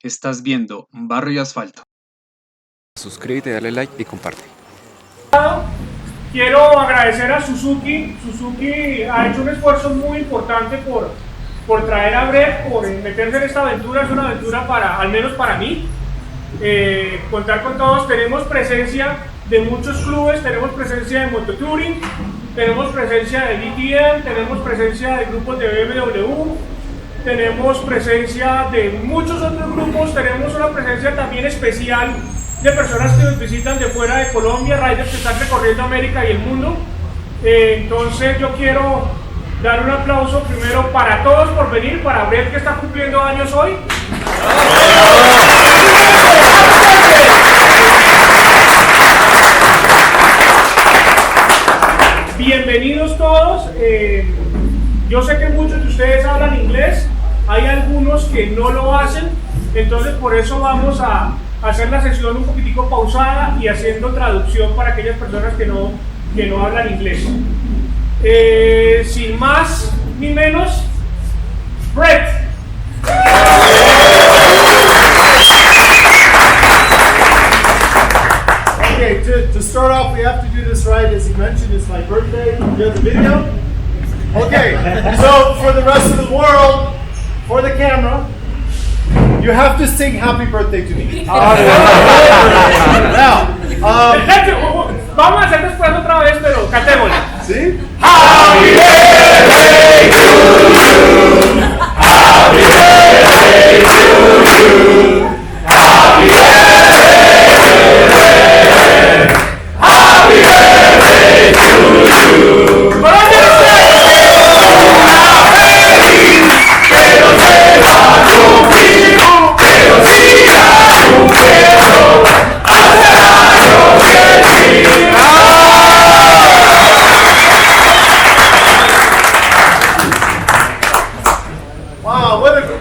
Estás viendo Barro y Asfalto. Suscríbete, dale like y comparte. Quiero agradecer a Suzuki. Suzuki ha hecho un esfuerzo muy importante por traer a Bret, por meterse en esta aventura. Es una aventura al menos para mí. Contar con todos. Tenemos presencia de muchos clubes, tenemos presencia de mototouring, tenemos presencia de BTL, tenemos presencia de grupos de BMW, tenemos presencia de muchos otros grupos, tenemos una presencia también especial de personas que nos visitan de fuera de Colombia, riders que están recorriendo América y el mundo. Entonces yo quiero dar un aplauso primero para todos por venir, para Bret, que está cumpliendo años hoy. Bienvenidos todos. Yo sé que muchos de ustedes hablan inglés, hay algunos que no lo hacen, entonces por eso vamos a hacer la sesión un poquitico pausada y haciendo traducción para aquellas personas que no hablan inglés. Sin más ni menos, Bret. Okay, to start off, we have to do this right. As he mentioned, it's my birthday. You have the video? Okay, so for the rest of the world, for the camera, you have to sing happy birthday to me. Now, vamos a hacer después otra vez, pero cantémosla. ¿Sí? Happy birthday to you. Happy birthday to you. Happy birthday. Happy birthday to you.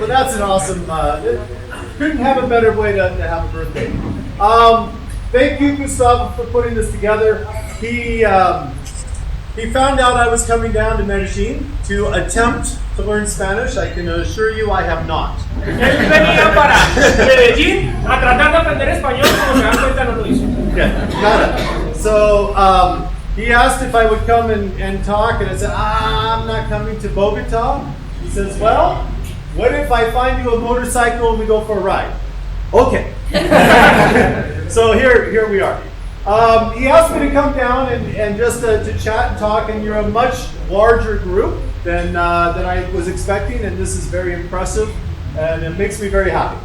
That's an awesome, couldn't have a better way to have a birthday. Thank you, Gustavo, for putting this together. He found out I was coming down to Medellin to attempt to learn Spanish. I can assure you I have not. Él venía para Medellín a tratar de aprender español, como se dan cuenta no lo hizo. Yeah, got it. So he asked if I would come and talk, and I said, I'm not coming to Bogota. He says, well, what if I find you a motorcycle and we go for a ride? Okay. So here we are. He asked me to come down and just to chat and talk, and you're a much larger group than I was expecting, and this is very impressive, and it makes me very happy.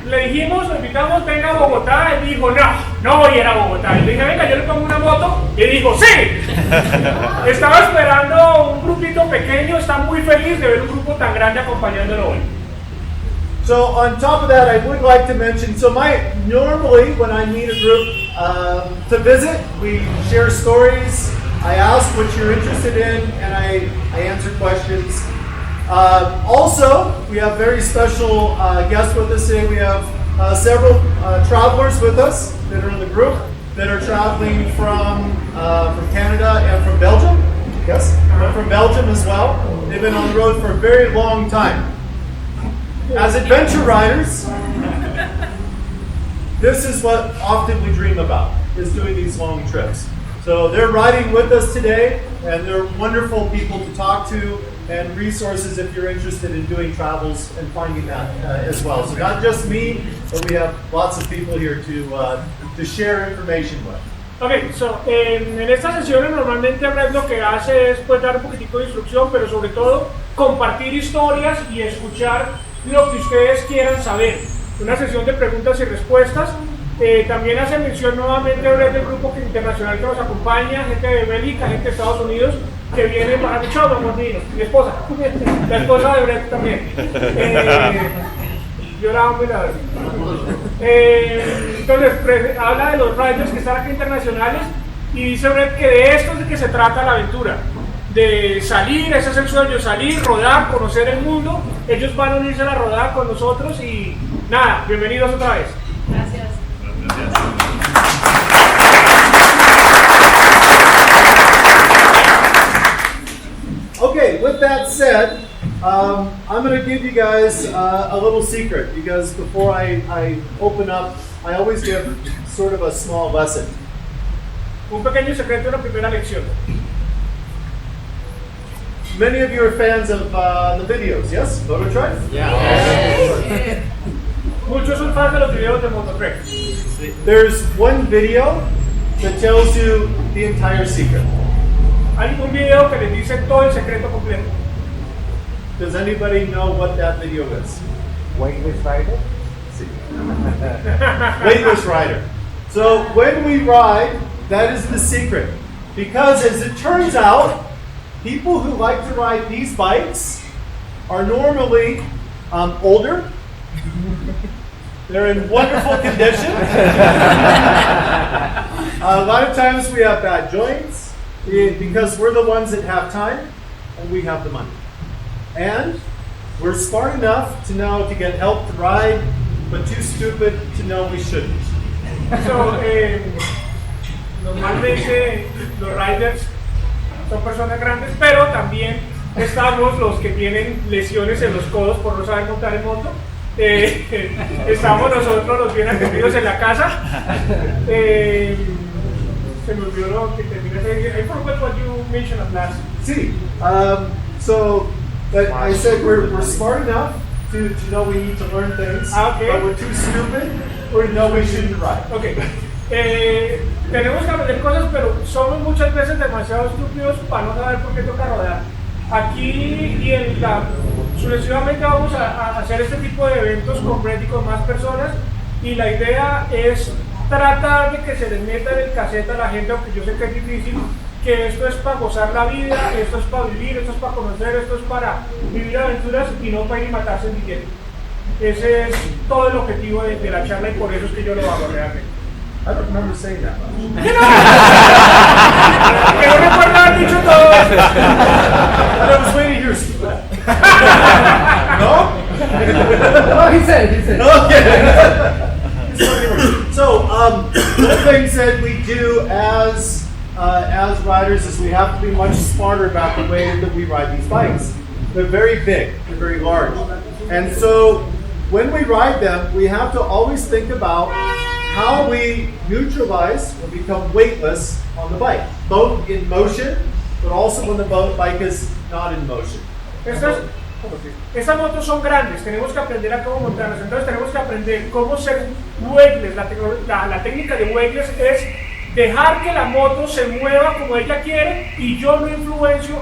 Le dijimos, lo invitamos, venga a Bogotá, él dijo, no voy a ir a Bogotá. Y le dije, venga, yo le pongo una moto, y él dijo, sí. Estaba esperando un grupito pequeño, está muy feliz de ver un grupo tan grande acompañándolo hoy. So on top of that, I would like to mention, normally when I meet a group to visit, we share stories, I ask what you're interested in, and I answer questions. Also, we have very special guests with us today. We have several travelers with us that are in the group that are traveling from Canada and from Belgium. Yes, from Belgium as well. They've been on the road for a very long time. As adventure riders, this is what often we dream about, is doing these long trips. So they're riding with us today, and they're wonderful people to talk to, and resources if you're interested in doing travels and finding that as well. So not just me, but we have lots of people here to share information with. Ok, en estas sesiones normalmente Bret lo que hace es pues dar un poquitico de instrucción, pero sobre todo compartir historias y escuchar lo que ustedes quieran saber. Una sesión de preguntas y respuestas. También hace mención nuevamente Bret del grupo internacional que nos acompaña, gente de Bélgica, gente de Estados Unidos, que viene para mi chavo, mi esposa, la esposa de Bret también. Yo la amo y la verdad. Entonces, habla de los riders que están aquí internacionales y dice Bret que de esto es de que se trata la aventura. De salir, ese es el sueño, salir, rodar, conocer el mundo. Ellos van a unirse a la rodada con nosotros y nada, bienvenidos otra vez. Gracias. Okay, with that said, I'm going to give you guys a little secret because before I open up, I always give sort of a small lesson. Un pequeño secreto de la primera lección. Many of you are fans of the videos, yes? MOTOTREK? Yeah. Muchos son fans de los videos de MOTOTREK. There's one video that tells you the entire secret. Hay un video que les dice todo el secreto completo. Does anybody know what that video is? Weightless rider? Weightless rider. So when we ride, that is the secret. Because as it turns out, people who like to ride these bikes are normally older. They're in wonderful condition. A lot of times we have bad joints because we're the ones that have time and we have the money. And we're smart enough to know to get help to ride, but too stupid to know we shouldn't. So, normalmente los riders son personas grandes, pero también estamos los que tienen lesiones en los codos por no saber montar en moto. Estamos nosotros los bien atendidos en la casa. Se me olvidó lo que terminé de decir. I forgot what you mentioned at last. See, but I said we're smart enough to know we need to learn things, Okay. but we're too stupid or to know we shouldn't ride. Okay. Tenemos que aprender cosas, pero somos muchas veces demasiado estúpidos para no saber por qué toca rodar. Aquí y sucesivamente vamos a hacer este tipo de eventos con Bret y con más personas, y la idea es tratar de que se les meta en el cassette a la gente, aunque yo sé que es difícil, que esto es para gozar la vida, esto es para vivir, esto es para conocer, esto es para vivir aventuras y no para ir y matarse en billete. Ese es todo el objetivo de la charla y por eso es que yo lo hago realmente. I don't remember saying that much. Que no recuerdo haber dicho todo esto. I was waiting to hear stupid. No? Oh, he said. Okay. So, one of the things that we do as riders is we have to be much smarter about the way that we ride these bikes. They're very big, they're very large. And so, when we ride them, we have to always think about how we neutralize or become weightless on the bike, both in motion, but also when the bike is not in motion. Estas motos son grandes, tenemos que aprender a cómo montarlas, entonces tenemos que aprender cómo ser weightless. La técnica de weightless es dejar que la moto se mueva como ella quiere y yo no influencio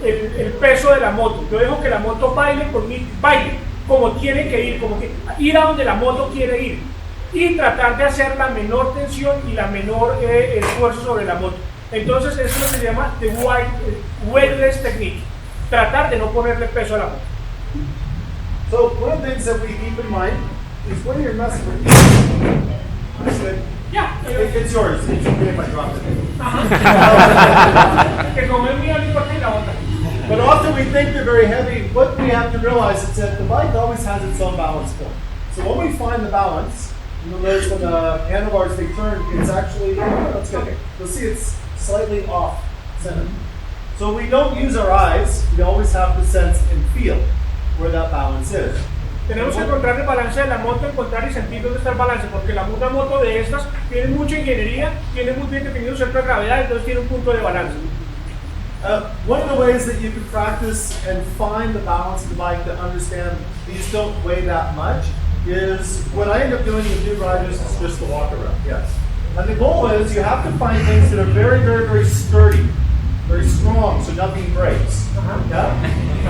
el peso de la moto. Yo dejo que la moto baile por mí, baile como tiene que ir, como que ir a donde la moto quiere ir y tratar de hacer la menor tensión y la menor esfuerzo sobre la moto. Entonces eso se llama the weightless technique. Tratar de no ponerle peso a la moto. So one of the things that we keep in mind is when you're messing with this good. Yeah. It's yours. It's okay if I drop it. Que como es mío, no importa y la otra. But often we think they're very heavy. What we have to realize is that the bike always has its own balance point. So when we find the balance, you'll notice when the handlebars they turn, it's actually, let's go. You'll see it's slightly off center. So we don't use our eyes, we always have to sense and feel where that balance is. Tenemos que encontrar el balance de la moto, encontrar y sentir dónde está el balance, porque una moto de estas tiene mucha ingeniería, tiene muy bien definido su centro de gravedad, entonces tiene un punto de balance. One of the ways that you can practice and find the balance of the bike to understand these don't weigh that much is what I end up doing with new riders is just the walk around, yes. And the goal is you have to find things that are very, very, very sturdy, very strong, so nothing breaks. Yeah?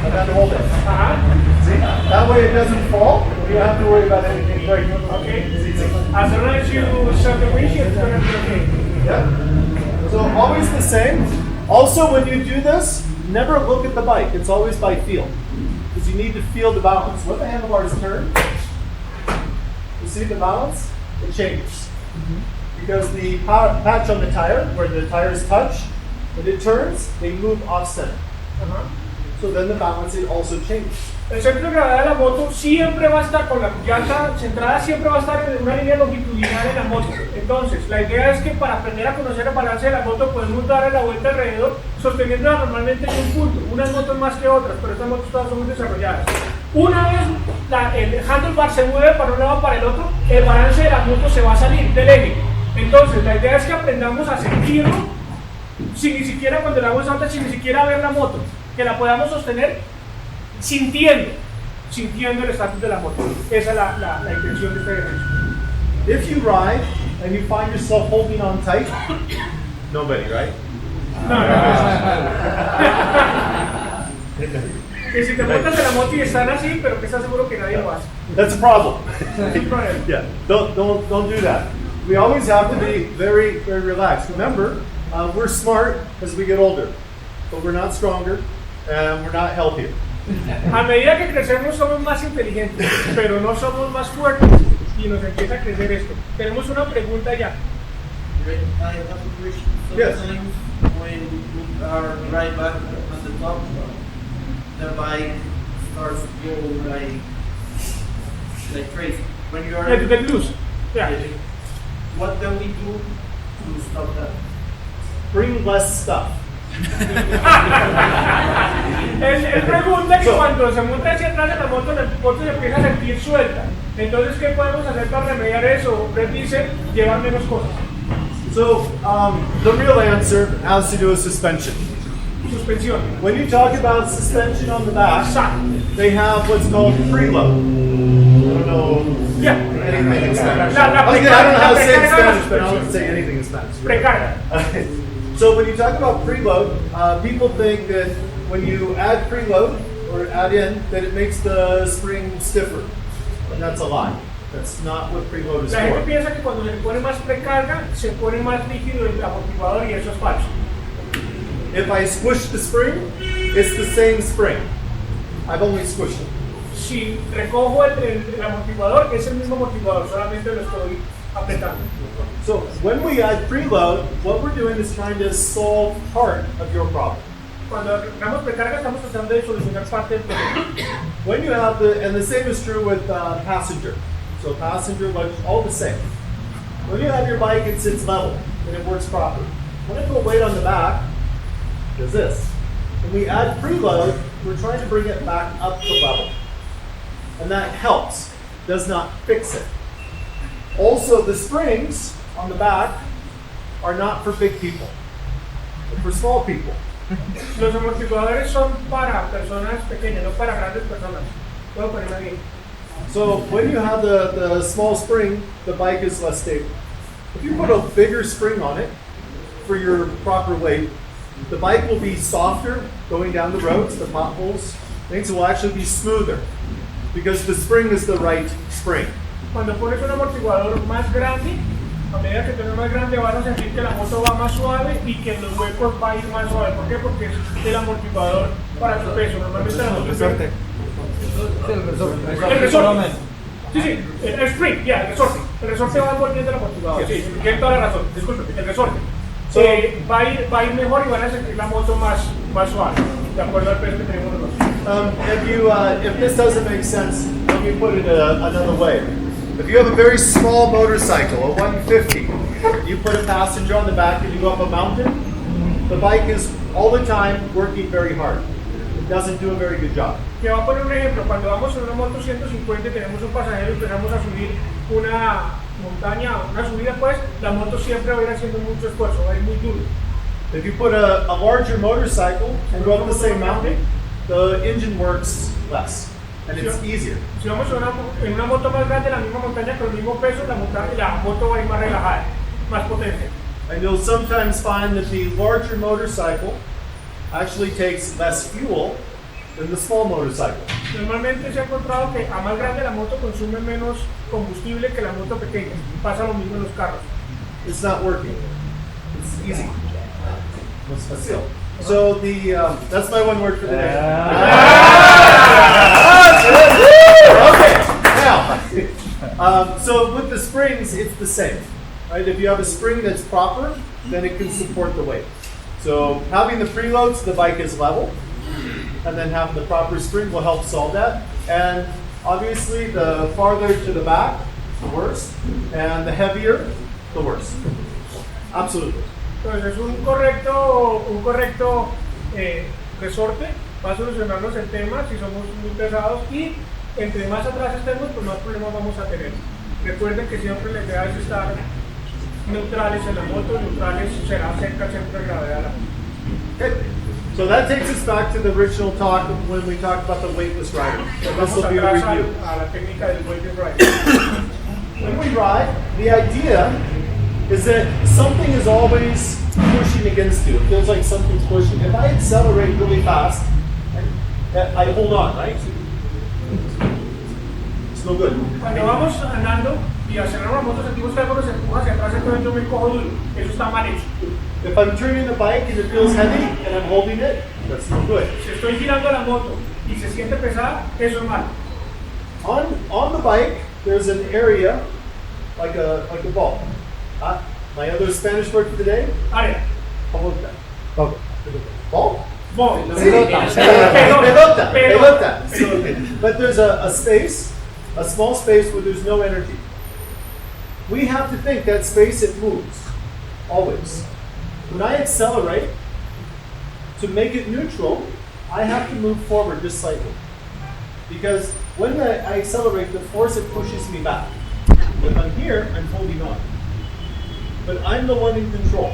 And then hold it. See? That way it doesn't fall. You don't have to worry about anything breaking. Okay? As long as you set the windshield, it's going to be okay. Yeah? So always the same. Also, when you do this, never look at the bike. It's always by feel. Because you need to feel the balance. When the handlebars turn, you see the balance? It changes. Because the patch on the tire, where the tires touch, when it turns, they move off center. So then the balance, it also changes. El centro de gravedad de la moto siempre va a estar con la llanta centrada, siempre va a estar en una línea longitudinal en la moto. Entonces, la idea es que para aprender a conocer el balance de la moto podemos darle la vuelta alrededor, sosteniéndola normalmente en un punto. Unas motos más que otras, pero estas motos todas son muy desarrolladas. Una vez el handlebar se mueve para un lado o para el otro, el balance de la moto se va a salir del eje. Entonces, la idea es que aprendamos a sentirlo, sin ni siquiera cuando la vamos alta, sin ni siquiera ver la moto, que la podamos sostener sintiendo el estatus de la moto. Esa es la intención de este ejercicio. If you ride and you find yourself holding on tight, nobody, right? No. Que si te montas en la moto y están así, pero que estás seguro que nadie lo hace. That's a problem. Sin problema. Yeah, don't do that. We always have to be very, very relaxed. Remember, we're smart as we get older, but we're not stronger and we're not healthier. A medida que crecemos somos más inteligentes, pero no somos más fuertes y nos empieza a crecer esto. Tenemos una pregunta ya. I have a question. Yes. Sometimes when we are right back at the top, the bike starts to go like crazy. When you are Yeah, to get loose. Yeah. what can we do to stop that? Bring less stuff. Él pregunta que cuando se monta hacia atrás de la moto se empieza a sentir suelta. Entonces, ¿qué podemos hacer para remediar eso? Bret dice, llevar menos cosas. So the real answer has to do with suspension. Suspensión. When you talk about suspension on the back, they have what's called preload. I don't know Yeah. anything in Spanish. La Okay, I don't know how to say it in precarga Spanish, but la I don't say anything in Spanish. Precarga. So when you talk about preload, people think that when you add preload or add in, that it makes the spring stiffer. And that's a lie. That's not what preload is La gente for. piensa que cuando se le pone más precarga, se pone más líquido el amortiguador y eso es falso. If I squish the spring, it's the same spring. I've only squished it. Si recojo el amortiguador, es el mismo amortiguador, solamente lo estoy apretando. So when we add preload, what we're doing is trying to solve part of your problem. Cuando damos precarga, estamos tratando de solucionar parte del problema. When you have and the same is true with passenger. So passenger, all the same. When you have your bike, it sits level and it works properly. When I put weight on the back, it does this. When we add preload, we're trying to bring it back up to level. And that helps, does not fix it. Also, the springs on the back are not for big people. They're for small people. Los amortiguadores son para personas pequeñas, no para grandes personas. Puedo ponerme bien. So when you have the small spring, the bike is less stable. If you put a bigger spring on it for your proper weight, the bike will be softer going down the roads, the potholes. Things will actually be smoother because the spring is the right spring. Cuando pones un amortiguador más grande, a medida que tenés más grande vas a sentir que la moto va más suave y que en los huecos va a ir más suave. ¿Por qué? Porque es el amortiguador para tu peso. Normalmente la moto el resorte. Sí, sí, el spring, ya, el resorte. El resorte va envolviendo el amortiguador. Sí, tiene toda la razón. Disculpe, el resorte. Va a ir mejor y van a sentir la moto más suave, de acuerdo al peso que tenemos nosotros. If this doesn't make sense, let me put it another way. If you have a very small motorcycle, a 150, you put a passenger on the back and you go up a mountain, the bike is all the time working very hard. It doesn't do a very good job. Me voy a poner un ejemplo. Cuando vamos en una moto 150 y tenemos un pasajero y empezamos a subir una montaña, una subida, pues la moto siempre va a ir haciendo mucho esfuerzo, va a ir muy duro. If you put a larger motorcycle and go up the same mountain, the engine works less and it's easier. Si vamos en una moto más grande, la misma montaña con el mismo peso, la moto va a ir más relajada, más potente. And you'll sometimes find that the larger motorcycle actually takes less fuel than the small motorcycle. Normalmente se ha encontrado que a más grande la moto consume menos combustible que la moto pequeña. Pasa lo mismo en los carros. It's not working. It's easy. So that's my one word for the day. Okay. Now, so with the springs, it's the same, right? If you have a spring that's proper, then it can support the weight. So having the preloads, the bike is level. and then having the proper spring will help solve that. And obviously, the farther to the back, the worse, and the heavier, the worse. Absolutely. Entonces un correcto resorte va a solucionarnos el tema si somos muy pesados, y entre más atrás estemos, pues más problemas vamos a tener. Recuerden que siempre la idea es estar neutrales en la moto, neutrales será cerca siempre gravedad de la moto. Okay. So that takes us back to the original talk when we talked about the weightless rider. So this Vamos will be a atrás review. a la técnica del weighted riding. When we ride, the idea is that something is always pushing against you. It feels like something's pushing. If I accelerate really fast, I hold on, right? It's no good. Cuando vamos andando y aceleramos la moto, sentimos que algo nos empuja hacia atrás, entonces yo me cojo duro. Eso está mal hecho. If I'm turning the bike and it feels heavy and I'm holding it, that's no good. Si estoy girando la moto y se siente pesada, eso es mal. On the bike, there's an area like a ball. My other Spanish word for today, Área. pelota. Okay. Ball? Ball. Pelota. Pelota. But there's a space, a small space where there's no energy. We have to think that space, it moves, always. When I accelerate, to make it neutral, I have to move forward just slightly. Because when I accelerate, the force, it pushes me back. If I'm here, I'm holding on. But I'm the one in control.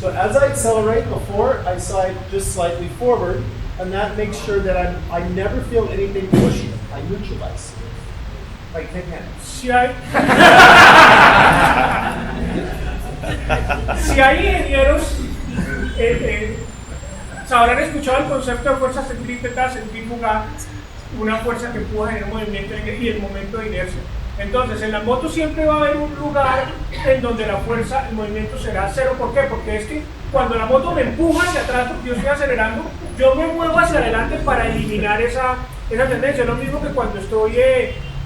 So as I accelerate before, I slide just slightly forward, and that makes sure that I never feel anything pushing. I neutralize. Like, take hands. Si hay ingenieros, sabrán escuchado el concepto de fuerza centrípeta, centrífuga, una fuerza que empuja en el movimiento y el momento de inercia. Entonces, en la moto siempre va a haber un lugar en donde la fuerza, el movimiento será cero. ¿Por qué? Porque es que cuando la moto me empuja hacia atrás, porque yo estoy acelerando, yo me muevo hacia adelante para eliminar esa tendencia. Es lo mismo que cuando estoy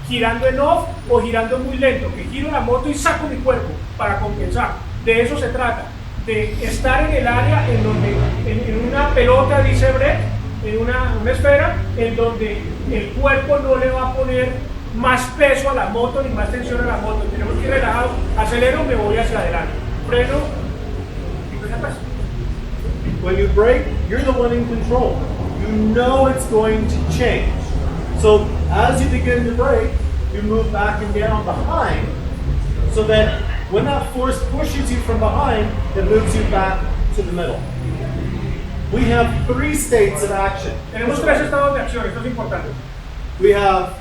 girando en off o girando muy lento, que giro la moto y saco mi cuerpo para compensar. De eso se trata, de estar en el área en donde, en una pelota, dice Bret, en una esfera, en donde el cuerpo no le va a poner más peso a la moto ni más tensión a la moto. Tenemos que ir relajados, acelero, me voy hacia adelante, freno y pues atrás. When you brake, you're the one in control. You know it's going to change. So as you begin to brake, you move back and down behind, so that when that force pushes you from behind, it moves you back to the middle. We have 3 states of action. Tenemos 3 estados de acción, esto es importante. We have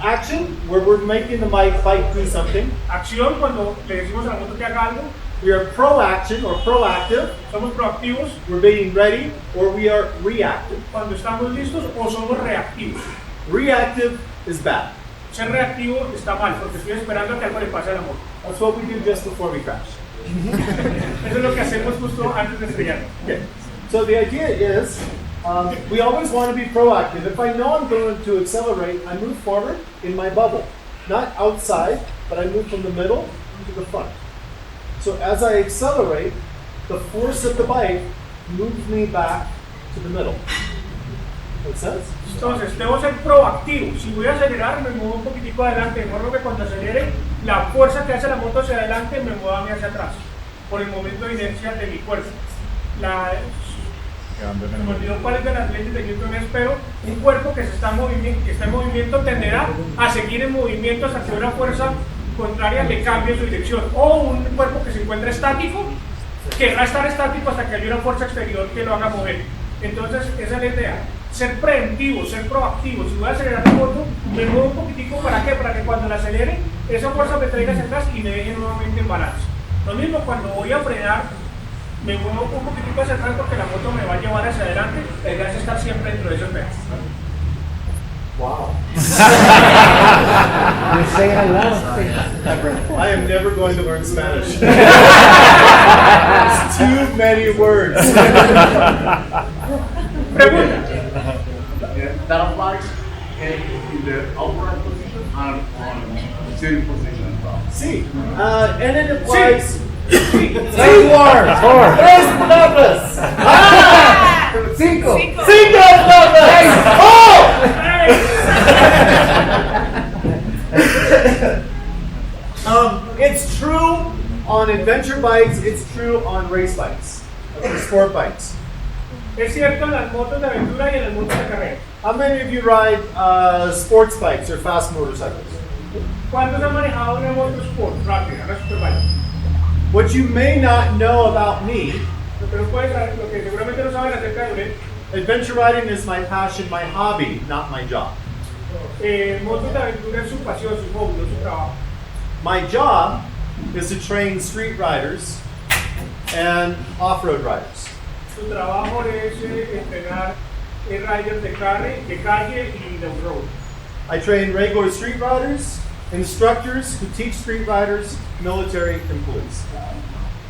action, where we're making the bike do something. Acción, cuando le decimos a la moto que haga algo. We are proaction or proactive. Somos proactivos. We're being ready, or we are reactive. Cuando estamos listos o somos reactivos. Reactive is bad. Ser reactivo está mal, porque estoy esperando a que algo le pase a la moto. That's what we do just before we crash. Eso es lo que hacemos justo antes de estrellar. Okay. So the idea is, we always want to be proactive. If I know I'm going to accelerate, I move forward in my bubble. Not outside, but I move from the middle to the front. So as I accelerate, the force of the bike moves me back to the middle. Make sense? Entonces, debo ser proactivo. Si voy a acelerar, me muevo un poquitico adelante. De modo que cuando acelere, la fuerza que hace la moto hacia adelante me mueva a mí hacia atrás, por el momento de inercia de mi cuerpo. Se me olvidó cuál es de las leyes de Newton, pero un cuerpo que está en movimiento tenderá a seguir en movimiento hasta que una fuerza contraria le cambie su dirección. O un cuerpo que se encuentra estático, querrá estar estático hasta que haya una fuerza exterior que lo haga mover. Entonces, esa es la idea. Ser preventivo, ser proactivo. Si voy a acelerar la moto, me muevo un poquitico. ¿Para qué? Para que cuando la acelere, esa fuerza me traiga hacia atrás y me deje nuevamente en balance. Lo mismo cuando voy a frenar, me muevo un poquitico hacia atrás porque la moto me va a llevar hacia adelante. La idea es estar siempre dentro de esos medios. Wow. You say it aloud. I am never going to learn Spanish. It's too many words. Pregunta. That applies in the upright position and on sitting position as well. Sí. And it applies. Say more. Tres palabras. Cinco. Cinco is not bad. Oh! It's true on adventure bikes, it's true on race bikes, or sport bikes. Es cierto en las motos de aventura y en las motos de carrera. How many of you ride sports bikes or fast motorcycles? ¿Cuántos han manejado una moto sport rápida, una superbike? What you may not know about me, Lo que no puedes saber, lo que seguramente no saben acerca de Bret, adventure riding is my passion, my hobby, not my job. motos de aventura es su pasión, su hobby, no su trabajo. My job is to train street riders and off-road riders. Su trabajo es entrenar riders de calle y de off-road. I train regular street riders, instructors who teach street riders, military, and police.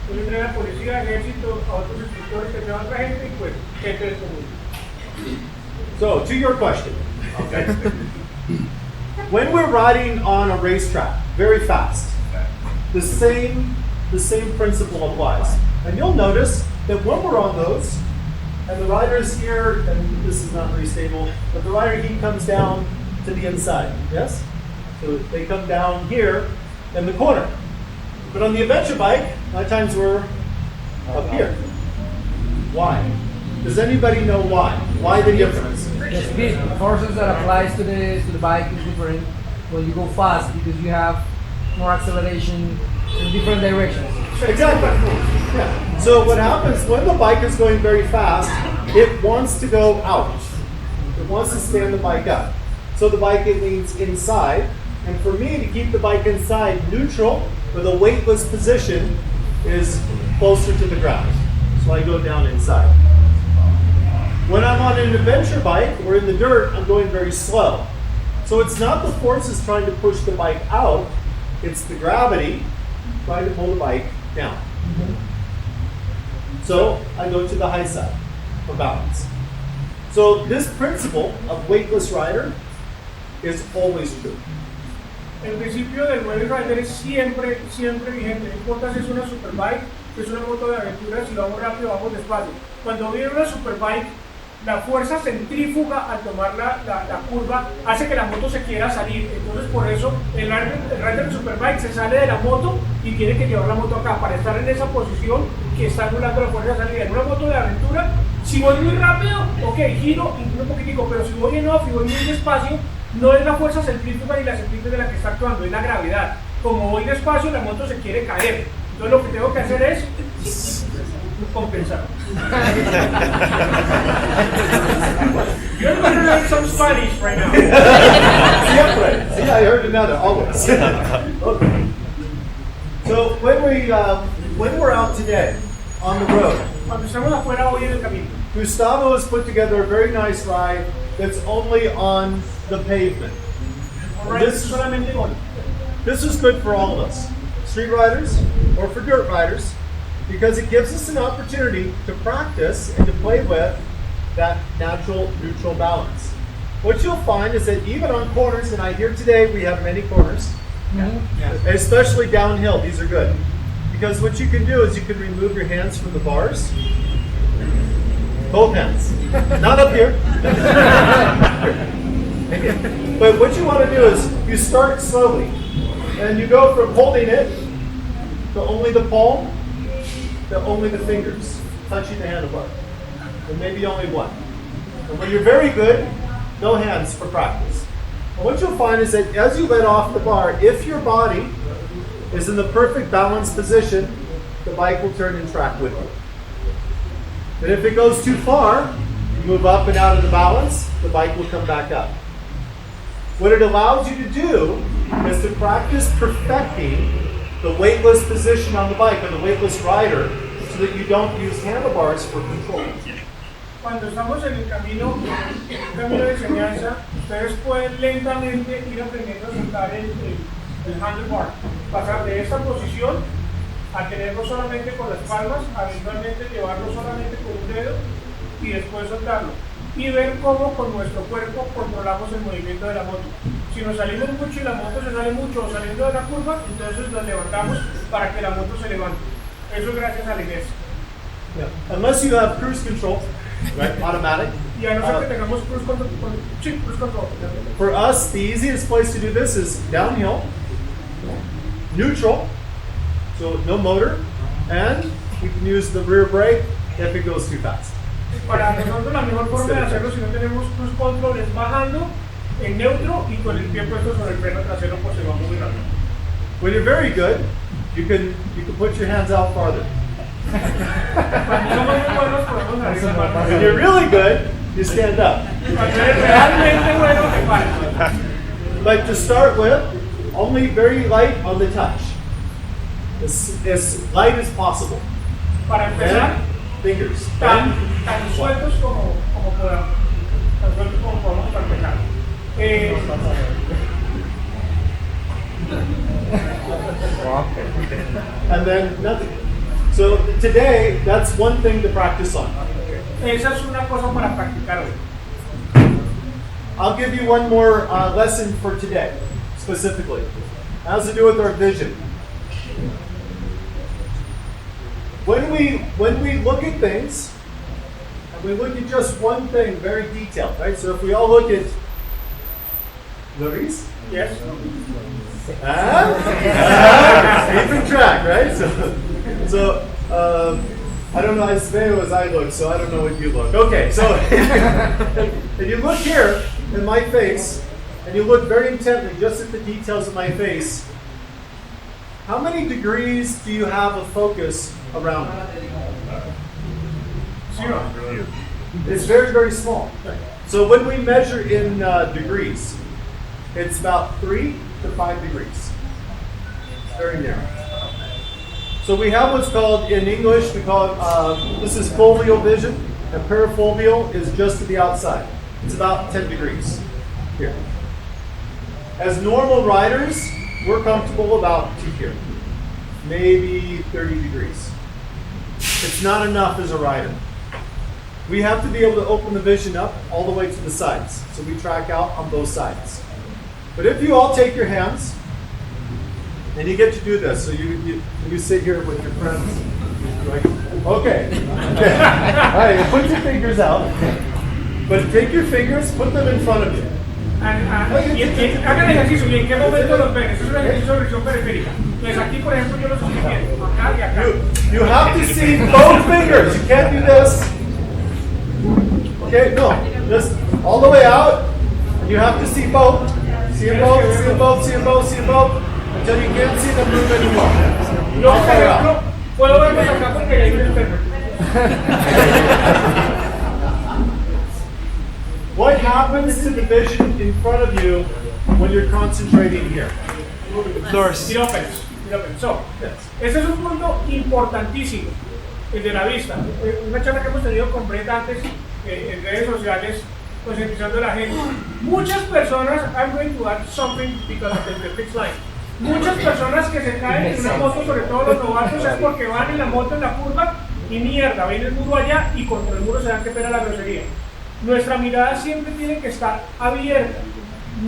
Yo entreno policía, ejército, a otros instructores que traen otra gente y pues gente del común. So, to your question, okay? When we're riding on a racetrack, very fast, the same principle applies. And you'll notice that when we're on those, and the rider is here, and this is not very stable, but the rider, he comes down to the inside, yes? So they come down here in the corner. But on the adventure bike, a lot of times we're up here. Why? Does anybody know why? Why the difference? The speed forces that applies to the bike is different when you go fast because you have more acceleration in different directions. Exactly. Yeah. So what happens when the bike is going very fast, it wants to go out. It wants to stand the bike up. So the bike, it leans inside. And for me to keep the bike inside neutral with a weightless position is closer to the ground. So I go down inside. When I'm on an adventure bike or in the dirt, I'm going very slow. So it's not the forces trying to push the bike out, it's the gravity trying to pull the bike down. So I go to the high side for balance. So this principle of weightless rider is always true. El principio del novice rider es siempre vigente. No importa si es una superbike, si es una moto de aventura, si vamos rápido o vamos despacio. Cuando viene una superbike, la fuerza centrífuga al tomar la curva hace que la moto se quiera salir. Entonces por eso el rider de superbike se sale de la moto y tiene que llevar la moto acá para estar en esa posición que está anulando la fuerza de salida. En una moto de aventura, si voy muy rápido, ok, giro un poquitico, pero si voy en off y voy muy despacio, no es la fuerza centrífuga ni la centrífuga la que está actuando, es la gravedad. Como voy despacio, la moto se quiere caer. Entonces lo que tengo que hacer es compensar. You're going to learn some Spanish right now. Siempre. See, I heard another, always. Okay. So when we're out today on the road, Cuando estamos afuera hoy en el camino, Gustavo has put together a very nice ride that's only on the pavement. this solamente hoy. This is good for all of us, street riders or for dirt riders, because it gives us an opportunity to practice and to play with that natural neutral balance. What you'll find is that even on corners, and I hear today we have many corners, especially downhill, these are good. Because what you can do is you can remove your hands from the bars, both hands, not up here. But what you want to do is you start slowly, and you go from holding it to only the palm, to only the fingers, touching the handlebar, and maybe only one. And when you're very good, no hands for practice. And what you'll find is that as you let off the bar, if your body is in the perfect balanced position, the bike will turn and track with you. And if it goes too far, you move up and out of the balance, the bike will come back up. What it allows you to do is to practice perfecting the weightless position on the bike, or the weightless rider, so that you don't use handlebars for control. Cuando estamos en el camino de enseñanza, ustedes pueden lentamente ir aprendiendo a soltar el handlebar, pasar de esta posición a tenerlo solamente con las palmas, a eventualmente llevarlo solamente con un dedo y después soltarlo. Y ver cómo con nuestro cuerpo controlamos el movimiento de la moto. Si nos salimos mucho y la moto se sale mucho saliendo de la curva, entonces nos levantamos para que la moto se levante. Eso es gracias a la iglesia. Yeah. Unless you have cruise control, right? Automatic. Y a no ser que tengamos cruise control, sí, cruise control. For us, the easiest place to do this is downhill, neutral, so no motor, and we can use the rear brake if it goes too fast. Para nosotros la mejor forma de hacerlo si no tenemos cruise control es bajando en neutro y con el pie puesto sobre el freno trasero pues se va muy rápido. When you're very good, you can put your hands out farther. Cuando somos muy buenos podemos abrir la mano. When you're really good, you stand up. Cuando eres realmente bueno te paras. But to start with, only very light on the touch. As light as possible. Para empezar, And fingers. tan sueltos como podamos. Tan sueltos como podamos para empezar. And then nothing. So today, that's one thing to practice on. Esa es una cosa para practicar hoy. I'll give you one more lesson for today, specifically. It has to do with our vision. When we look at things, and we look at just one thing very detailed, right? So if we all look at novice, Yes. keeping track, right? So I don't know as feo as I look, so I don't know what you look. Okay, so if you look here in my face, and you look very intently just at the details of my face, how many degrees do you have of focus around it? 0. It's very, very small. So when we measure in degrees, it's about 3 to 5 degrees. It's very narrow. So we have what's called, in English, we call it, this is foveal vision, and parafoveal is just to the outside. It's about 10 degrees here. As normal riders, we're comfortable about to here, maybe 30 degrees. It's not enough as a rider. We have to be able to open the vision up all the way to the sides, so we track out on both sides. But if you all take your hands, and you get to do this, so you sit here with your friends, right? Okay. All right, put your fingers out, but take your fingers, put them in front of you. Hagan ejercicio, ¿y en qué momento los ven? Eso es un ejercicio de visión periférica. Entonces aquí, por ejemplo, yo los estoy viendo, acá y acá. You have to see both fingers. You can't do this. Okay, no, just all the way out, and you have to see both. See them both, see them both, see them both, see them both, until you can't see them move anymore. Yo, por ejemplo, puedo verlos acá porque hay un enfermo. What happens to the vision in front of you when you're concentrating here? Pirópenos. So, ese es un punto importantísimo, el de la vista. Una charla que hemos tenido con Bret antes en redes sociales, concientizando a la gente. Muchas personas, I'm going to add something because of the fixed line. Muchas personas que se caen en una moto, sobre todo los novatos, es porque van en la moto en la curva y mierda, ven el muro allá y contra el muro se dan que pena la grosería. Nuestra mirada siempre tiene que estar abierta,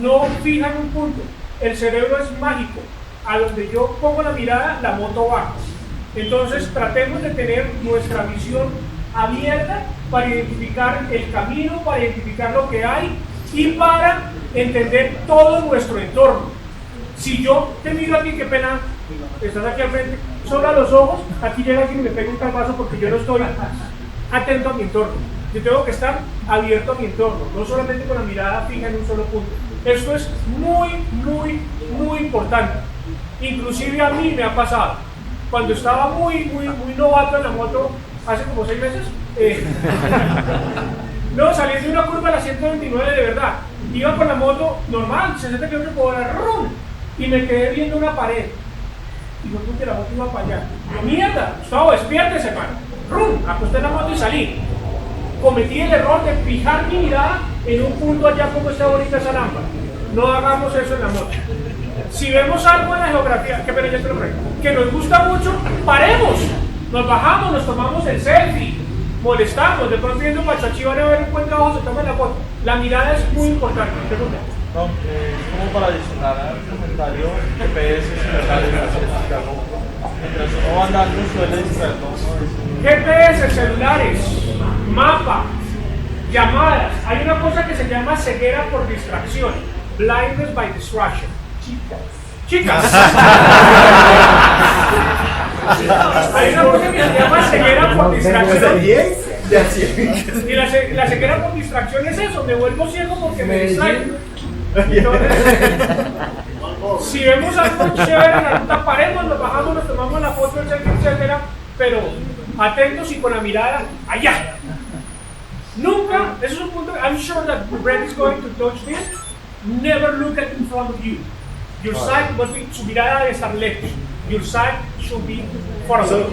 no fija en un punto. El cerebro es mágico, a donde yo pongo la mirada, la moto va. Entonces tratemos de tener nuestra visión abierta para identificar el camino, para identificar lo que hay y para entender todo nuestro entorno. Si yo te miro aquí, qué pena, estás aquí al frente, solo a los ojos, aquí llega alguien y me pega un calvazo porque yo no estoy atento a mi entorno. Yo tengo que estar abierto a mi entorno, no solamente con la mirada fija en un solo punto. Esto es muy importante. Inclusive a mí me ha pasado. Cuando estaba muy novato en la moto, hace como 6 meses, no, salí de una curva a la 129 de verdad. Iba con la moto normal, 60 km por hora, ¡rum! Y me quedé viendo una pared. Y yo creo que la moto iba para allá. Yo, mierda, Gustavo, despiértese, man. ¡Rum! Acosté la moto y salí. Cometí el error de fijar mi mirada en un punto allá como está ahorita esa lámpara. No hagamos eso en la moto. Si vemos algo en la geografía, que nos gusta mucho, paremos, nos bajamos, nos tomamos el selfie, molestamos, de pronto viendo Pachachi van a ver un puente abajo, se toman la foto. La mirada es muy importante. Pregunta. No, como para adicionar al comentario, GPS celulares, mientras uno va andando suele distraernos. GPS, celulares, mapa, Llamadas. Hay una cosa que se llama ceguera por distracción. Blindness by distraction. Chicas. Hay una cosa que se llama ceguera por distracción. Y la ceguera por distracción es eso, me vuelvo ciego porque me distraigo. Entonces, si vemos algo chévere en la ruta, paremos, nos bajamos, nos tomamos la foto, etcétera, pero atentos y con la mirada allá. Nunca, eso es un punto, I'm sure that Bret is going to touch this, never look at in front of you. Your sight must be, su mirada debe estar lejos. Your sight should be forward. So,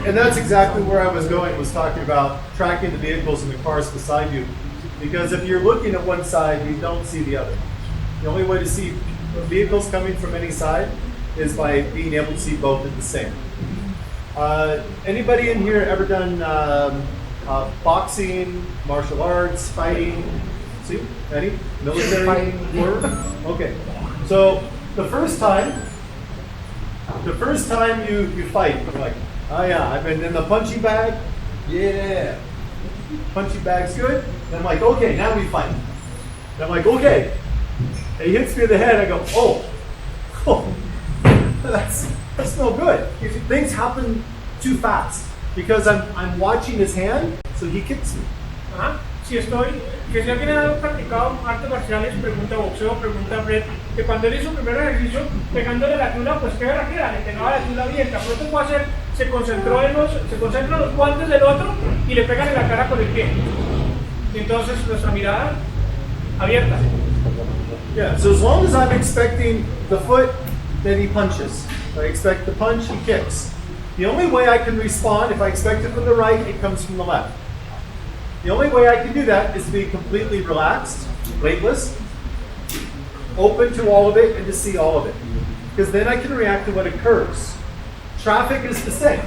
and that's exactly where I was going, was talking about tracking the vehicles and the cars beside you. Because if you're looking at one side, you don't see the other. The only way to see vehicles coming from any side is by being able to see both at the same. Anybody in here ever done boxing, martial arts, fighting? See, any military work? Okay, so the first time you fight, you're like, oh yeah, I've been in the punching bag. Yeah, punching bag's good. And I'm like, okay, now we fight. And I'm like, okay. And he hits me in the head. I go, oh, that's no good. Things happen too fast because I'm watching his hand, so he kicks me. Si alguien ha practicado artes marciales, pregunta boxeo, pregunta Bret, que cuando él hizo su primer ejercicio, pegándole la tula, pues qué verraquera, le pegaba la tula bien, tan pronto puede hacer, se concentra en los guantes del otro y le pegan en la cara con el pie. Y entonces nuestra mirada abierta. Yeah, so as long as I'm expecting the foot, then he punches. If I expect the punch, he kicks. The only way I can respond, if I expect it from the right, it comes from the left. The only way I can do that is to be completely relaxed, weightless, open to all of it, and to see all of it. Because then I can react to what occurs. Traffic is the same.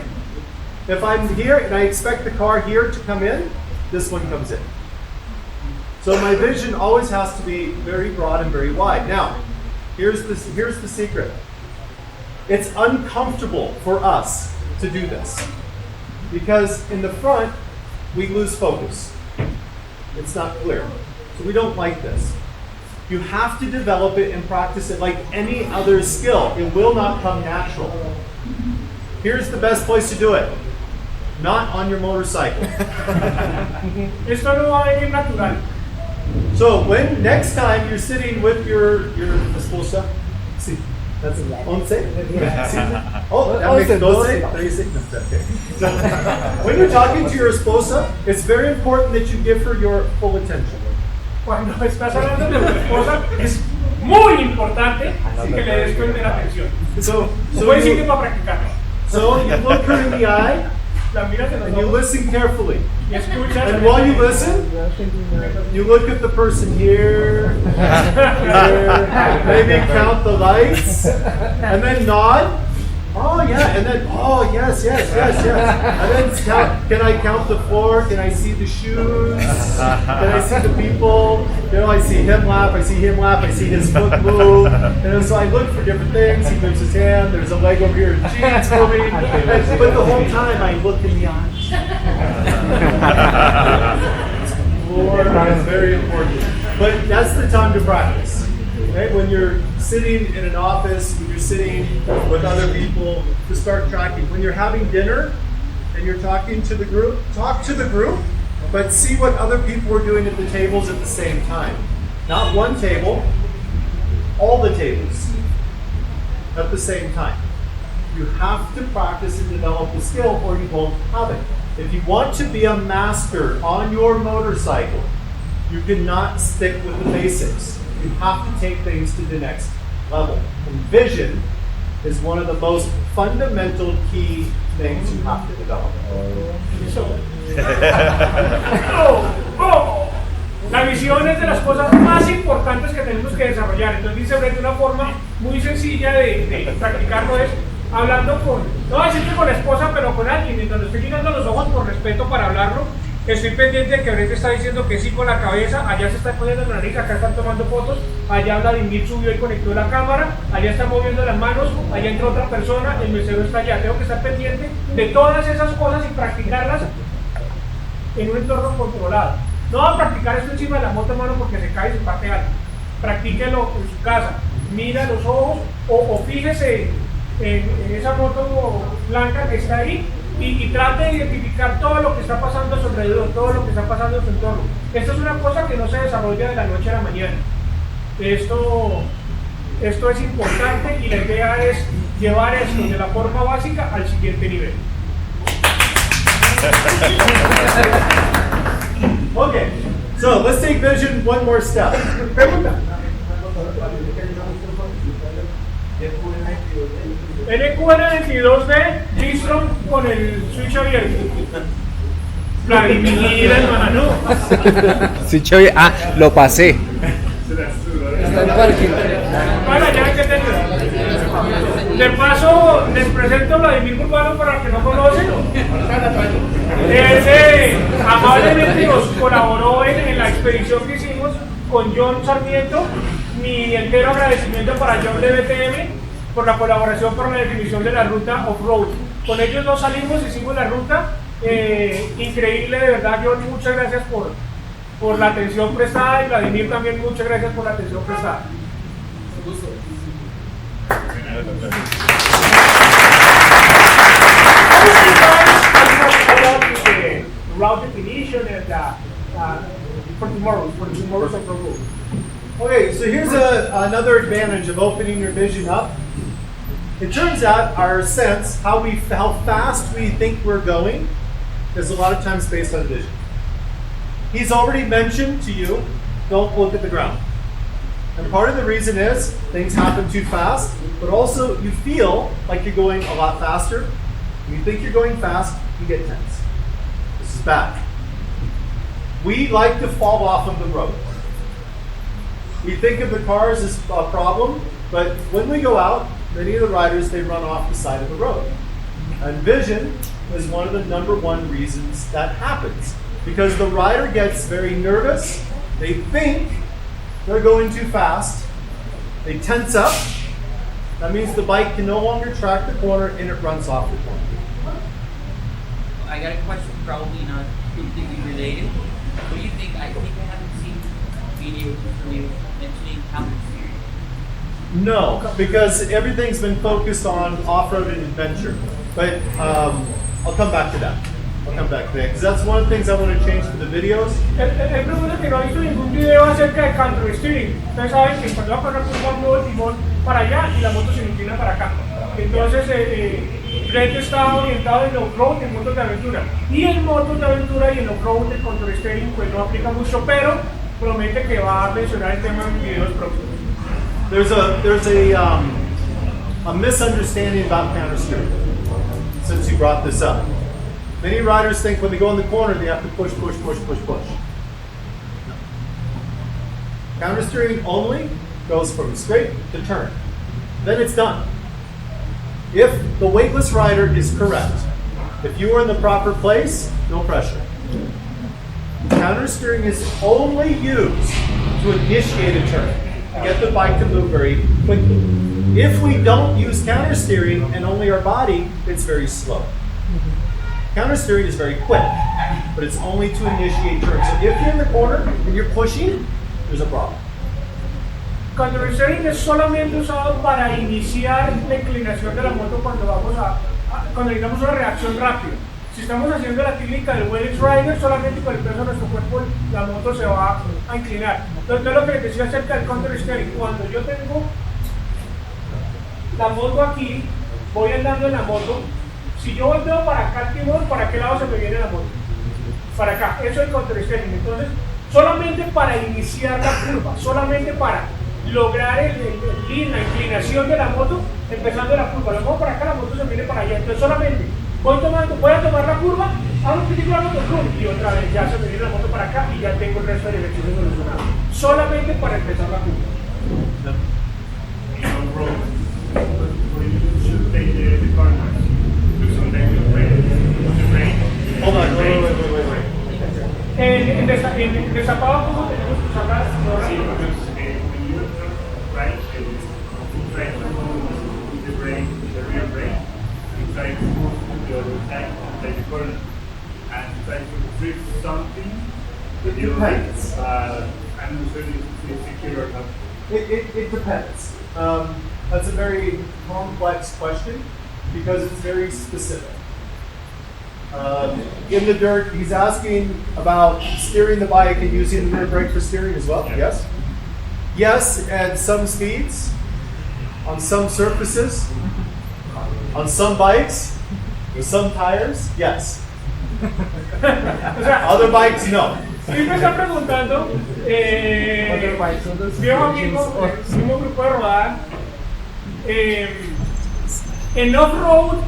If I'm here and I expect the car here to come in, this one comes in. So my vision always has to be very broad and very wide. Now, here's the secret. It's uncomfortable for us to do this because in the front, we lose focus. It's not clear. So we don't like this. You have to develop it and practice it like any other skill. It will not come natural. Here's the best place to do it. Not on your motorcycle. Esto no va a venir natural. So when next time you're sitting with your esposa, see, that's 11. Yeah. Oh, that makes 12, 36. Okay. So, when you're talking to your esposa, it's very important that you give her your full attention. Cuando estás hablando de tu esposa, es muy importante que le des tu entera atención. So buen sitio para practicar. So you look her in the eye, La miras en los and you ojos listen carefully. y escuchas. And while you listen, you look at the person here, here, maybe count the lights, and then nod. Oh yeah, and then oh yes. And then count, can I count the floor? Can I see the shoes? Can I see the people? You know, I see him laugh, I see him laugh, I see his foot move. And so I look for different things. He moves his hand, there's a leg over here, jeans moving. But the whole time I look in the eyes. Floor is very important. But that's the time to practice. Right? When you're sitting in an office, when you're sitting with other people, to start tracking. When you're having dinner and you're talking to the group, talk to the group, but see what other people are doing at the tables at the same time. Not one table, all the tables at the same time. You have to practice and develop the skill or you won't have it. If you want to be a master on your motorcycle, you cannot stick with the basics. You have to take things to the next level. And vision is one of the most fundamental key things you have to develop. La visión es de las cosas más importantes que tenemos que desarrollar. Entonces dice Bret, una forma muy sencilla de practicarlo es hablando no voy a decir que con la esposa, pero con alguien. Mientras estoy mirando los ojos por respeto para hablarlo, estoy pendiente de que Bret está diciendo que sí con la cabeza, allá se está poniendo la nariz, acá están tomando fotos, allá Vladimir subió y conectó la cámara, allá está moviendo las manos, allá entra otra persona, el mesero está allá. Tengo que estar pendiente de todas esas cosas y practicarlas en un entorno controlado. No va a practicar esto encima de la moto, hermano, porque se cae y se parte algo. Practíquelo en su casa, mira los ojos o fíjese en esa moto blanca que está ahí y trate de identificar todo lo que está pasando a su alrededor, todo lo que está pasando en su entorno. Esto es una cosa que no se desarrolla de la noche a la mañana. Esto es importante y la idea es llevar esto de la forma básica al siguiente nivel. Okay, so let's take vision one more step. Pregunta. NQN22D, G-Strom con el switch abierto. Vladimir, hermano. Sí, chévere. Ah, lo pasé. Está en parking. Para ya que tengo. De paso, les presento a Vladimir Urbano para los que no conocen. Él amablemente nos colaboró en la expedición que hicimos con John Sarmiento. Mi entero agradecimiento para John de BTM por la colaboración por la definición de la ruta off-road. Con ellos nos salimos, hicimos la ruta. Increíble, de verdad, John, muchas gracias por la atención prestada y Vladimir también muchas gracias por la atención prestada. Route definition and for tomorrow's off-road. Okay, so here's another advantage of opening your vision up. It turns out our sense, how fast we think we're going, is a lot of times based on vision. He's already mentioned to you, don't look at the ground. And part of the reason is things happen too fast, but also you feel like you're going a lot faster. When you think you're going fast, you get tense. This is bad. We like to fall off of the road. We think of the cars as a problem, but when we go out, many of the riders, they run off the side of the road. And vision is one of the #1 reasons that happens. Because the rider gets very nervous, they think they're going too fast, they tense up, that means the bike can no longer track the corner and it runs off the corner. I got a question, probably not completely related. What do you think? I think I haven't seen videos from you mentioning counter steering. No, because everything's been focused on off-road and adventure. But I'll come back to that. Because that's one of the things I want to change for the videos. El pregunta que no ha visto ningún video acerca de counter steering. Ustedes saben que cuando va a correr curva mueve el timón para allá y la moto se inclina para acá. Entonces, Bret está orientado en off-road, en motos de aventura. Y en motos de aventura y en off-road el counter steering pues no aplica mucho, pero promete que va a mencionar el tema en videos próximos. There's a misunderstanding about counter steering, since you brought this up. Many riders think when they go in the corner, they have to push. No. Counter steering only goes from straight to turn. Then it's done. If the weightless rider is correct, if you are in the proper place, no pressure. Counter steering is only used to initiate a turn, to get the bike to move very quickly. If we don't use counter steering and only our body, it's very slow. Counter steering is very quick, but it's only to initiate turns. So if you're in the corner and you're pushing, there's a problem. Counter steering es solamente usado para iniciar la inclinación de la moto cuando cuando necesitamos una reacción rápida. Si estamos haciendo la técnica del Wedge Rider, solamente con el peso de nuestro cuerpo la moto se va a inclinar. Entonces, lo que les decía acerca del counter steering, cuando yo tengo la moto aquí, voy andando en la moto. Si yo volteo para acá el timón, ¿para qué lado se me viene la moto? Para acá, eso es el counter steering. Entonces, solamente para iniciar la curva, solamente para lograr la inclinación de la moto, empezando la curva. Lo muevo para acá, la moto se viene para allá. Entonces, solamente voy a tomar la curva, hago un poquito la moto, y otra vez ya se me viene la moto para acá y ya tengo el resto de direcciones solucionadas. Solamente para empezar la curva. Hold on, wait. En destapado, ¿cómo tenemos que usar Sí, because when you right, the rear brake, you try to move to the other side, like the corner, and try to grip something It You depends. understood it's secure or not. It depends. That's a very complex question because it's very specific. In the dirt, he's asking about steering the bike and using the rear brake for steering as well. Yes? Yes, at some speeds, on some surfaces, on some bikes, with some tires, yes. O sea, Other bikes, no. Luis me está preguntando, viejo amigo, mismo grupo de rodada, en off-road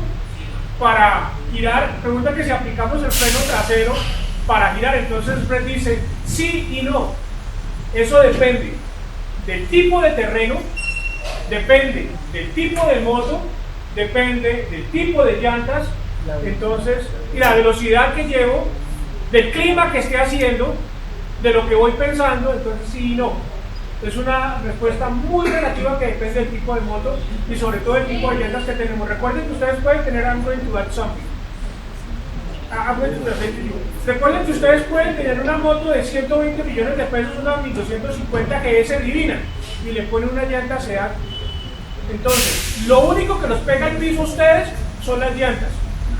para girar, pregunta que si aplicamos el freno trasero para girar, entonces Bret dice sí y no. Eso depende del tipo de terreno, depende del tipo de moto, depende del tipo de llantas, entonces, y la velocidad que llevo, del clima que esté haciendo, de lo que voy pensando, entonces sí y no. Es una respuesta muy relativa que depende del tipo de moto y sobre todo del tipo de llantas que tenemos. Recuerden que ustedes pueden tener I'm going to add something. Recuerden que ustedes pueden tener una moto de 120 millones de pesos, una 1250 que es divina, y le ponen una llanta SEAT. Entonces, lo único que los pega al piso a ustedes son las llantas.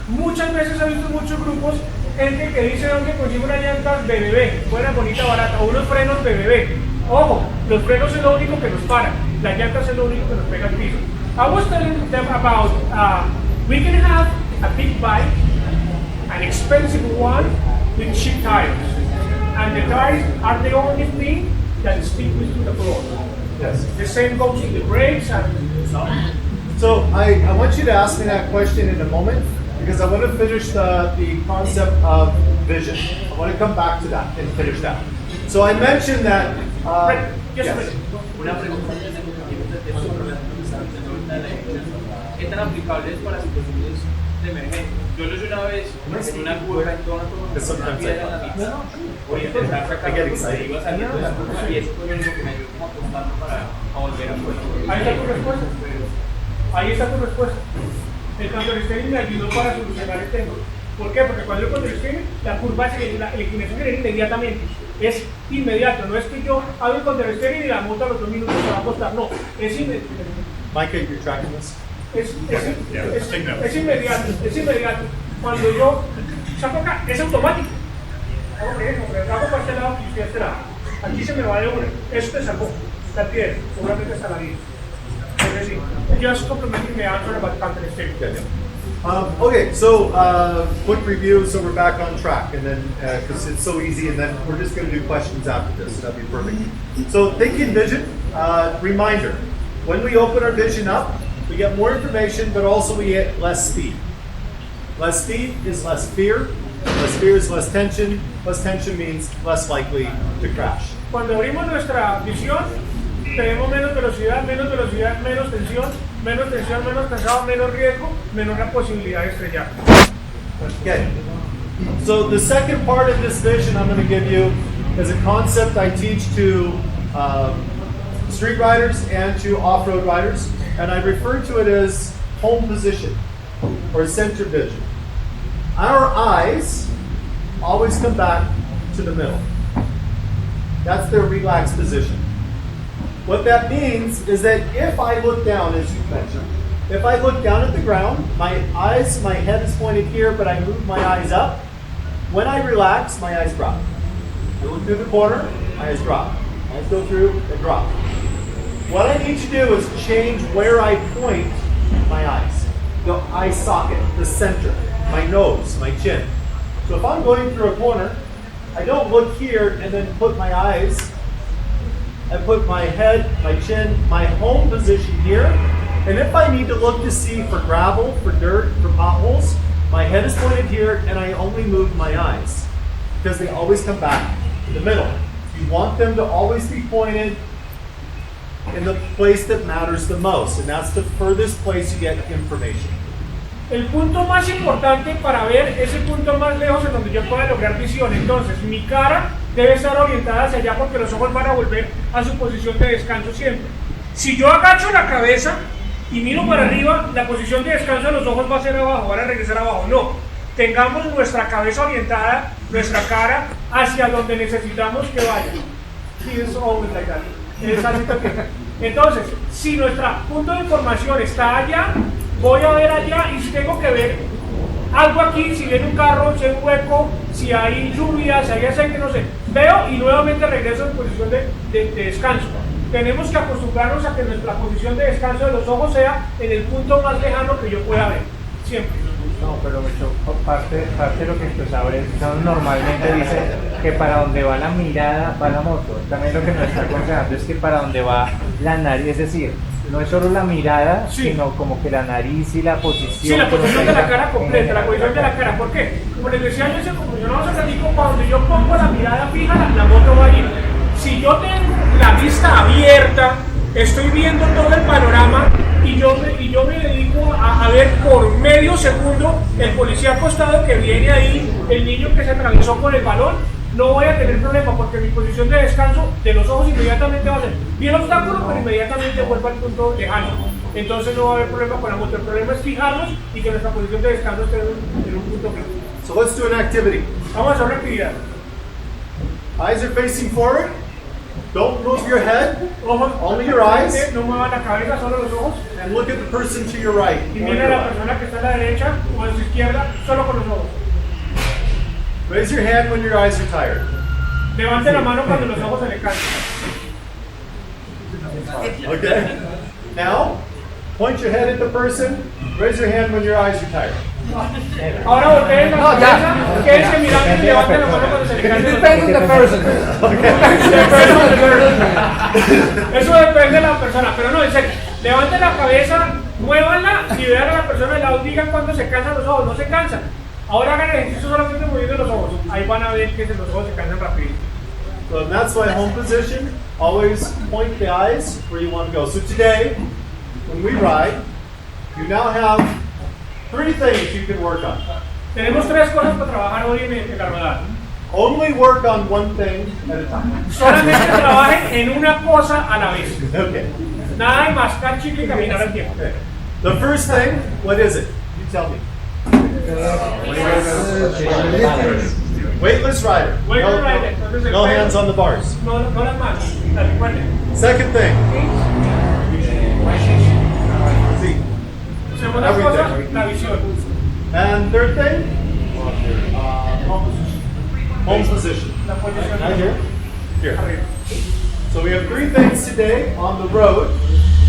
Muchas veces he visto muchos grupos, gente que dice dónde consigue una llanta BBB, buena, bonita, barata, o unos frenos BBB. Ojo, los frenos es lo único que nos para, las llantas es lo único que nos pega al piso. I was telling them about, we can have a big bike, an expensive one, with cheap tires. And the tires are the only thing that stick with to the floor. Yes. The same goes with the brakes and So I want you to ask me that question in a moment because I want to finish the concept of vision. I want to come back to that and finish that. So I mentioned that. Just a Yes. minute. Una pregunta antes de que continuemos el tema sobre la ¿qué tan aplicable es para situaciones de emergencia? Yo lo hice una vez en una curva en tono con una piedra en la mitad. Voy a intentar sacar la curva y iba saliendo de la curva y eso fue lo único que me ayudó como apuntando para volver a puerto. Ahí está tu respuesta. Ahí está tu respuesta. El control steering me ayudó para solucionar el tema. ¿Por qué? Porque cuando yo control steering, la curva, la inclinación viene inmediatamente. Es inmediato. No es que yo hago el control steering y la moto a los 2 minutos se va a acostar. No, es inmediato. Micah, you're tracking this? Es inmediato, es inmediato. Cuando yo saco acá, es automático. Hago para este lado y estoy a este lado. Aquí se me va de una. Eso te sacó. La piedra, seguramente está la vida. Es decir, just complementing the answer about control steering. Okay, so quick review. So we're back on track, and then because it's so easy, and then we're just going to do questions after this. So that'd be perfect. So thinking vision. Reminder: when we open our vision up, we get more information, but also we get less speed. Less speed is less fear. Less fear is less tension. Less tension means less likely to crash. Cuando abrimos nuestra visión, tenemos menos velocidad, menos tensión, menos cansado, menos riesgo, menos la posibilidad de estrellar. Okay. So the second part of this vision I'm going to give you is a concept I teach to street riders and to off-road riders, and I refer to it as home position or center vision. Our eyes always come back to the middle. That's their relaxed position. What that means is that if I look down, as you mentioned, if I look down at the ground, my head is pointed here, but I move my eyes up. When I relax, my eyes drop. I look through the corner, my eyes drop. Eyes go through and drop. What I need to do is change where I point my eyes. The eye socket, the center, my nose, my chin. So if I'm going through a corner, I don't look here and then put my eyes. I put my head, my chin, my home position here. And if I need to look to see for gravel, for dirt, for potholes, my head is pointed here and I only move my eyes because they always come back to the middle. You want them to always be pointed in the place that matters the most, and that's the furthest place you get information. El punto más importante para ver es el punto más lejos en donde yo pueda lograr visión. Entonces, mi cara debe estar orientada hacia allá porque los ojos van a volver a su posición de descanso siempre. Si yo agacho la cabeza y miro para arriba, la posición de descanso de los ojos va a ser abajo, van a regresar abajo. No, tengamos nuestra cabeza orientada nuestra cara hacia donde necesitamos que vaya. Sí, es always like that. Es así también. Entonces, si nuestro punto de información está allá, voy a ver allá, y si tengo que ver algo aquí, si viene un carro, si hay un hueco, si hay lluvia, si hay aceite, no sé, veo y nuevamente regreso en posición de descanso. Tenemos que acostumbrarnos a que nuestra posición de descanso de los ojos sea en el punto más lejano que yo pueda ver, siempre. No, pero parte de lo que expresaba normalmente dice que para donde va la mirada va la moto. También lo que nos está aconsejando es que para donde va la nariz, es decir, no es solo la mirada, sí, sino como que la nariz y la posición. Sí, la posición de la cara completa, la posición de la cara. ¿Por qué? Como les decía yo, como yo no hace ratito, para donde yo pongo la mirada fija, la moto va a ir. Si yo tengo la vista abierta, estoy viendo todo el panorama y yo me dedico a ver por medio segundo el policía acostado que viene ahí, el niño que se atravesó con el balón, no voy a tener problema porque mi posición de descanso de los ojos inmediatamente va a ser vi el obstáculo, pero inmediatamente vuelvo al punto lejano. Entonces no va a haber problema con la moto. El problema es fijarnos y que nuestra posición de descanso esté en un punto fijo. So let's do an activity. Vamos a hacer una actividad. Eyes are facing forward. Don't move your head. Ojos, only your eyes. No muevan la cabeza, solo los ojos. And look at the person to your right. Y mira a la persona que está a la derecha o a su izquierda, solo con los ojos. Raise your hand when your eyes are tired. Levante la mano cuando los ojos se le cansan. Okay. Now, point your head at the person. Raise your hand when your eyes are tired. Ahora volteen la cabeza, quédense mirando y levanten la mano cuando se le cansen. Depende de la persona. Eso depende de la persona, pero no, en serio. Levanten la cabeza, muévanla y vean a la persona y digan cuando se cansan los ojos, no se cansan. Ahora hagan el ejercicio solamente moviendo los ojos. Ahí van a ver que los ojos se cansan rápido. So that's why home position, always point the eyes where you want to go. So today, when we ride, you now have 3 things you can work on. Tenemos 3 cosas para trabajar hoy en la rodada. Only work on one thing at a time. Solamente trabajen en una cosa a la vez. Okay. Nada de mascar chicle y caminar al tiempo. Okay. The first thing, what is it? You tell me. Weightless rider. Weightless rider. No hands on the bars. No las manos. Recuerden. Second thing. Segunda cosa, la visión. And third thing? Home position. La posición. Right here? Here. So we have 3 things today on the road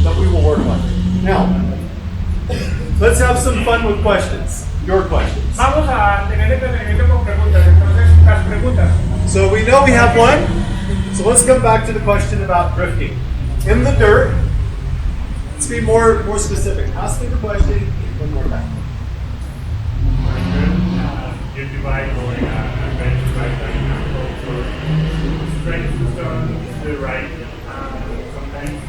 that we will work on. Now, let's have some fun with questions. Your questions. Vamos a tener entrenamiento con preguntas. Entonces, las preguntas. So we know we have one. So let's come back to the question about drifting. In the dirt, let's be more specific. Ask me the question one more time. You divide or bench right and strength to the right, sometimes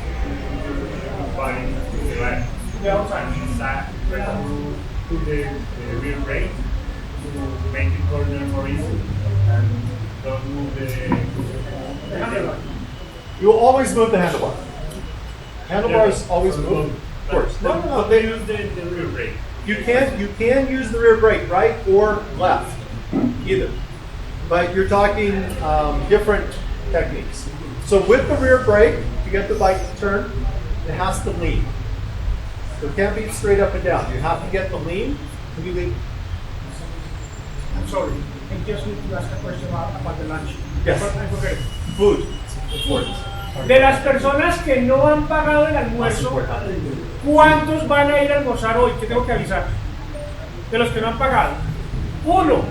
body to the left. The outside. That to the rear brake to make it corner more easy and don't move the handlebar. You will always move the handlebar. Handlebars always move. Of course. No, they use the rear brake. You can use the rear brake, right or left, either. But you're talking different techniques. So with the rear brake, to get the bike to turn, it has to lean. So it can't be straight up and down. You have to get the lean to be lean. I'm sorry. I just need to ask a question about the lunch. Yes. Okay. Food. Important. De las personas que no han pagado el almuerzo, ¿cuántos van a ir a almorzar hoy? ¿Qué tengo que avisar? De los que no han pagado. 1,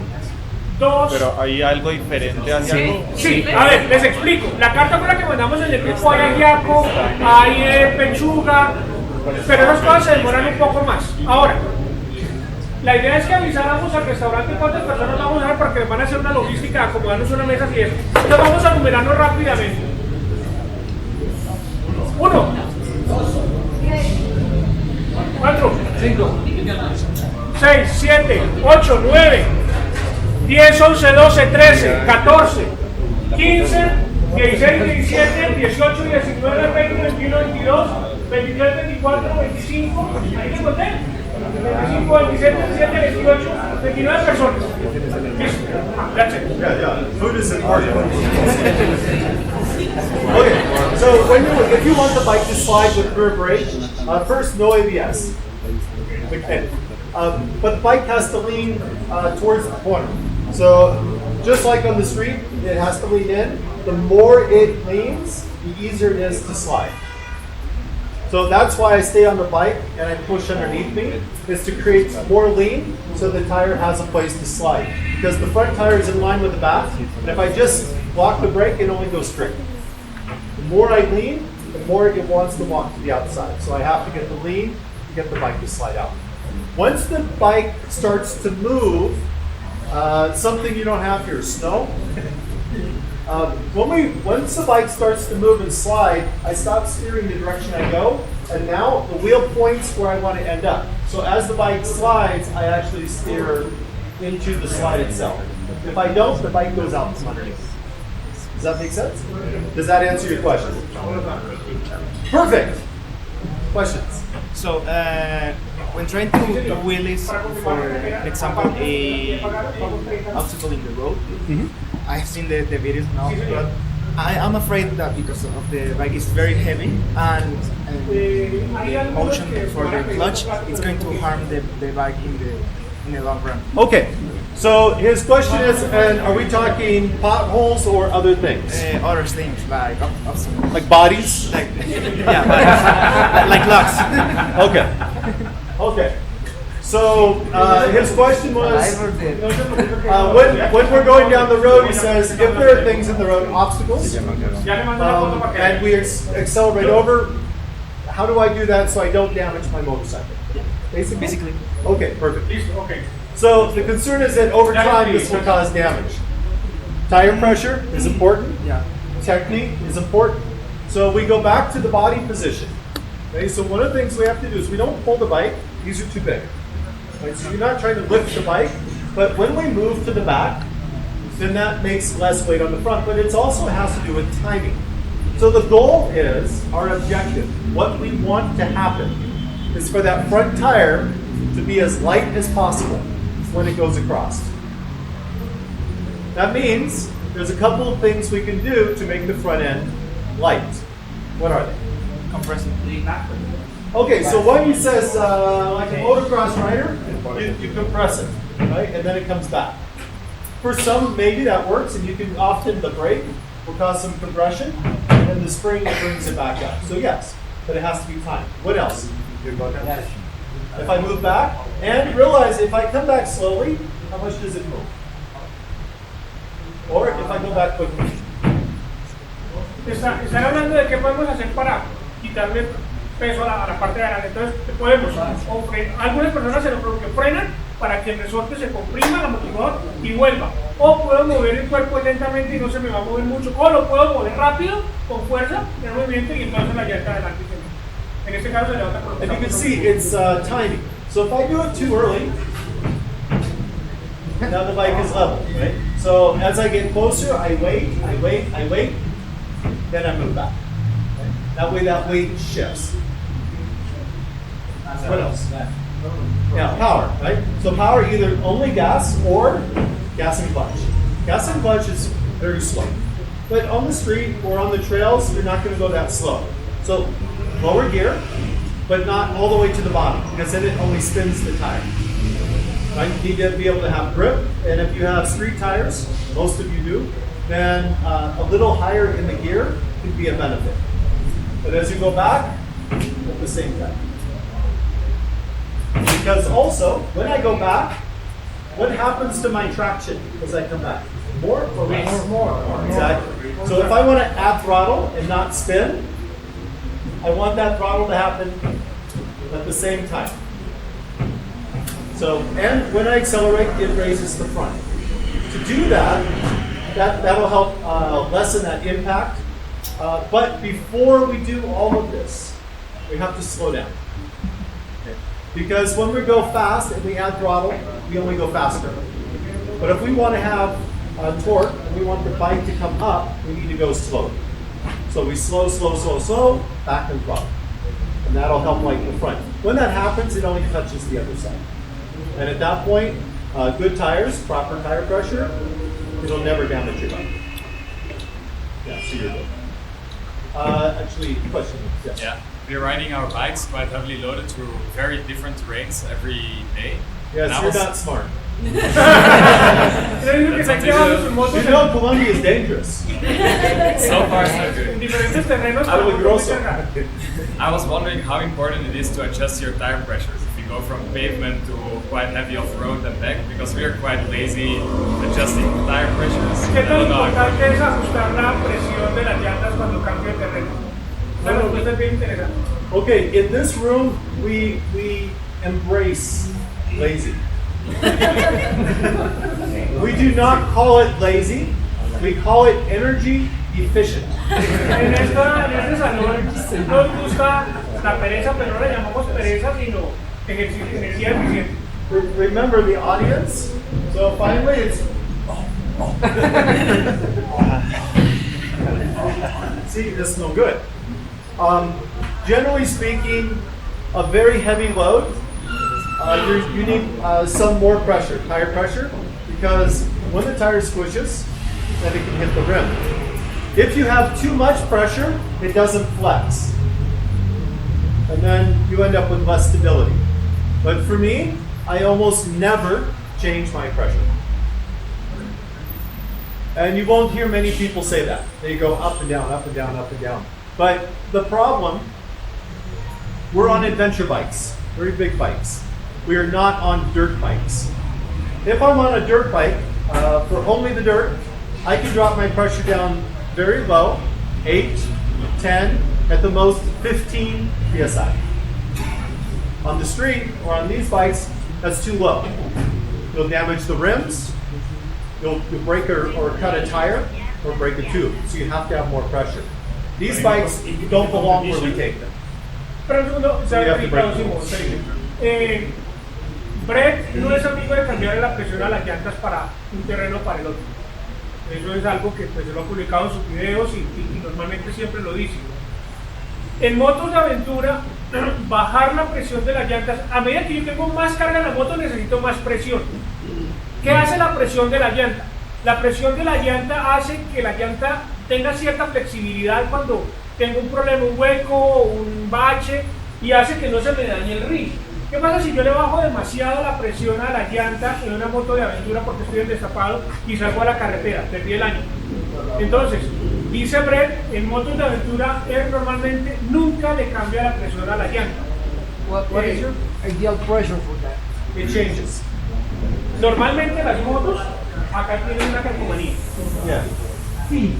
2. Pero hay algo diferente hacia algo. Sí, a ver, les explico. La carta con la que mandamos en el grupo hay ajiaco, hay pechuga, pero esas cosas se demoran un poco más. Ahora, la idea es que avisáramos al restaurante cuántas personas vamos a ver porque van a hacer una logística, acomodarnos una mesa y eso. Entonces vamos a numerarnos rápidamente. 1, 4, 5, 6, 7, 8, 9, 10, 11, 12, 13, 14, 15, 16, 17, 18, 19, 20, 21, 22, 23, 24, 25, ahí les conté. 25, 27, 27, 28, 29 personas. That's it. Yeah. Food is important. Okay, so if you want the bike to slide with rear brake, first no ABS. Okay. But the bike has to lean towards the corner. So just like on the street, it has to lean in. The more it leans, the easier it is to slide. So that's why I stay on the bike and I push underneath me, is to create more lean so the tire has a place to slide. Because the front tire is in line with the back, and if I just lock the brake, it only goes straight. The more I lean, the more it wants to walk to the outside. So I have to get the lean to get the bike to slide out. Once the bike starts to move, something you don't have here, snow. Once the bike starts to move and slide, I stop steering the direction I go, and now the wheel points where I want to end up. So as the bike slides, I actually steer into the slide itself. If I don't, the bike goes out from underneath. Does that make sense? Does that answer your question? Perfect. Questions? So, when trying to do wheelies, for example, a obstacle in the road, I've seen the videos now, but I am afraid that because of the bike is very heavy and the motion for the clutch, it's going to harm the bike in the long run. Okay, so his question is, and are we talking potholes or other things? Other things like obstacles. Like bodies? Yeah, bodies. Like locks. Okay. So his question was, when we're going down the road, he says, if there are things in the road, obstacles, and we accelerate over, how do I do that so I don't damage my motorcycle? Basically. Okay, perfect. Okay. So the concern is that over time this will cause damage. Tire pressure is important. Yeah. Technique is important. So we go back to the body position. Okay, so one of the things we have to do is we don't pull the bike. These are too big. Right, so you're not trying to lift the bike, but when we move to the back, then that makes less weight on the front, but it also has to do with timing. So the goal is, our objective, what we want to happen, is for that front tire to be as light as possible when it goes across. That means there's a couple of things we can do to make the front end light. What are they? Compressing. Okay, so one he says, like a motocross rider, you compress it, right? And then it comes back. For some, maybe that works, and you can often, the brake will cause some compression, and then the spring brings it back up. So yes, but it has to be timed. What else? If I move back, and realize if I come back slowly, how much does it move? Or if I go back quickly. Están hablando de qué podemos hacer para quitarle peso a la parte de adelante. Entonces, podemos, algunas personas se lo que frenan para que el resorte se comprima el amortiguador y vuelva. O puedo mover el cuerpo lentamente y no se me va a mover mucho. O lo puedo mover rápido, con fuerza, en movimiento y entonces la llanta adelante. En este caso se levanta por And you can see it's timing. So if I do it too early, now the bike is level, right? So as I get closer, I wait, then I move back. Okay? That way that weight shifts. What else? Yeah, power, right? So power, either only gas or gas and clutch. Gas and clutch is very slow. But on the street or on the trails, you're not going to go that slow. So lower gear, but not all the way to the bottom, because then it only spins the tire. Right? You need to be able to have grip, and if you have street tires, most of you do, then a little higher in the gear could be a benefit. But as you go back, at the same time. Because also, when I go back, what happens to my traction as I come back? More or less? More. Exactly. So if I want to add throttle and not spin, I want that throttle to happen at the same time. So, and when I accelerate, it raises the front. To do that, that'll help lessen that impact. But before we do all of this, we have to slow down. Okay. Because when we go fast and we add throttle, we only go faster. But if we want to have torque and we want the bike to come up, we need to go slow. So we slow, back and throttle. And that'll help lighten the front. When that happens, it only touches the other side. And at that point, good tires, proper tire pressure, it'll never damage your bike. Yeah, so you're good. Actually, question. Yes. Yeah, we're riding our bikes quite heavily loaded through very different terrains every day. Yes, you're not smart. You know Colombia is dangerous. So far, so good. I was wondering how important it is to adjust your tire pressures if you go from pavement to quite heavy off-road and back, because we are quite lazy adjusting tire pressures. ¿Qué tan importante es ajustar la presión de las llantas cuando cambia de terreno? La respuesta es bien interesante. Okay, in this room, we embrace lazy. We do not call it lazy, we call it energy efficient. En este salón nos gusta la pereza, pero no la llamamos pereza, sino energía eficiente. Remember the audience? So finally it's... See, this is no good. Generally speaking, a very heavy load, you need some more pressure, tire pressure, because when the tire squishes, then it can hit the rim. If you have too much pressure, it doesn't flex. And then you end up with less stability. But for me, I almost never change my pressure. And you won't hear many people say that. They go up and down, up and down, up and down. But the problem, we're on adventure bikes, very big bikes. We are not on dirt bikes. If I'm on a dirt bike, for only the dirt, I can drop my pressure down very low, 8, 10, at the most 15 PSI. On the street, or on these bikes, that's too low. You'll damage the rims, you'll break or cut a tire, or break a tube, so you have to have more pressure. These bikes don't belong where we take them. Pero no, Bret no es amigo de cambiar la presión a las llantas para un terreno para el otro. Eso es algo que pues, él lo ha publicado en sus videos y normalmente siempre lo dice. En motos de aventura, bajar la presión de las llantas, a medida que yo tengo más carga en la moto necesito más presión. ¿Qué hace la presión de la llanta? La presión de la llanta hace que la llanta tenga cierta flexibilidad cuando tengo un problema, un hueco, un bache, y hace que no se me dañe el rin. ¿Qué pasa si yo le bajo demasiado la presión a la llanta en una moto de aventura porque estoy en destapado y salgo a la carretera, perdí el año? Entonces, dice Bret, en motos de aventura él normalmente nunca le cambia la presión a la llanta. What is your ideal pressure for that? It changes. Normalmente las motos acá tienen una calcomanía. Yeah.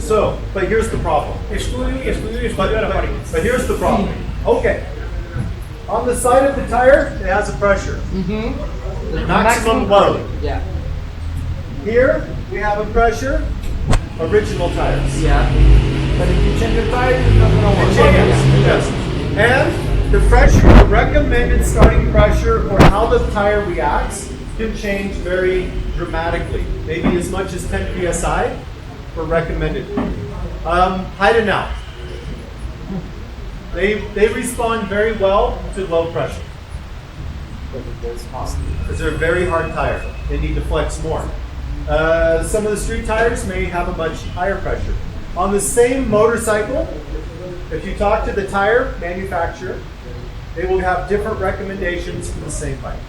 So, but here's the problem. Estudio y estudio y estudio de la fábrica. But here's the problem. Okay. On the side of the tire, it has a pressure. Maximum load. Yeah. Here, we have a pressure, original tires. Yeah. But if you change the tire, it's not going to work. It changes, yes. And the pressure, the recommended starting pressure, or how the tire reacts, can change very dramatically. Maybe as much as 10 PSI for recommended. Height and out. They respond very well to low pressure. Because they're a very hard tire. They need to flex more. Some of the street tires may have a much higher pressure. On the same motorcycle, if you talk to the tire manufacturer, they will have different recommendations for the same bike.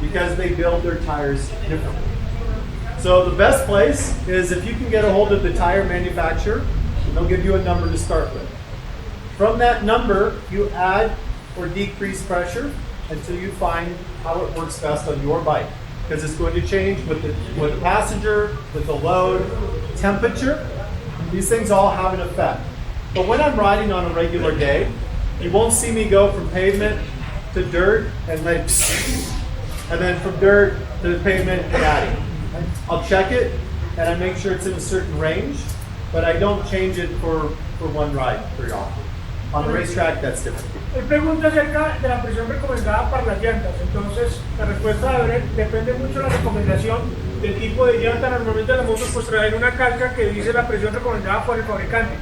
Because they build their tires differently. So the best place is if you can get a hold of the tire manufacturer, they'll give you a number to start with. From that number, you add or decrease pressure until you find how it works best on your bike. Because it's going to change with the passenger, with the load, temperature. These things all have an effect. But when I'm riding on a regular day, you won't see me go from pavement to dirt and then from dirt to the pavement and adding. I'll check it and I make sure it's in a certain range, but I don't change it for one ride very often. On the racetrack, that's different. Él pregunta acerca de la presión recomendada para las llantas. Entonces, la respuesta de Bret depende mucho de la recomendación del tipo de llanta. Normalmente las motos pues traen una calca que dice la presión recomendada por el fabricante.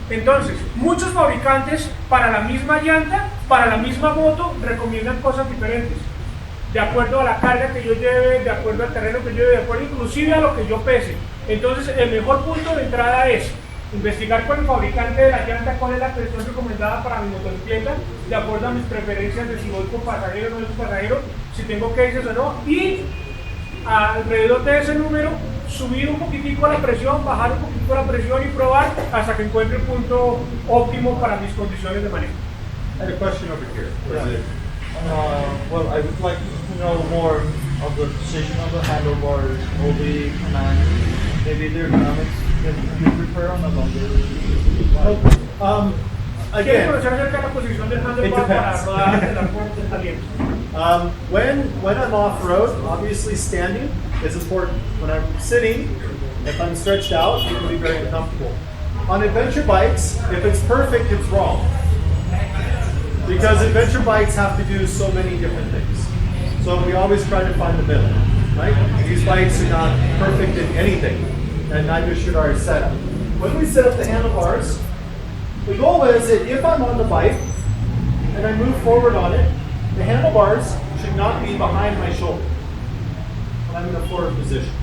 Entonces, muchos fabricantes para la misma llanta, para la misma moto, recomiendan cosas diferentes. De acuerdo a la carga que yo lleve, de acuerdo al terreno que yo lleve, de acuerdo inclusive a lo que yo pese. Entonces, el mejor punto de entrada es investigar con el fabricante de la llanta cuál es la presión recomendada para mi motocicleta, de acuerdo a mis preferencias de si voy con pasajero o no voy con pasajero, si tengo cases o no, y alrededor de ese número subir un poquitico la presión, bajar un poquitico la presión y probar hasta que encuentre el punto óptimo para mis condiciones de manejo. I had a question over here. Well, I would like to know more of the position of the handlebars, all the commands, maybe the ergonomics that you prefer on a longer ¿Quieres Again, conocer acerca de la posición del handlebar para rodar de la puerta del aliento? when I'm off road, obviously standing is important. When I'm sitting, if I'm stretched out, it can be very uncomfortable. On adventure bikes, if it's perfect, it's wrong. Because adventure bikes have to do so many different things. So we always try to find the middle, right? These bikes are not perfect in anything, and neither should our setup. When we set up the handlebars, the goal is that if I'm on the bike and I move forward on it, the handlebars should not be behind my shoulder when I'm in a forward position.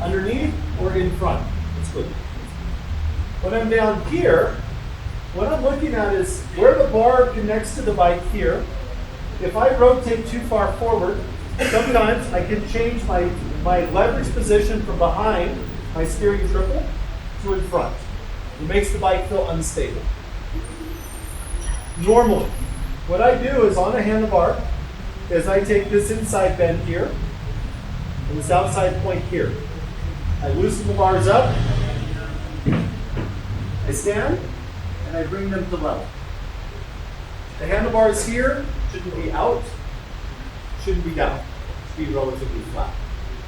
Underneath or in front, it's good. When I'm down here, what I'm looking at is where the bar connects to the bike here. If I rotate too far forward, sometimes I can change my leverage position from behind my steering triple to in front. It makes the bike feel unstable. Normally, what I do is on a handlebar is I take this inside bend here and this outside point here. I loosen the bars up, I stand, and I bring them to level. The handlebars here shouldn't be out, shouldn't be down, should be relatively flat.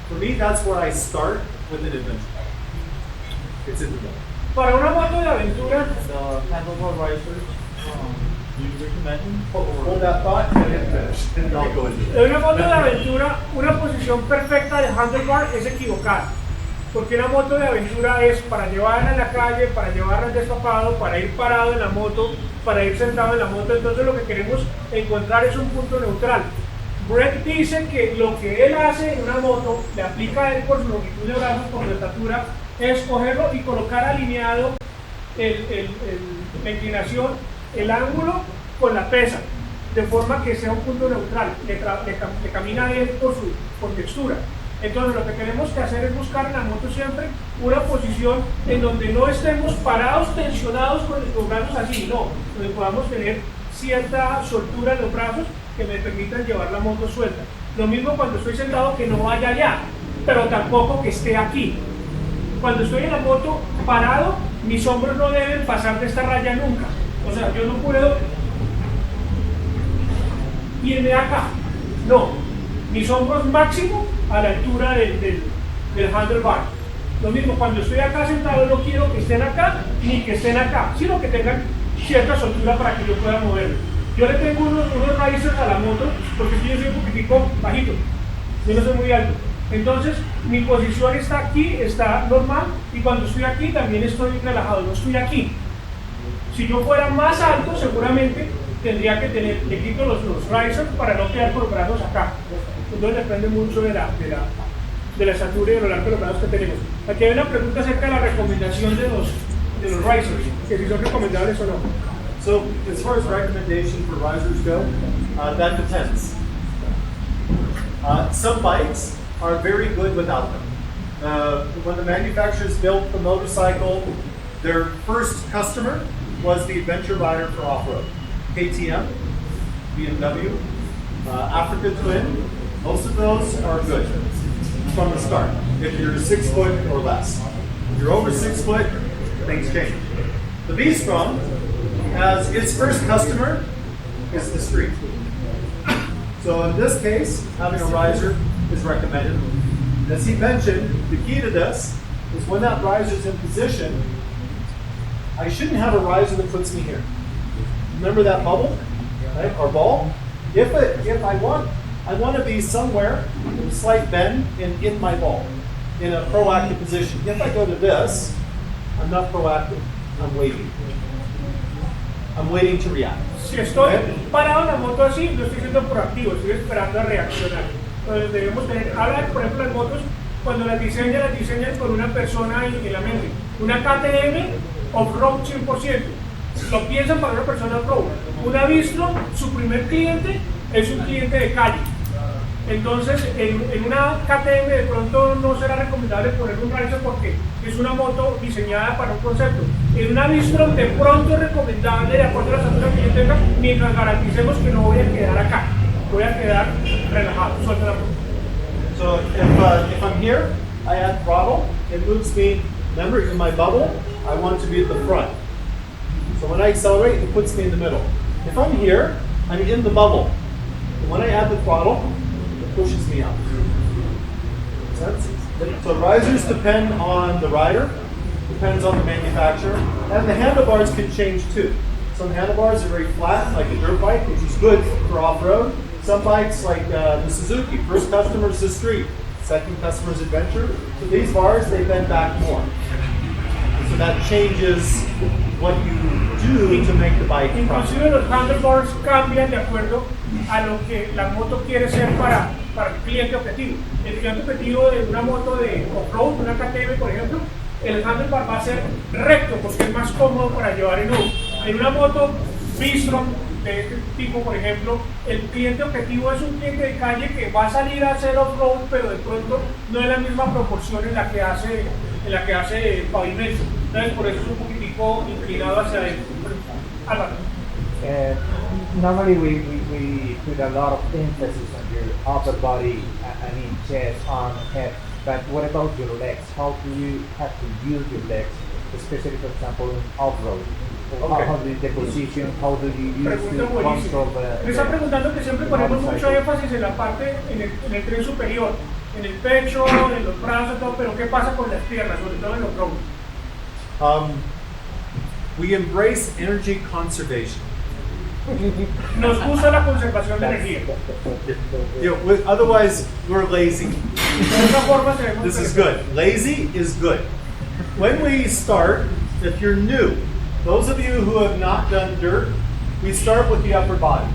For me, that's where I start with an adventure bike. It's in the middle. Para una moto de aventura, the handlebar risers. Do you recommend them? Hold that thought and then finish, and then I'll go into it. en una moto de aventura, una posición perfecta de handlebar es equivocada. Porque una moto de aventura es para llevarla en la calle, para llevarla destapado, para ir parado en la moto, para ir sentado en la moto. Entonces lo que queremos encontrar es un punto neutral. Bret dice que lo que él hace en una moto, le aplica a él por su longitud de brazos, por su estatura, es cogerlo y colocar alineado la inclinación, el ángulo con la pesa, de forma que sea un punto neutral, le camina él por textura. Entonces lo que tenemos que hacer es buscar en la moto siempre una posición en donde no estemos parados, tensionados con los brazos así, no, donde podamos tener cierta soltura en los brazos que me permitan llevar la moto suelta. Lo mismo cuando estoy sentado, que no vaya allá, pero tampoco que esté aquí. Cuando estoy en la moto parado, mis hombros no deben pasar de esta raya nunca. O sea, yo no puedo irme acá. No, mis hombros máximo a la altura del handlebar. Lo mismo, cuando estoy acá sentado, no quiero que estén acá ni que estén acá, sino que tengan cierta soltura para que yo pueda moverme. Yo le tengo unos risers a la moto porque yo soy un poquitico bajito, yo no soy muy alto. Entonces, mi posición está aquí, está normal, y cuando estoy aquí también estoy relajado, no estoy aquí. Si yo fuera más alto, seguramente tendría que tener, le quito los risers para no quedar con los brazos acá. Entonces depende mucho de la estatura y de lo largo de los brazos que tenemos. Aquí hay una pregunta acerca de la recomendación de los risers, que si son recomendables o no. So, as far as recommendation for risers go, that depends. Some bikes are very good without them. When the manufacturers built the motorcycle, their first customer was the adventure rider for off-road. KTM, BMW, Africa Twin, most of those are good from the start, if you're 6 foot or less. If you're over 6 foot, things change. The V-Strom, as its first customer, is the street. So in this case, having a riser is recommended. As he mentioned, the key to this is when that riser is in position, I shouldn't have a riser that puts me here. Remember that bubble, right, or ball? If I want to be somewhere, a slight bend in my ball, in a proactive position. If I go to this, I'm not proactive. I'm waiting. I'm waiting to react. Si estoy parado en la moto así, no estoy siendo proactivo, estoy esperando a reaccionar. Entonces debemos tener, hablar, por ejemplo, las motos, cuando las diseñan con una persona en la mente. Una KTM off-road 100%. Lo piensan para una persona off-road. Una Bistro, su primer cliente es un cliente de calle. Entonces, en una KTM de pronto no será recomendable poner un rider porque es una moto diseñada para un concepto. En una Bistro de pronto es recomendable, de acuerdo a las alturas que yo tenga, mientras garanticemos que no voy a quedar acá, voy a quedar relajado, suelta la moto. So if I'm here, I add throttle, it moves me, remember in my bubble, I want to be at the front. So when I accelerate, it puts me in the middle. If I'm here, I'm in the bubble. And when I add the throttle, pushes me up. Makes sense? So risers depend on the rider, depends on the manufacturer, and the handlebars can change too. Some handlebars are very flat, like a dirt bike, which is good for off-road. Some bikes, like the Suzuki, first customer is the street, second customer is adventure. So these bars, they bend back more. So that changes what you do to make the bike. Inclusive los handlebars cambian de acuerdo a lo que la moto quiere ser para el cliente objetivo. El cliente objetivo de una moto de off-road, una KTM por ejemplo, el handlebar va a ser recto porque es más cómodo para llevar en U. En una moto Bistro de este tipo, por ejemplo, el cliente objetivo es un cliente de calle que va a salir a hacer off-road, pero de pronto no es la misma proporción en la que hace pavimento. Entonces, por eso es un poquitico inclinado hacia adentro. Álvaro. Normally we put a lot of emphasis on your upper body, I mean chest, arm, head, but what about your legs? How do you have to use your legs, especially for example in off-road? Okay. How do you position, how do you use to control Me está preguntando que siempre ponemos mucho énfasis en la parte, en el tren superior, en el pecho, en los brazos, todo, pero ¿qué pasa con las piernas, sobre todo en los brazos? We embrace energy conservation. Nos gusta la conservación de energía. Otherwise, we're lazy. This is good. Lazy is good. When we start, if you're new, those of you who have not done dirt, we start with the upper body.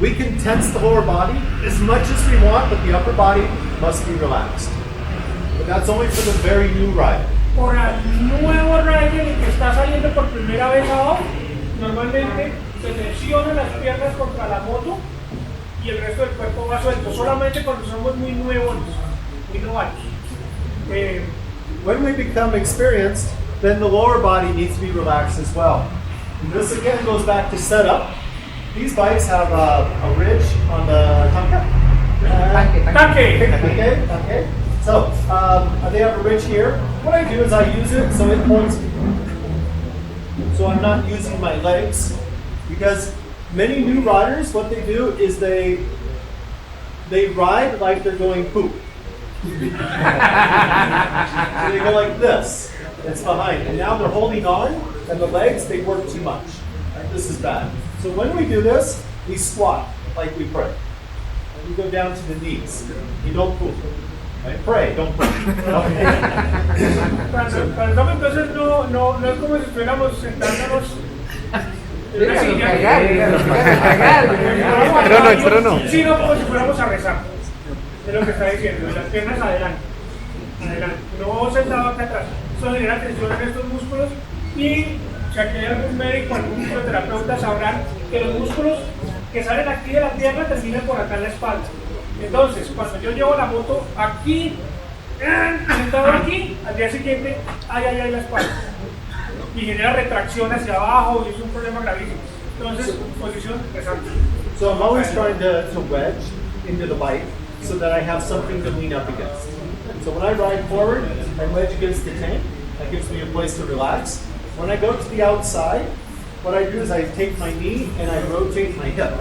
We can tense the lower body as much as we want, but the upper body must be relaxed. But that's only for the very new rider. Por el nuevo rider que está saliendo por primera vez abajo, normalmente se tensionan las piernas contra la moto y el resto del cuerpo va suelto, solamente cuando somos muy nuevos, muy novatos. When we become experienced, then the lower body needs to be relaxed as well. And this again goes back to setup. These bikes have a ridge on the tanque. So they have a ridge here. What I do is I use it so it holds, so I'm not using my legs, because many new riders, what they do is they ride like they're going poop. So they go like this. It's behind, and now they're holding on, and the legs, they work too much. Right? This is bad. So when we do this, we squat like we pray. And we go down to the knees. You don't poop. Right? Pray, don't pray. Entonces no es como si estuviéramos sentándonos en una silla. El trono. Sino como si fuéramos a rezar. Es lo que está diciendo, las piernas adelante. No sentado acá atrás. Eso genera tensión en estos músculos y si aquí hay algún médico, algún fisioterapeuta sabrán que los músculos que salen aquí de la pierna terminan por acá en la espalda. Entonces, cuando yo llevo la moto aquí, sentado aquí, al día siguiente, hay la espalda. Y genera retracción hacia abajo y es un problema gravísimo. Entonces, posición pesante. So I'm always trying to wedge into the bike so that I have something to lean up against. So when I ride forward, I wedge against the tank. That gives me a place to relax. When I go to the outside, what I do is I take my knee and I rotate my hip.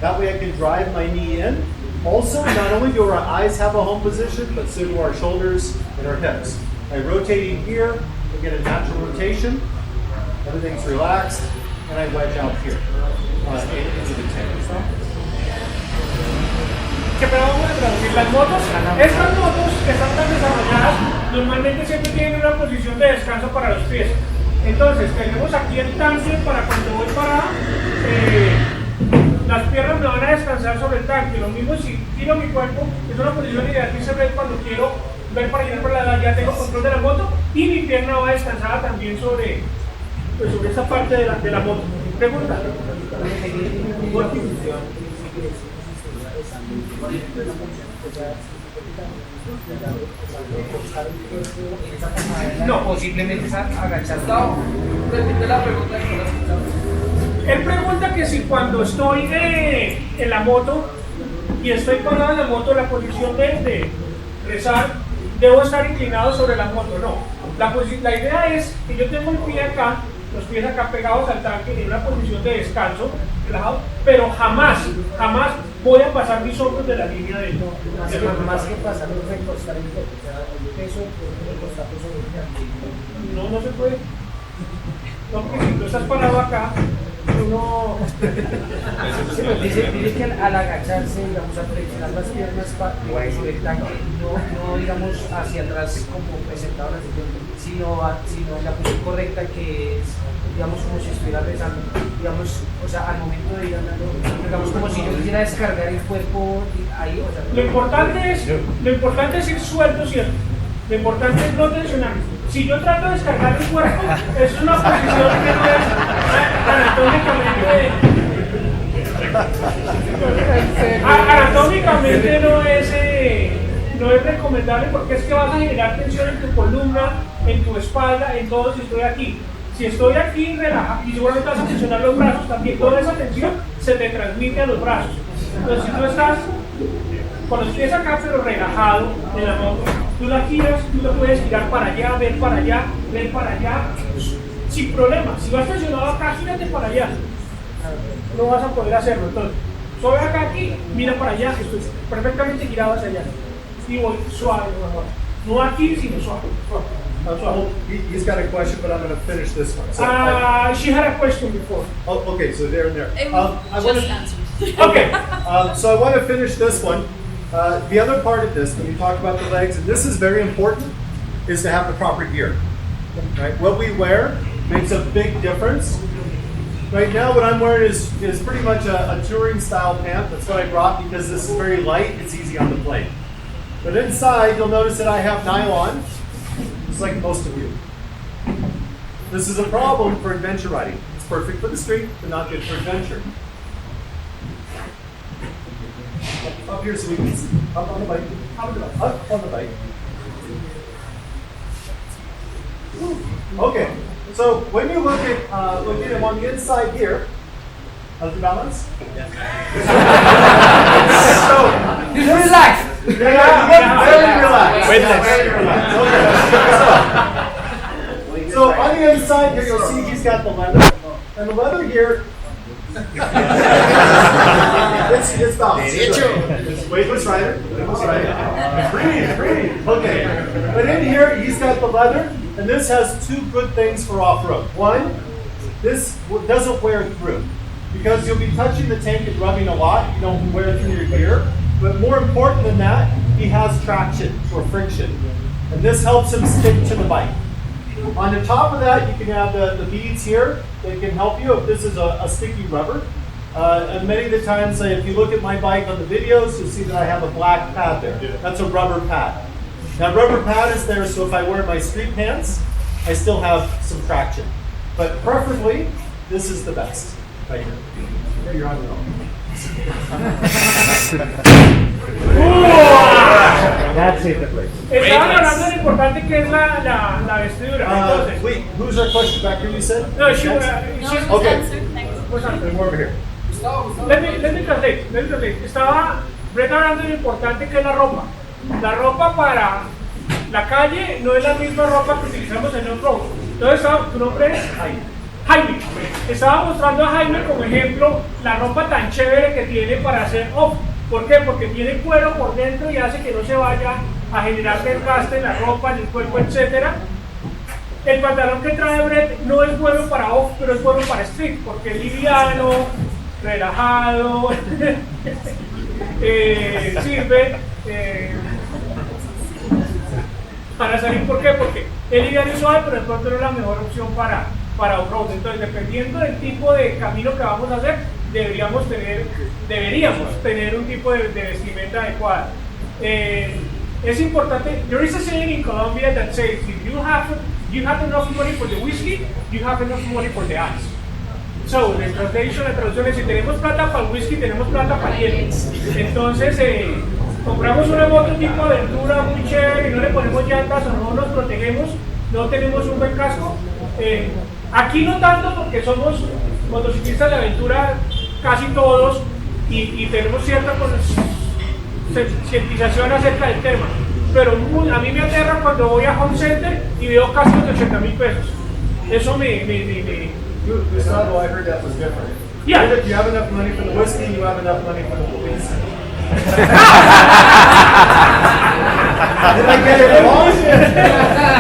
That way I can drive my knee in. Also, not only do our eyes have a home position, but so do our shoulders and our hips. By rotating here, I get a natural rotation. Everything's relaxed, and I wedge out here into the tank. Que vamos a traducir las motos. Estas motos que están tan desarrolladas normalmente siempre tienen una posición de descanso para los pies. Entonces tenemos aquí el tanque para cuando voy para las piernas me van a descansar sobre el tanque. Lo mismo si tiro mi cuerpo, es una posición ideal que se ve cuando quiero ver para allá por la edad, ya tengo control de la moto y mi pierna va descansada también sobre, pues, sobre esa parte de la moto. Pregunta. No, o simplemente es agachado. Repite la pregunta que no la escuchamos. Él pregunta que si cuando estoy en la moto y estoy parado en la moto, la posición de rezar, debo estar inclinado sobre la moto. No, la idea es que yo tengo el pie acá, los pies acá pegados al tanque en una posición de descanso, relajado, pero jamás voy a pasar mis hombros de la línea de Más que pasar, no recostar el peso, recostarlo sobre el tanque. No se puede. No, porque si tú estás parado acá, uno... Sí, pues dice que al agacharse, digamos, a flexionar las piernas sobre el tanque, no digamos hacia atrás como presentado sino en la posición correcta que es, digamos, como si estuviera rezando, digamos, o sea, al momento de ir andando, digamos, como si yo quisiera descargar el cuerpo ahí, o sea... Lo importante es ir suelto, ¿cierto? Lo importante es no tensionar. Si yo trato de descargar el cuerpo, es una posición que no es anatómicamente no es recomendable, porque es que vas a generar tensión en tu columna, en tu espalda, en todo. Si estoy aquí, relaja, y seguramente vas a tensionar los brazos también, toda esa tensión se te transmite a los brazos. Entonces si tú estás con los pies acá pero relajado en la moto, tú la giras, tú la puedes girar para allá, ver para allá, sin problema. Si vas tensionado acá, gírate para allá, no vas a poder hacerlo. Entonces, soy acá aquí, mira para allá, estoy perfectamente girado hacia allá y voy suave, no aquí, sino suave. He's got a question, but I'm going to finish this one. So she had a question before. Oh, okay, so there and there. Okay. So I want to finish this one. The other part of this, when you talk about the legs, and this is very important, is to have the proper gear. Right? What we wear makes a big difference. Right now, what I'm wearing is pretty much a touring style pant. That's what I brought because this is very light. It's easy on the plane. But inside, you'll notice that I have nylon, just like most of you. This is a problem for adventure riding. It's perfect for the street, but not good for adventure. Up here so we can see. Up on the bike. Up on the bike. Okay, so when you look at him on the inside here, how's the balance? So, just relax. Yeah, very relaxed. Very relaxed. Okay. So on the inside here, you'll see he's got the leather, and the leather here. It's balanced. Weightless rider. Breathe. Okay. But in here, he's got the leather, and this has two good things for off-road. One, this doesn't wear through, because you'll be touching the tank and rubbing a lot. You don't wear through your gear. But more important than that, he has traction or friction, and this helps him stick to the bike. On the top of that, you can have the beads here that can help you if this is a sticky rubber. And many of the times, if you look at my bike on the videos, you'll see that I have a black pad there. That's a rubber pad. That rubber pad is there so if I wear my street pants, I still have some traction. But preferably, this is the best. Right here. You're on your own. That's it, the place. Estaban hablando de lo importante que es la vestidura. Wait, who's our question back here, you said? No, she's okay. More over here. Let me translate. Estaba Bret hablando de lo importante que es la ropa. La ropa para la calle no es la misma ropa que utilizamos en el road. Entonces, ¿tu nombre es? Jaime. Estaba mostrando a Jaime como ejemplo la ropa tan chévere que tiene para hacer off. ¿Por qué? Porque tiene cuero por dentro y hace que no se vaya a generar desgaste en la ropa, en el cuerpo, etc. El pantalón que trae Bret no es bueno para off, pero es bueno para street, porque es liviano, relajado, sirve. para salir. ¿Por qué? Porque es liviano y suave, pero de pronto no es la mejor opción para off-road. Entonces, dependiendo del tipo de camino que vamos a hacer, deberíamos tener un tipo de vestimenta adecuada. Es importante. There is a saying in Colombia that says, if you have enough money for the whiskey, you have enough money for the ice. So, la traducción es, si tenemos plata para el whisky, tenemos plata para el hielo. Entonces, compramos una moto tipo aventura muy chévere y no le ponemos llantas o no nos protegemos, no tenemos un buen casco. Aquí no tanto porque somos motociclistas de aventura casi todos y tenemos cierta concientización acerca del tema. Pero a mí me aterra cuando voy a Home Center y veo cascos de 80.000 pesos. Eso Gustavo, I heard that was different. Yeah. If you have enough money for the whiskey, you have enough money for the police. Did I get it wrong?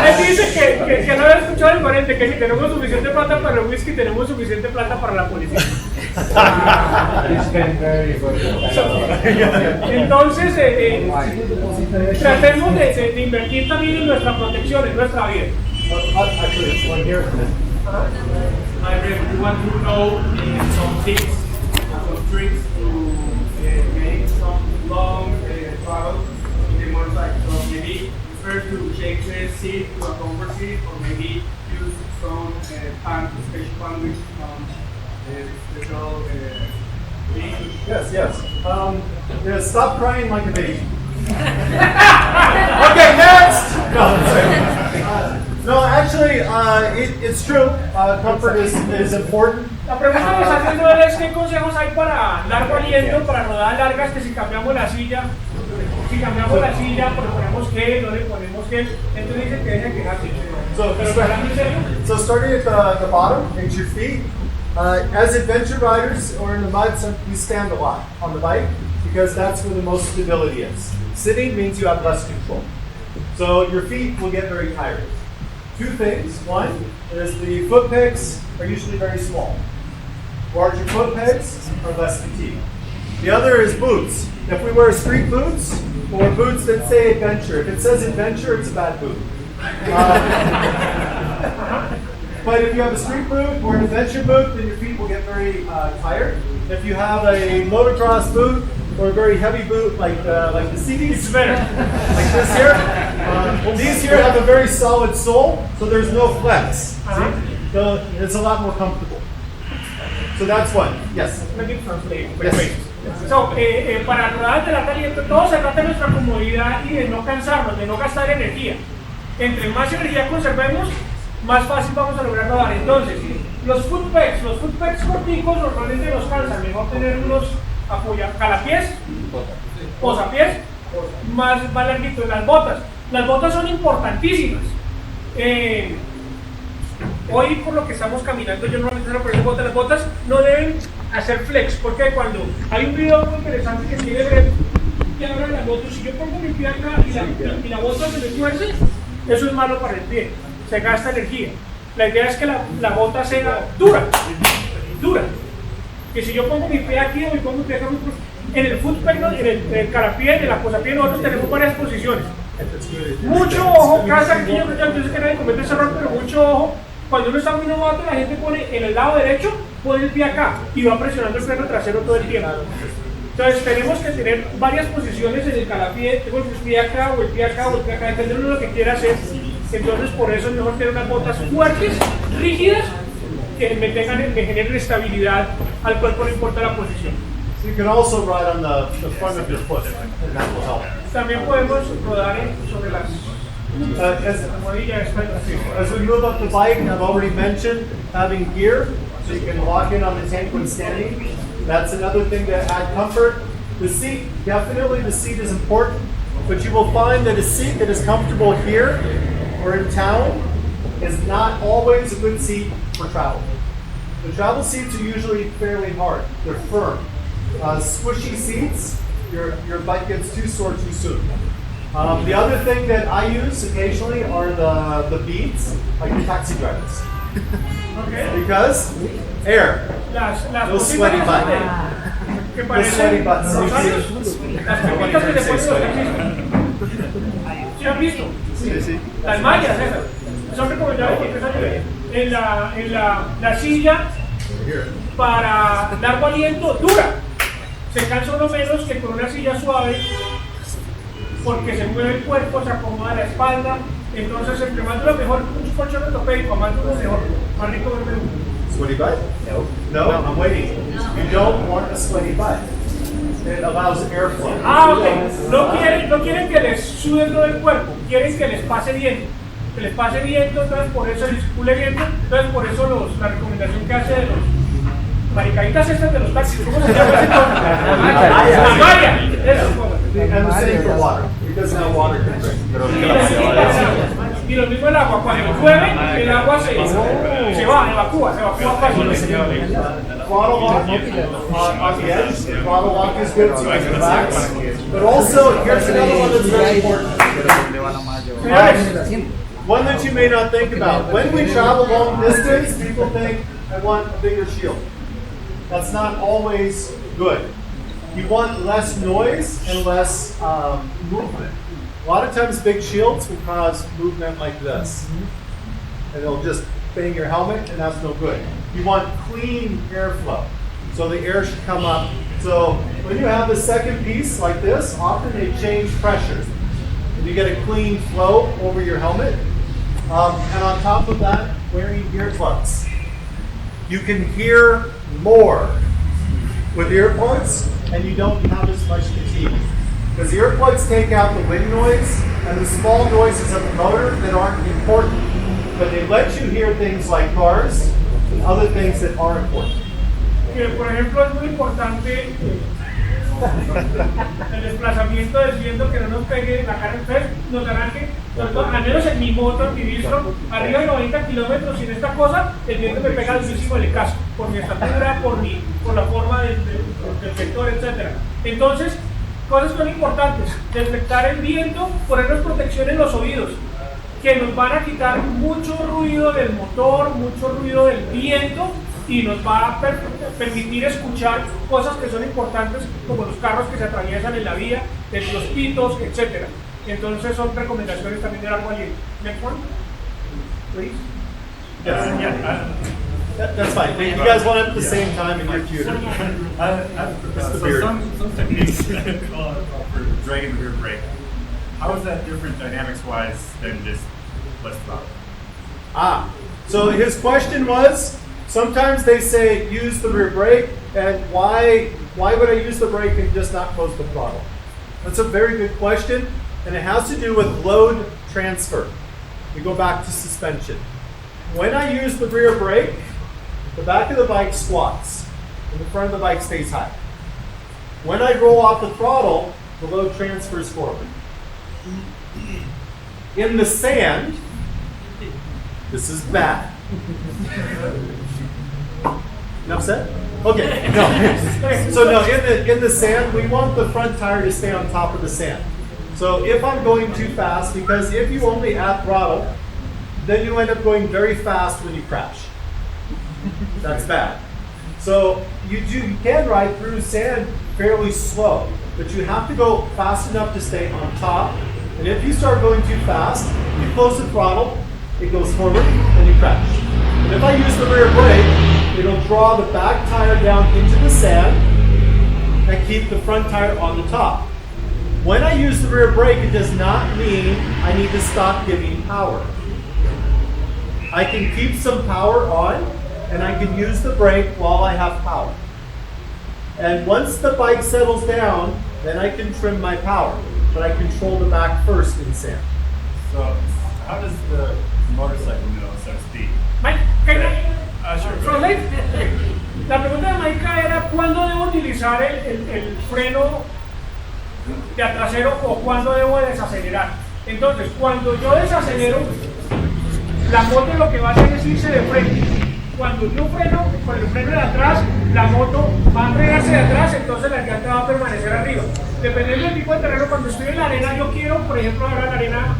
Él dice que no había escuchado el corriente, que si tenemos suficiente plata para el whisky, tenemos suficiente plata para la policía. Entonces, tratemos de invertir también en nuestra protección, en nuestra vida. I really want to know some tips, some tricks to make some long travel in the motorcycle. So maybe first to change the seat to a comfort seat, or maybe use some pants, special pants with some special things. Yes. Stop crying like a baby. Okay, next! No, actually, it's true. Comfort is important. La pregunta que está haciendo él es qué consejos hay para largo aliento, para rodadas largas, que si cambiamos la silla, ponemos gel, no le ponemos gel, entonces dice que dejen quejarse. So starting at the bottom, at your feet, as adventure riders or in the mud, we stand a lot on the bike because that's where the most stability is. Sitting means you have less control. So your feet will get very tired. Two things. One is the foot pegs are usually very small. Larger foot pegs are less fatigued. The other is boots. If we wear street boots or boots that say adventure, if it says adventure, it's a bad boot. But if you have a street boot or an adventure boot, then your feet will get very tired. If you have a motocross boot or a very heavy boot like the CDs, it's better. Like this here. These here have a very solid sole, so there's no flex. So it's a lot more comfortable. So that's one. Yes. Let me translate. Yes. So, para rodadas de largo aliento, todo se trata de nuestra comodidad y de no cansarnos, de no gastar energía. Entre más energía conservemos, más fácil vamos a lograr rodar. Entonces, los foot pegs corticos normalmente nos cansan. Mejor tener unos calapiés, posapiés, más larguitos. Las botas son importantísimas. Hoy, por lo que estamos caminando, yo normalmente no pongo botas. Las botas no deben hacer flex, porque cuando hay un video muy interesante que tiene Bret que habla de las botas, si yo pongo mi pie acá y la bota se me tuerce, eso es malo para el pie, se gasta energía. La idea es que la bota sea dura. Que si yo pongo mi pie aquí o pongo mi pie acá, en el foot peg, en el carapié, en la posapié, nosotros tenemos varias posiciones. Mucho ojo, casa aquí, yo sé que nadie comete ese error, pero mucho ojo. Cuando uno está muy novato, la gente pone en el lado derecho, pone el pie acá y va presionando el freno trasero todo el tiempo. Entonces tenemos que tener varias posiciones en el calapié, tengo el pie acá o el pie acá o el pie acá, dependiendo de lo que quiera hacer. Entonces por eso es mejor tener unas botas fuertes, rígidas, que me generen estabilidad al cuerpo, no importa la posición. So you can also ride on the front of your foot, and that will help. También podemos rodar sobre las as we move up the bike, I've already mentioned having gear, so you can lock in on the tank when standing. That's another thing to add comfort. The seat, definitely the seat is important, but you will find that a seat that is comfortable here or in town is not always a good seat for travel. The travel seats are usually fairly hard. They're firm. Squishy seats, your bike gets too sore too soon. The other thing that I use occasionally are the beads, like the taxi drivers. Okay. Because air. Those sweaty butts. Those sweaty butts. Las pepitas que le ponen los taxistas. han visto? Sí, sí. Las mallas esas. Son recomendables porque esas en la silla para largo aliento dura. Se cansa uno menos que con una silla suave porque se mueve el cuerpo, se acomoda la espalda. Entonces, entre más duro mejor, un colchón ortopédico, más duro mejor, más rico verme uno. Sweaty butt? No, I'm waiting. You don't want a sweaty butt. It allows airflow. Ah, ok. No quieren que les sude todo el cuerpo, quieren que les pase viento. Que les pase viento, entonces por eso circule viento. Entonces, por eso la recomendación que hace de los maricaditas estas de los taxis, ¿cómo se llama ese cosa? La malla. Esas cosas. And the same for water, because now water can drink. Y lo mismo el agua, cuando llueve, el agua se va, evacúa fácilmente. Throttle lock on the edge. Throttle lock is good to relax. But also, here's another one that's very important. One that you may not think about. When we travel long distance, people think, I want a bigger shield. That's not always good. You want less noise and less movement. A lot of times big shields will cause movement like this. And it'll just bang your helmet, and that's no good. You want clean airflow. So the air should come up. So when you have the second piece like this, often they change pressures. And you get a clean flow over your helmet. And on top of that, wearing earplugs. You can hear more with earplugs, and you don't have as much fatigue. Because the earplugs take out the wind noise and the small noises of the motor that aren't important. But they let you hear things like cars and other things that are important. Que por ejemplo es muy importante el desplazamiento del viento que no nos pegue en la cara, entonces nos arranque, al menos en mi moto, en mi distro, arriba de 90 kilómetros sin esta cosa, el viento me pega durísimo en el casco, por mi estatura, por la forma del sector, etc. Entonces, cosas son importantes, detectar el viento, ponernos protección en los oídos, que nos van a quitar mucho ruido del motor, mucho ruido del viento, y nos va a permitir escuchar cosas que son importantes, como los carros que se atraviesan en la vía, los pitos, etc. Entonces son recomendaciones también de largo aliento. Next one, please. That's fine. You guys want it at the same time in your tutor. Some techniques for dragging the rear brake. How is that different dynamics-wise than just less throttle? So his question was, sometimes they say use the rear brake, and why would I use the brake and just not close the throttle? That's a very good question, and it has to do with load transfer. We go back to suspension. When I use the rear brake, the back of the bike squats, and the front of the bike stays high. When I roll off the throttle, the load transfers forward. In the sand, this is bad. Enough said? Okay, no. So no, in the sand, we want the front tire to stay on top of the sand. So if I'm going too fast, because if you only add throttle, then you end up going very fast when you crash. That's bad. So you can ride through sand fairly slow, but you have to go fast enough to stay on top. And if you start going too fast, you close the throttle, it goes forward, and you crash. And if I use the rear brake, it'll draw the back tire down into the sand and keep the front tire on the top. When I use the rear brake, it does not mean I need to stop giving power. I can keep some power on, and I can use the brake while I have power. And once the bike settles down, then I can trim my power, but I control the back first in sand. So how does the motorcycle know so to speak? Mike, Sure. La pregunta de Maika era ¿cuándo debo utilizar el freno de trasero o cuándo debo desacelerar? Entonces, cuando yo desacelero, la moto lo que va a hacer es irse de frente. Cuando yo freno con el freno de atrás, la moto va a fregarse de atrás, entonces la llanta va a permanecer arriba. Dependiendo del tipo de terreno, cuando estoy en la arena, yo quiero, por ejemplo, ahora en la arena,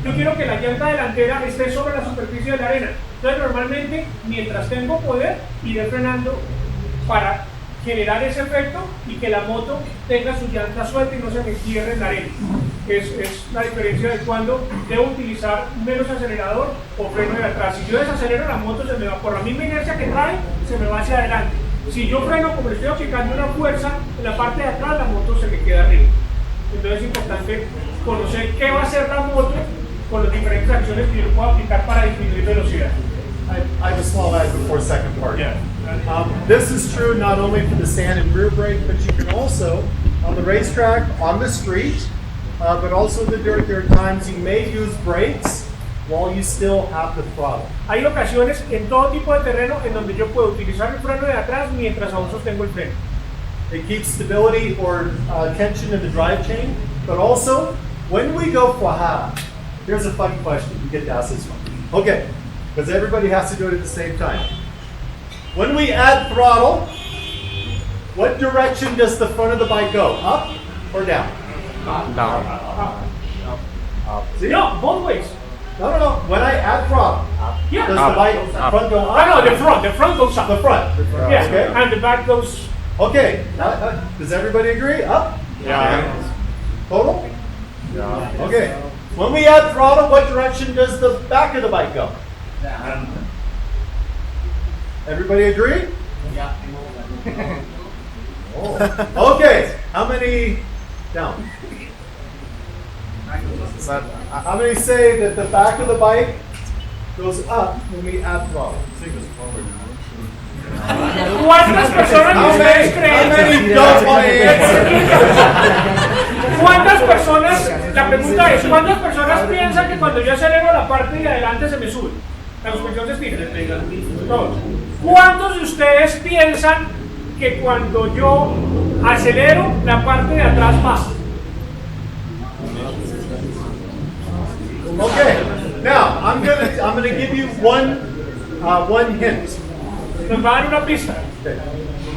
yo quiero que la llanta delantera esté sobre la superficie de la arena. Entonces, normalmente, mientras tengo poder, iré frenando para generar ese efecto y que la moto tenga su llanta suelta y no se me cierre en la arena. es la diferencia de cuando debo utilizar menos acelerador o freno de atrás. Si yo desacelero, la moto se me va, por la misma inercia que trae, se me va hacia adelante. Si yo freno, como le estoy aplicando una fuerza en la parte de atrás, la moto se me queda arriba. Entonces es importante conocer qué va a hacer la moto con las diferentes acciones que yo puedo aplicar para disminuir velocidad. I have a small add before second part. Yeah. This is true not only for the stand and rear brake, but you can also, on the racetrack, on the street, but also in the dirt, there are times you may use brakes while you still have the throttle. Hay ocasiones en todo tipo de terreno en donde yo puedo utilizar el freno de atrás mientras aún sostengo el freno. It keeps stability or tension in the drive chain, but also when we go flaha, here's a fun question. You get to ask this one. Okay, because everybody has to do it at the same time. When we add throttle, what direction does the front of the bike go? Up or down? See? No, both ways. No. When I add throttle, Yeah. does the bike front go up? No, the front goes up. The front. Yeah, Okay. and the back goes. Okay. Does everybody agree? Up? Yeah. Total? Okay. When we add throttle, what direction does the back of the bike go? Everybody agree? Yeah. Okay. How many down? How many say that the back of the bike goes up when we add throttle? ¿Cuántas personas How ustedes many creen? don't want to answer? ¿Cuántas personas? La pregunta es, ¿cuántas personas piensan que cuando yo acelero la parte de adelante se me sube? La suspensión se estira. Todos. ¿Cuántos de ustedes piensan que cuando yo acelero la parte de atrás baja? Okay. Now I'm gonna give you one hint. Nos va a dar una pista. Okay.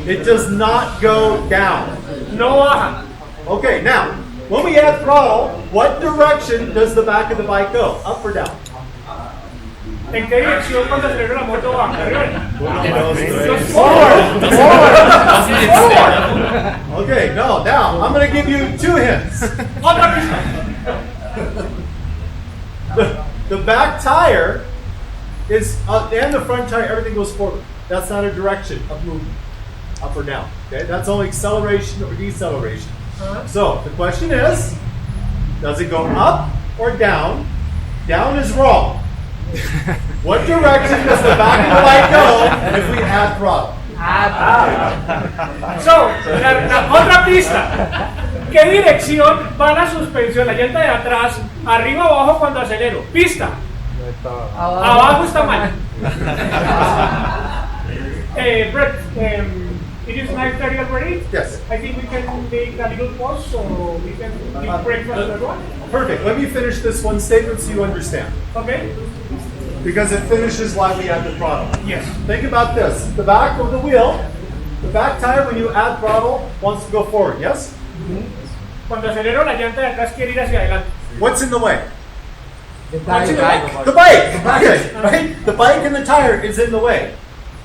It does not go down. No baja. Okay. Now, when we add throttle, what direction does the back of the bike go? Up or down? ¿En qué dirección cuando acelero la moto baja? Forward. Okay. No. Now I'm gonna give you two hints. Otra pista. The back tire is and the front tire. Everything goes forward. That's not a direction of movement, up or down. Okay, that's only acceleration or deceleration. So the question is, does it go up or down? Down is wrong. What direction does the back of the bike go if we add throttle? So, la otra pista. ¿Qué dirección va la suspensión, la llanta de atrás, arriba o abajo cuando acelero? Pista. Abajo está mal. Bret, it is 9:30 already? Yes. I think we can make a little pause so we can give breakfast to everyone. Perfect. Let me finish this one statement so you understand. Okay? Because it finishes why we add the throttle. Yes. Think about this. The back of the wheel, the back tire when you add throttle wants to go forward, yes? Cuando acelero la llanta de atrás quiere ir hacia adelante. What's in the way? What's in the back? The bike! Okay, right? The bike and the tire is in the way.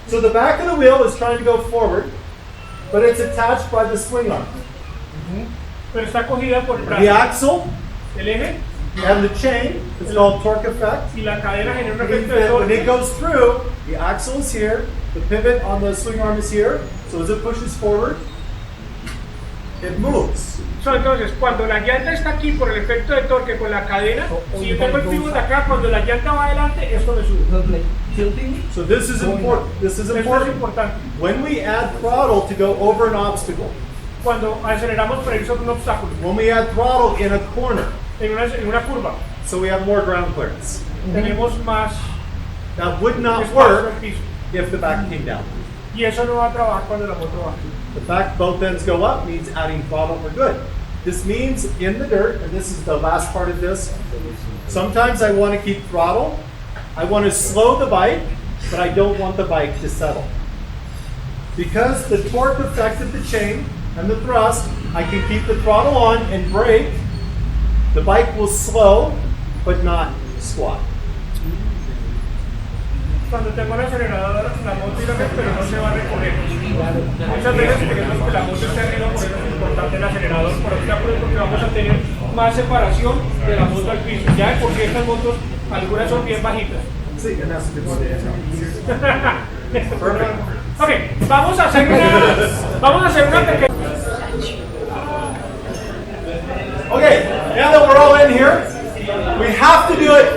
So the back of the wheel is trying to go forward, but it's attached by the swing arm. Pero está cogida por el The brazo. axle El eje and the chain is called torque effect. y la cadena genera un efecto de When it torque. goes through, the axle is here, the pivot on the swing arm is here, so as it pushes forward, it moves. So, entonces, cuando la llanta está aquí por el efecto de torque con la cadena, si yo tengo el pivot acá, cuando la llanta va adelante, esto me sube. So this is important. This is Esto es important. importante. When we add throttle to go over an obstacle, Cuando aceleramos para ir sobre un obstáculo, when we add throttle in a corner, en una curva, so we have more ground clearance. tenemos más That would not espacio work en el piso. if the back came down. Y eso no va a trabajar cuando la moto baja. The fact both ends go up means adding throttle we're good. This means in the dirt, and this is the last part of this, sometimes I want to keep throttle. I want to slow the bike, but I don't want the bike to settle. Because the torque effect of the chain and the thrust, I can keep the throttle on and brake. The bike will slow, but not squat. cuando tengo el acelerador, la moto irá pero no se va a recoger. Muchas veces queremos que la moto esté arriba, por eso es importante el acelerador por obstáculos, porque vamos a tener más separación de la moto al piso. Ya, porque estas motos, algunas son bien bajitas. Sí, and that's the Ok, vamos a hacer una pequeña. Okay, now that we're all in here, we have to do it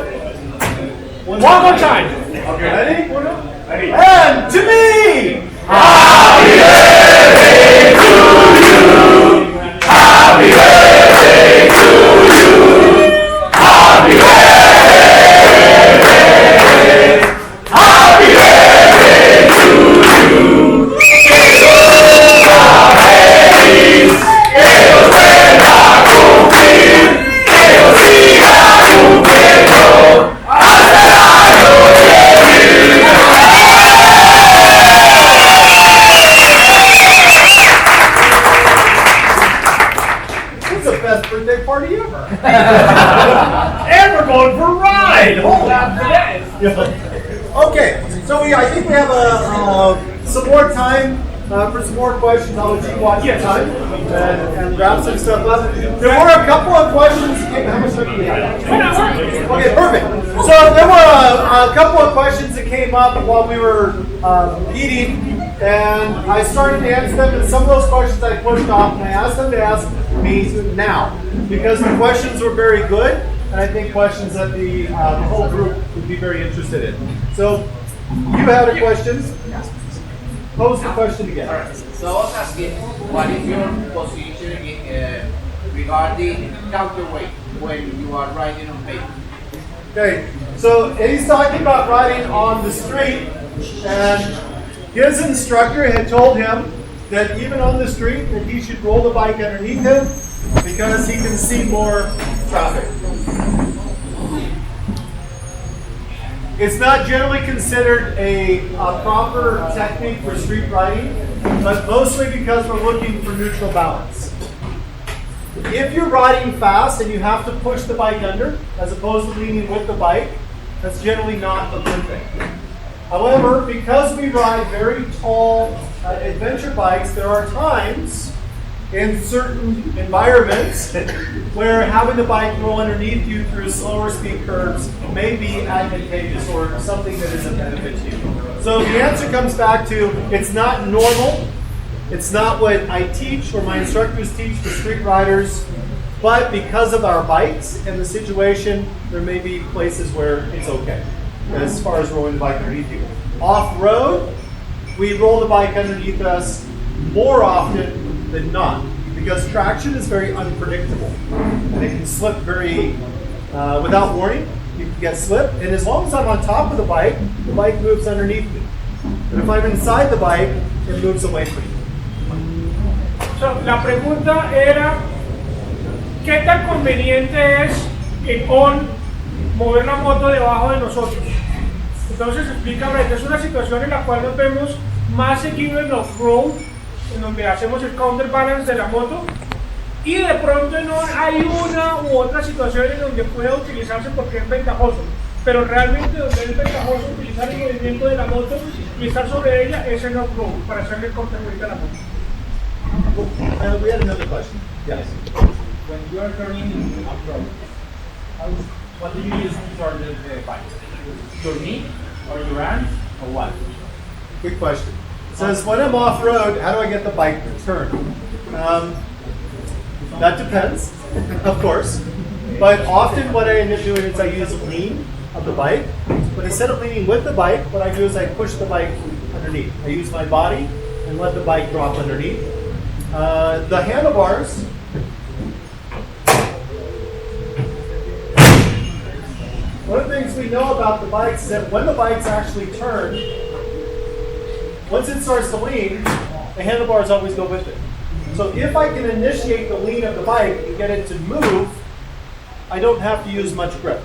one more time. Okay, ready? And to me! Happy birthday to you! Happy birthday to you! Happy birthday! Happy birthday to you! Que Dios sea feliz, que Dios pueda cumplir, que Dios siga cumpliendo hasta el año que viene. It's the best birthday party ever. And we're going for a ride. Hold on for that. Okay, so I think we have some more time for some more questions. I'll let you watch your time and wrap some stuff up. There were a couple of questions. How much time do we have? Okay, perfect. So there were a couple of questions that came up while we were eating, and I started to answer them, and some of those questions I pushed off, and I asked them to ask me now, because the questions were very good, and I think questions that the whole group would be very interested in. So, you had a question. Pose the question again. All right. So I was asking, what is your position regarding counterweight when you are riding on pavement? Okay, so he's talking about riding on the street, and his instructor had told him that even on the street that he should roll the bike underneath him because he can see more traffic. It's not generally considered a proper technique for street riding, but mostly because we're looking for neutral balance. If you're riding fast and you have to push the bike under, as opposed to leaning with the bike, that's generally not a good thing. However, because we ride very tall adventure bikes, there are times in certain environments where having the bike roll underneath you through slower speed curves may be advantageous or something that is a benefit to you. So the answer comes back to, it's not normal, it's not what I teach or my instructors teach for street riders, but because of our bikes and the situation, there may be places where it's okay as far as rolling the bike underneath you. Off-road, we roll the bike underneath us more often than not, because traction is very unpredictable and it can slip very without warning. You can get slipped, and as long as I'm on top of the bike moves underneath me. But if I'm inside the bike, it moves away from me. So, la pregunta era, ¿qué tan conveniente es en on mover la moto debajo de nosotros? Entonces explica Bret, es una situación en la cual nos vemos más seguido en off-road, en donde hacemos el counterbalance de la moto, y de pronto no hay una u otra situación en donde pueda utilizarse porque es ventajoso, pero realmente donde es ventajoso utilizar el movimiento de la moto y estar sobre ella es en off-road, para hacerle el counterbalance a la moto. We had another question. Yes. When you are turning off-road, what do you use to turn the bike? Your knee or your hands or what? Good question. It says, when I'm off-road, how do I get the bike to turn? That depends, of course. But often what I end up doing is I use a lean of the bike. But instead of leaning with the bike, what I do is I push the bike underneath. I use my body and let the bike drop underneath. The handlebars, one of the things we know about the bikes is that when the bikes actually turn, once it starts to lean, the handlebars always go with it. So if I can initiate the lean of the bike and get it to move, I don't have to use much grip.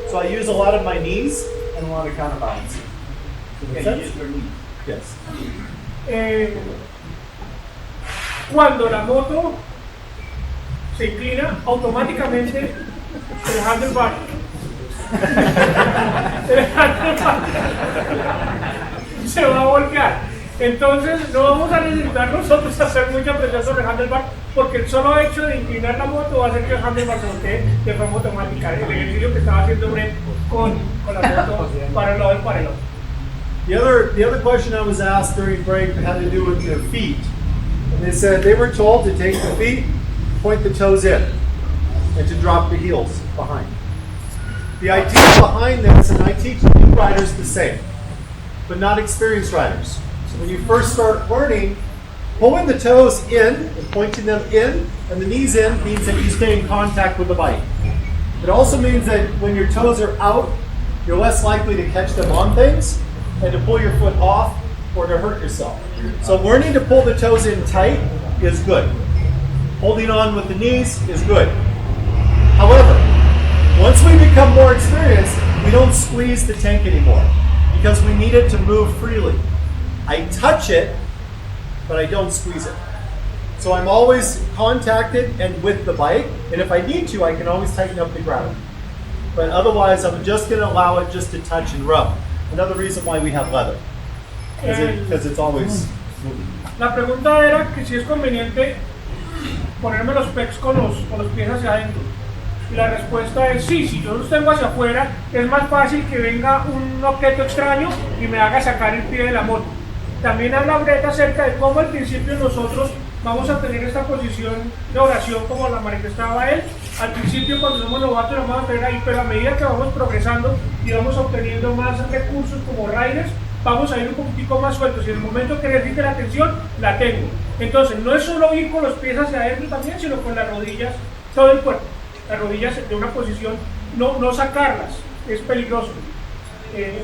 So I use a lot of my knees and a lot of counterbalance. Does that make sense? Yes. Cuando la moto se inclina, automáticamente el handlebar se va a voltear. Entonces no vamos a necesitar nosotros hacer mucha presión sobre el handlebar, porque el solo hecho de inclinar la moto va a hacer que el handlebar se voltee de forma automática. El ejercicio que estaba haciendo Bret con la moto para el lado y para el otro. The other question I was asked during break had to do with their feet. And they said they were told to take the feet, point the toes in, and to drop the heels behind. The idea behind this, and I teach new riders the same, but not experienced riders. So when you first start learning, pulling the toes in and pointing them in and the knees in means that you stay in contact with the bike. It also means that when your toes are out, you're less likely to catch them on things and to pull your foot off or to hurt yourself. So learning to pull the toes in tight is good. Holding on with the knees is good. However, once we become more experienced, we don't squeeze the tank anymore because we need it to move freely. I touch it, but I don't squeeze it. So I'm always contacted and with the bike, and if I need to, I can always tighten up the gravity. But otherwise, I'm just going to allow it just to touch and rub. Another reason why we have leather, because it's always moving. La pregunta era que si es conveniente ponerme los pecs con los pies hacia adentro. Y la respuesta es sí, si yo los tengo hacia afuera, es más fácil que venga un objeto extraño y me haga sacar el pie de la moto. También habla Bret acerca de cómo al principio nosotros vamos a tener esta posición de oración como la manifestaba él. Al principio cuando somos novatos lo vamos a tener ahí, pero a medida que vamos progresando y vamos obteniendo más recursos como riders, vamos a ir un poquitico más sueltos y en el momento que necesite la atención, la tengo. Entonces no es solo ir con los pies hacia adentro también, sino con las rodillas, todo el cuerpo. Las rodillas de una posición, no sacarlas, es peligroso.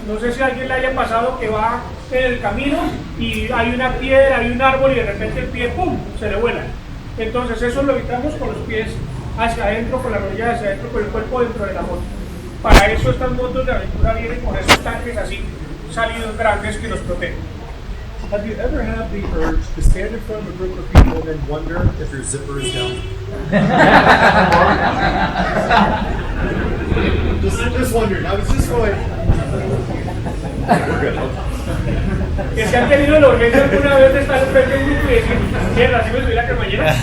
No sé si a alguien le haya pasado que va en el camino y hay una piedra, hay un árbol y de repente el pie ¡pum!, se le vuela. Entonces eso lo evitamos con los pies hacia adentro, con las rodillas hacia adentro, con el cuerpo dentro de la moto. Para eso estas motos de aventura vienen con esos tanques así, salidos grandes que los protegen. Have you ever had the urge to stand in front of a group of people and then wonder if your zipper is down? just wondering. I was just going. We're good. Que se han tenido la urgencia alguna vez de estar frente a un grupo y decir, mierda, así me subí la cremallera.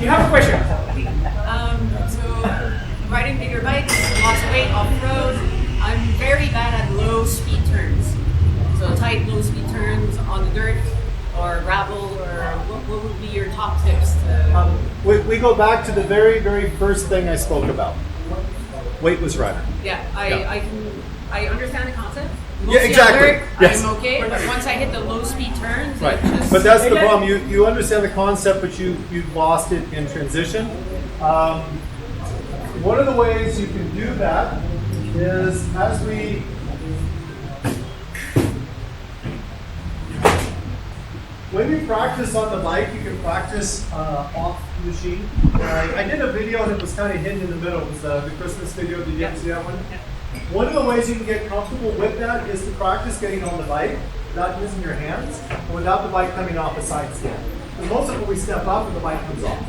You have a question? So, riding bigger bikes, lots of weight, off-road, I'm very bad at low-speed turns. So tight, low-speed turns on the dirt or gravel, or what would be your top tips? We go back to the very, very first thing I spoke about. Weightless rider. Yeah, I understand the concept. Yeah, exactly. Dirt, Yes. I'm okay, but once I hit the low-speed turns, Right. it just... But that's the problem. You understand the concept, but you've lost it in transition. One of the ways you can do that is as we when you practice on the bike, you can practice off the machine. I did a video and it was kind of hidden in the middle. It was the Christmas video. Did you see that one? One of the ways you can get comfortable with that is to practice getting on the bike without using your hands and without the bike coming off a side stand. Because most of it we step up and the bike comes off.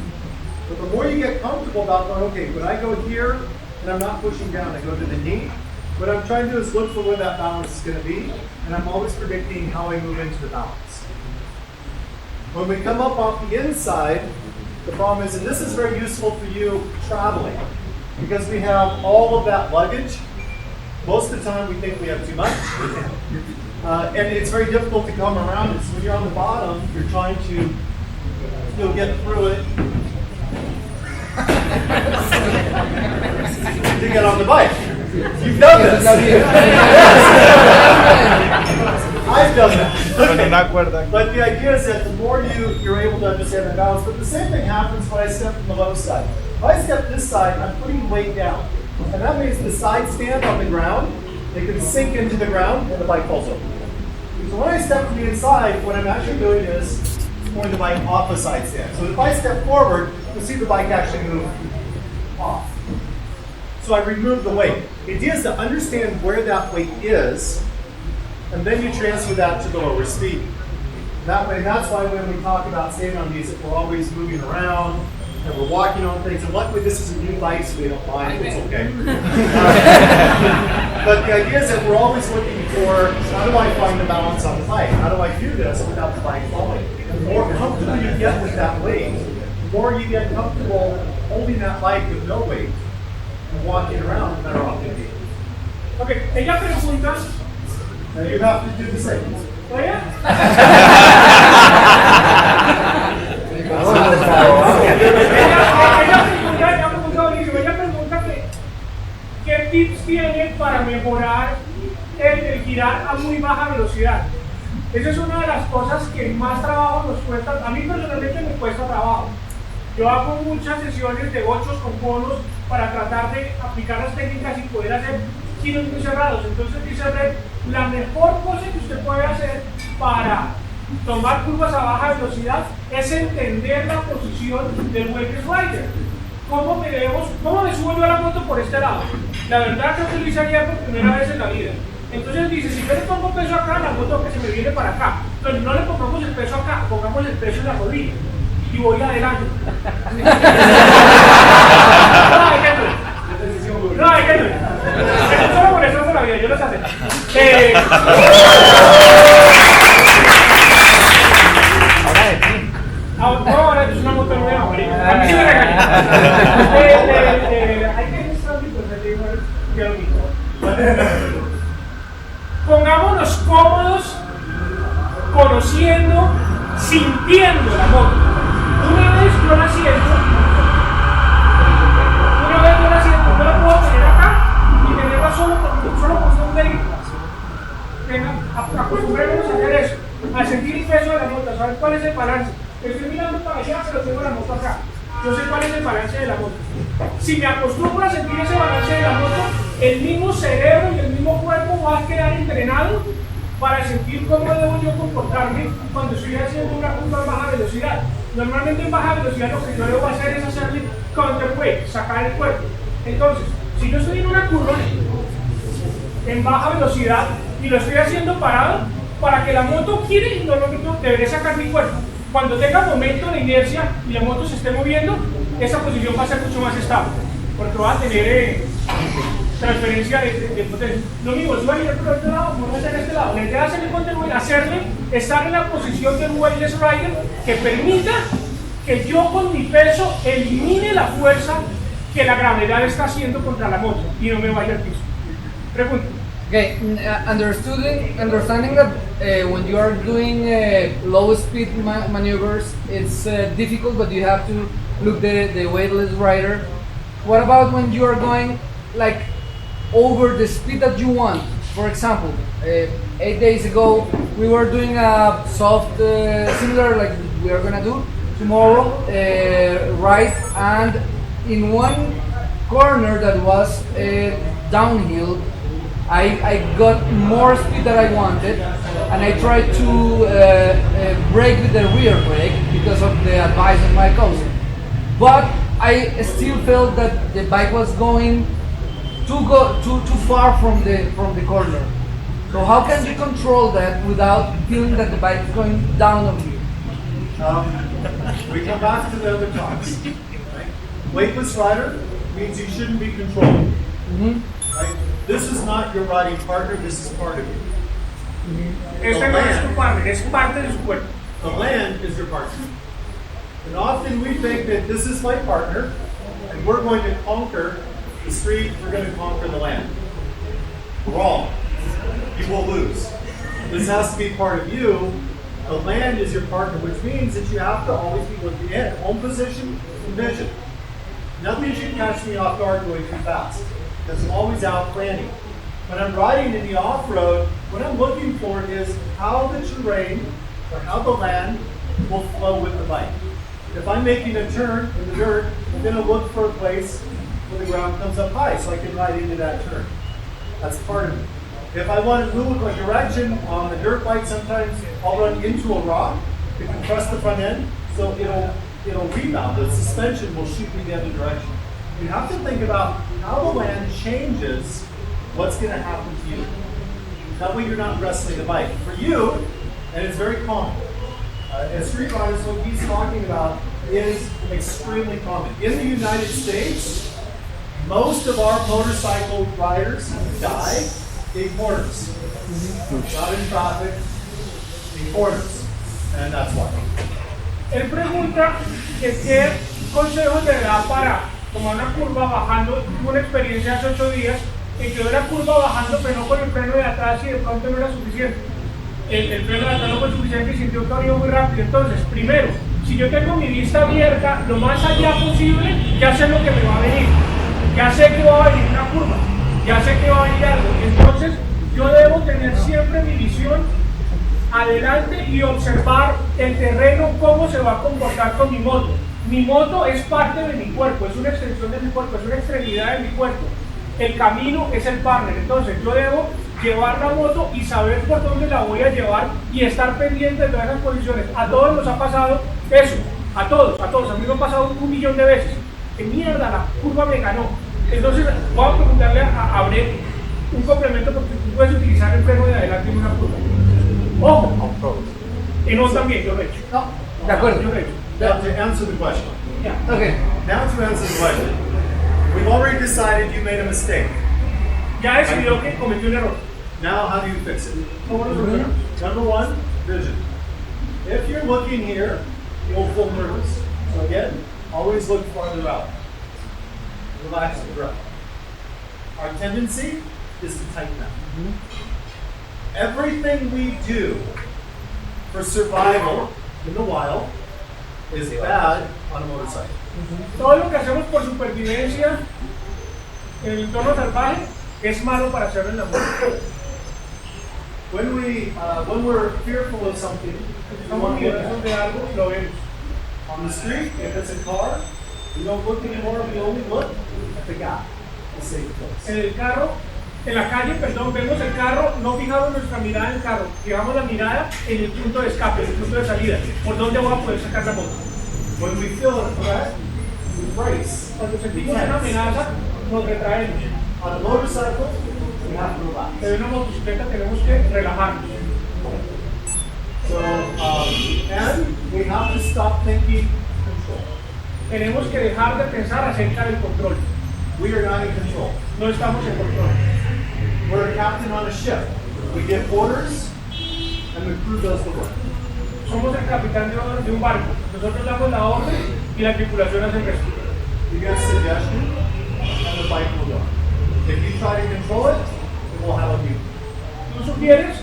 But the more you get comfortable about going, okay, when I go here and I'm not pushing down, I go to the knee. What I'm trying to do is look for where that balance is going to be, and I'm always predicting how I move into the balance. When we come up off the inside, the problem is, and this is very useful for you traveling, because we have all of that luggage. Most of the time we think we have too much, and it's very difficult to come around it. So when you're on the bottom, you're trying to get through it to get on the bike. You've done this. I've done that. Okay. But the idea is that the more you're able to understand the balance, but the same thing happens when I step from the low side. If I step this side, I'm putting weight down. And that means the side stand on the ground, it can sink into the ground and the bike falls over. So when I step from the inside, what I'm actually doing is pulling the bike off the side stand. So if I step forward, you'll see the bike actually move off. So I remove the weight. The idea is to understand where that weight is, and then you transfer that to the lower speed. That way, that's why when we talk about staying on these, if we're always moving around, and we're walking on things. And luckily, this is a new bike, so we don't mind. It's okay. But the idea is that we're always looking for how do I find the balance on the bike? How do I do this without the bike falling? The more comfortable you get with that weight, the more you get comfortable holding that bike with no weight and walking around, the better off you'll be. Okay, ella pregunta. Now you have to do the same. ¿Oye? Ella pregunta qué tips tiene para mejorar el girar a muy baja velocidad. Esa es una de las cosas que más trabajo nos cuesta. A mí personalmente me cuesta trabajo. Yo hago muchas sesiones de 8 con conos para tratar de aplicar las técnicas y poder hacer giros muy cerrados. Entonces dice Bret, la mejor cosa que usted puede hacer para tomar curvas a baja velocidad es entender la posición del weightless rider. ¿Cómo me subo yo a la moto por este lado? La verdad creo que lo hice ayer por primera vez en la vida. Entonces dice, si yo le pongo peso acá, la moto que se me viene para acá. Entonces no le pongamos el peso acá, pongamos el peso en la rodilla. Y voy adelante. No, hay que no. Solo por eso es la vida, yo lo sé. Ahora es una moto nueva, marica. A mí sí me regaña. Hay que estar pongámonos cómodos, conociendo, sintiendo la moto. Una vez yo la siento, no la puedo tener acá y tenerla solo por ser un vehículo. Acostumbrémonos a hacer eso, a sentir el peso de la moto, a saber cuál es el balance. Estoy mirando para allá, pero tengo la moto acá. Yo sé cuál es el balance de la moto. Si me acostumbro a sentir ese balance de la moto, el mismo cerebro y el mismo cuerpo va a quedar entrenado para sentir cómo debo yo comportarme cuando estoy haciendo una curva a baja velocidad. Normalmente en baja velocidad lo que yo debo hacer es hacerle counterweight, sacar el cuerpo. Entonces, si yo estoy en una curva en baja velocidad y lo estoy haciendo parado, para que la moto gire, normalmente deberé sacar mi cuerpo. Cuando tenga momento de inercia y la moto se esté moviendo, esa posición va a ser mucho más estable, porque va a tener transferencia de potencia. Lo mismo, si voy a ir por otro lado, no voy a hacer este lado. La idea es hacerle counterweight, hacerle estar en la posición del weightless rider que permita que yo con mi peso elimine la fuerza que la gravedad está haciendo contra la moto y no me vaya al piso. Pregunta. Okay, understanding that when you are doing low speed maneuvers, it's difficult, but you have to look the weightless rider. What about when you are going like over the speed that you want? For example, 8 days ago we were doing a soft, similar like we are gonna do tomorrow, ride, and in one corner that was downhill, I got more speed than I wanted, and I tried to brake with the rear brake because of the advice of my coach. But I still felt that the bike was going too far from the corner. So how can you control that without feeling that the bike is going down on you? We come back to the other talks. Right? Weightless rider means you shouldn't be controlling. Right? This is not your riding partner, this is part of you. Este no es tu partner, es parte de su cuerpo. The land is your partner. And often we think that this is my partner, and we're going to conquer the street, we're going to conquer the land. Wrong. You will lose. This has to be part of you. The land is your partner, which means that you have to always be looking at home position and vision. Nothing should catch me off guard going too fast, because I'm always out planning. When I'm riding in the off-road, what I'm looking for is how the terrain or how the land will flow with the bike. If I'm making a turn in the dirt, I'm going to look for a place where the ground comes up high so I can ride into that turn. That's part of it. If I want to move a direction on the dirt bike, sometimes I'll run into a rock to compress the front end so it'll rebound. The suspension will shoot me the other direction. You have to think about how the land changes what's going to happen to you. That way you're not wrestling the bike. For you, and it's very common, as street riders, what he's talking about is extremely common. In the United States, most of our motorcycle riders die in corners. Not in traffic, in corners. And that's why. Él pregunta que qué consejos le da para tomar una curva bajando. Tuvo una experiencia hace 8 días en que era curva bajando, pero no con el freno de atrás y de pronto no era suficiente. El freno de atrás no fue suficiente y sintió que había muy rápido. Entonces, primero, si yo tengo mi vista abierta lo más allá posible, ya sé lo que me va a venir. Ya sé que va a venir una curva. Ya sé que va a venir algo. Entonces, yo debo tener siempre mi visión adelante y observar el terreno, cómo se va a comportar con mi moto. Mi moto es parte de mi cuerpo, es una extensión de mi cuerpo, es una extremidad de mi cuerpo. El camino es el partner, entonces yo debo llevar la moto y saber por dónde la voy a llevar y estar pendiente de todas esas posiciones. A todos nos ha pasado eso, a todos, a mí me ha pasado 1.000.000 de veces. ¡Qué mierda, la curva me ganó! Entonces voy a preguntarle a Bret un complemento porque tú puedes utilizar el freno de adelante en una curva. Ojo, y no también, yo lo he hecho. No, de acuerdo. Yo lo he hecho. Now to answer the question. Yeah. Okay. Now to answer the question. We've already decided you made a mistake. Ya decidió que cometió un error. Now how do you fix it? ¿Cómo lo soluciona? Number one, vision. If you're looking here, you'll feel nervous. So again, always look farther out. Relax the breath. Our tendency is to tighten up. Everything we do for survival in the wild is bad on a motorcycle. Todo lo que hacemos por supervivencia en el entorno salvaje es malo para hacerlo en la moto. When we're fearful of something, we want to look at it. On the street, if it's a car, we don't look anymore, we only look at the guy, the safe place. En el carro, en la calle, perdón, vemos el carro, no fijamos nuestra mirada en el carro, fijamos la mirada en el punto de escape, en el punto de salida, por dónde voy a poder sacar la moto. When we feel a threat, we brace. Cuando sentimos una amenaza, nos retraemos. On a motorcycle, we have to relax. En una motocicleta tenemos que relajarnos. So, and we have to stop thinking control. Tenemos que dejar de pensar acerca del control. We are not in control. No estamos en control. We're a captain on a ship. We give orders, and the crew does the work. Somos el capitán de un barco. Nosotros damos la orden y la tripulación hace el resto. You give a suggestion, and the bike will go. If you try to control it, it will have a beep. Tú sugieres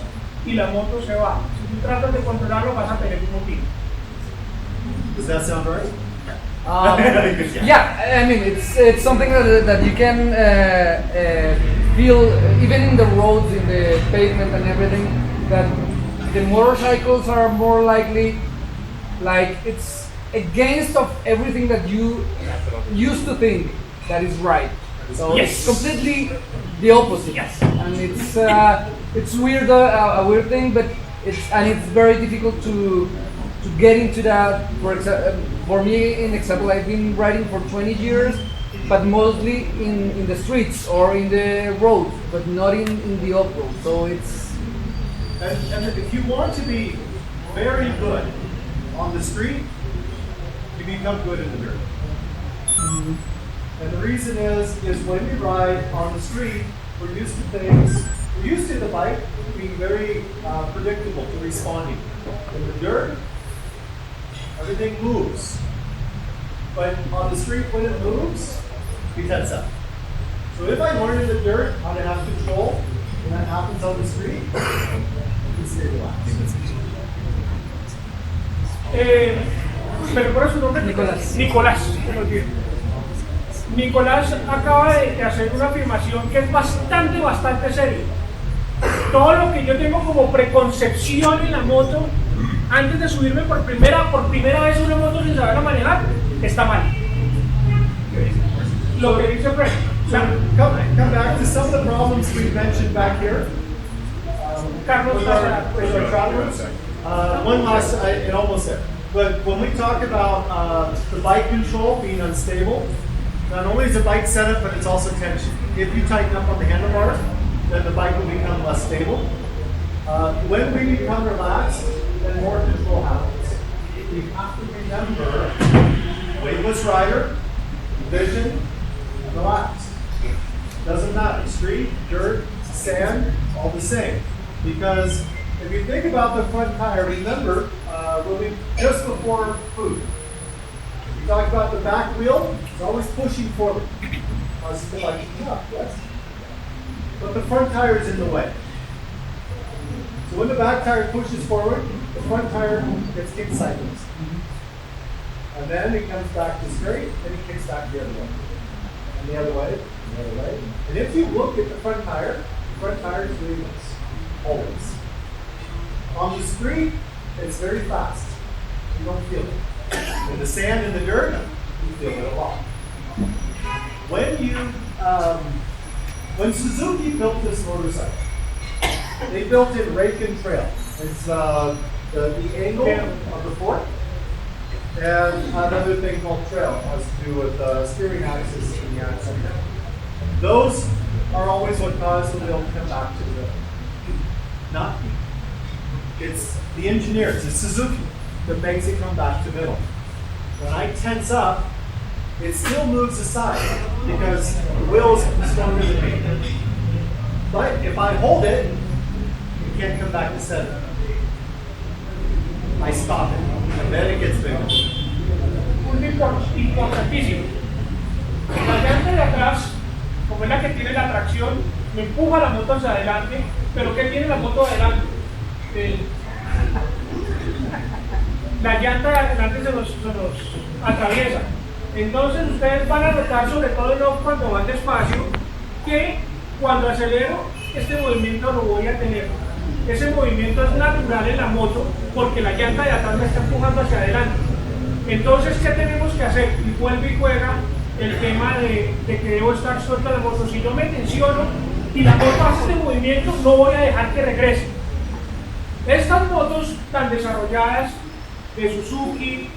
y la moto se va. Si tú tratas de controlarlo, vas a tener un motivo. Does that sound right? Yeah, I mean it's something that you can feel even in the roads, in the pavement and everything. That the motorcycles are more likely, like it's against of everything that you used to think that is right. So it's completely the opposite. Yes. And it's weird, a weird thing, but it's very difficult to get into that. For me, in example, I've been riding for 20 years, but mostly in the streets or in the road, but not in the off-road. So it's... And if you want to be very good on the street, you become good in the dirt. And the reason is when we ride on the street, we're used to things, we're used to the bike being very predictable to responding. In the dirt, everything moves. But on the street, when it moves, we tense up. So if I learn in the dirt how to have control, when that happens on the street, you can stay relaxed. ¿Me recuerda su nombre? Nicolás. Nicolás acaba de hacer una afirmación que es bastante seria. Todo lo que yo tengo como preconcepción en la moto, antes de subirme por primera vez una moto sin saberla manejar, está mal. Lo que dice Bret. Come back to some of the problems we mentioned back here. Carlos, with our travelers. One last, and almost there. But when we talk about the bike control being unstable, not only is the bike set up, but it's also tension. If you tighten up on the handlebars, then the bike will become less stable. When we become relaxed, then more control happens. You have to remember Weightless rider, vision, relax. Doesn't matter. Street, dirt, sand, all the same. Because if you think about the front tire, remember, just before food, we talked about the back wheel, it's always pushing forward. Yes. But the front tire is in the way. So when the back tire pushes forward, the front tire gets kicked sideways. And then it comes back to straight, then it kicks back the other way. And the other way, and the other way. And if you look at the front tire is doing this, always. On the street, it's very fast. You don't feel it. In the sand and the dirt, you feel it a lot. When Suzuki built this motorcycle, they built it rake and trail. It's the angle of the fork, and another thing called trail has to do with steering axis in the axle. Those are always what cause the wheel to come back to the middle. Not me. It's the engineers, it's Suzuki, that makes it come back to middle. When I tense up, it still moves aside because the wheel is stronger than me. But if I hold it, it can't come back to center. I stop it, and then it gets bigger. Importantísimo. La llanta de atrás, como es la que tiene la tracción, me empuja la moto hacia adelante, pero ¿qué tiene la moto adelante? La llanta de adelante se los atraviesa. Entonces ustedes van a notar, sobre todo cuando van despacio, que cuando acelero, este movimiento lo voy a tener. Ese movimiento es natural en la moto porque la llanta de atrás me está empujando hacia adelante. Entonces, ¿qué tenemos que hacer? Y vuelve y juega el tema de que debo estar suelta la moto. Si yo me tensiono y la moto hace este movimiento, no voy a dejar que regrese. Estas motos tan desarrolladas de Suzuki,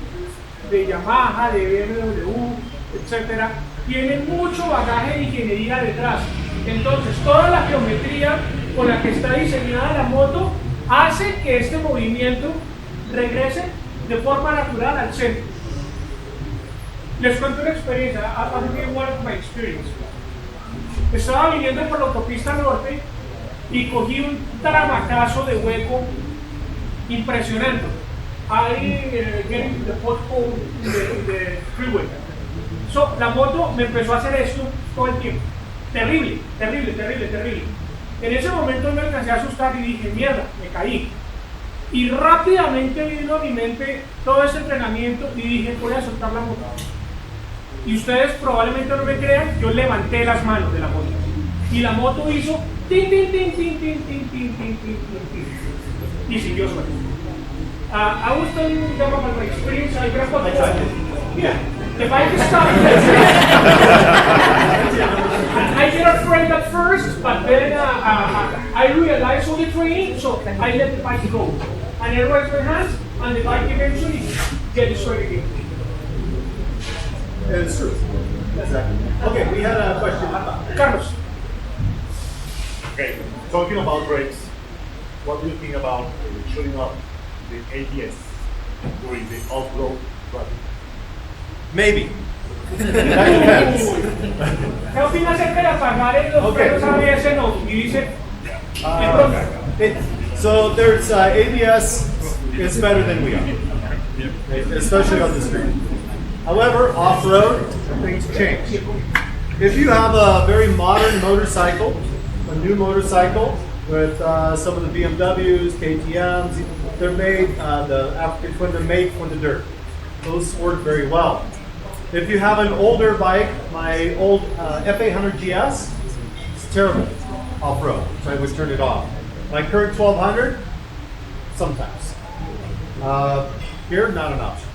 de Yamaha, de BMW, etc., tienen mucho bagaje de ingeniería detrás. Entonces, toda la geometría con la que está diseñada la moto hace que este movimiento regrese de forma natural al centro. Les cuento una experiencia, I'll give you one of my experience. Estaba viniendo por la autopista norte y cogí un tramacazo de hueco impresionante. Getting to the pothole in the freeway. So, la moto me empezó a hacer esto todo el tiempo. Terrible, terrible, terrible, terrible. En ese momento me alcancé a asustar y dije, mierda, me caí. Y rápidamente vino a mi mente todo ese entrenamiento y dije, voy a soltar la moto. Y ustedes probablemente no me crean, yo levanté las manos de la moto. Y la moto hizo tin, tin, tin, tin, tin, tin, tin, tin, tin, tin. Y siguió suelto. I was telling them about my experience. I grabbed a yeah, the bike is stopped. I get afraid at first, but then I realized all the training, so I let the bike go. And I raised my hands, and the bike eventually gets straight again. It's true. Exactly. Okay, we had a question. Carlos. Okay, talking about brakes, what do you think about shutting off the ABS during the off-road driving? Maybe. That depends. ¿Qué opina acerca de apagar los frenos ABS no? Y dice, so there's ABS is better than we are, especially on the street. However, off-road, things change. If you have a very modern motorcycle, a new motorcycle with some of the BMWs, KTMs, they're made, the African Twin, they're made for the dirt. Those work very well. If you have an older bike, my old F800 GS, it's terrible off-road, so I would turn it off. My current 1200, sometimes. Here, not an option.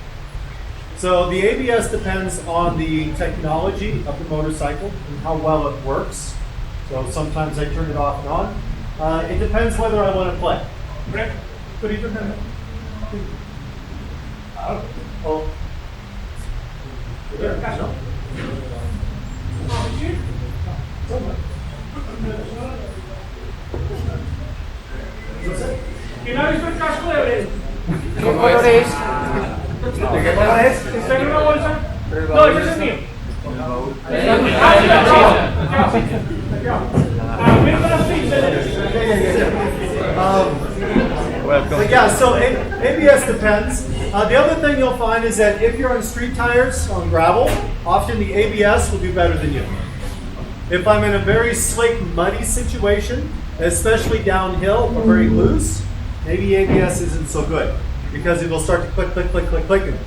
So the ABS depends on the technology of the motorcycle and how well it works. So sometimes I turn it off and on. It depends whether I want to play. Bret, could you turn that on? Oh. Yeah, no. ¿Quién ha visto el casco de Bret? ¿Qué color es? ¿De qué color es? Está en una bolsa. No, ese es el mío. But yeah, so ABS depends. The other thing you'll find is that if you're on street tires, on gravel, often the ABS will do better than you. If I'm in a very slick, muddy situation, especially downhill or very loose, maybe ABS isn't so good because it will start to click, click, click, click, click, and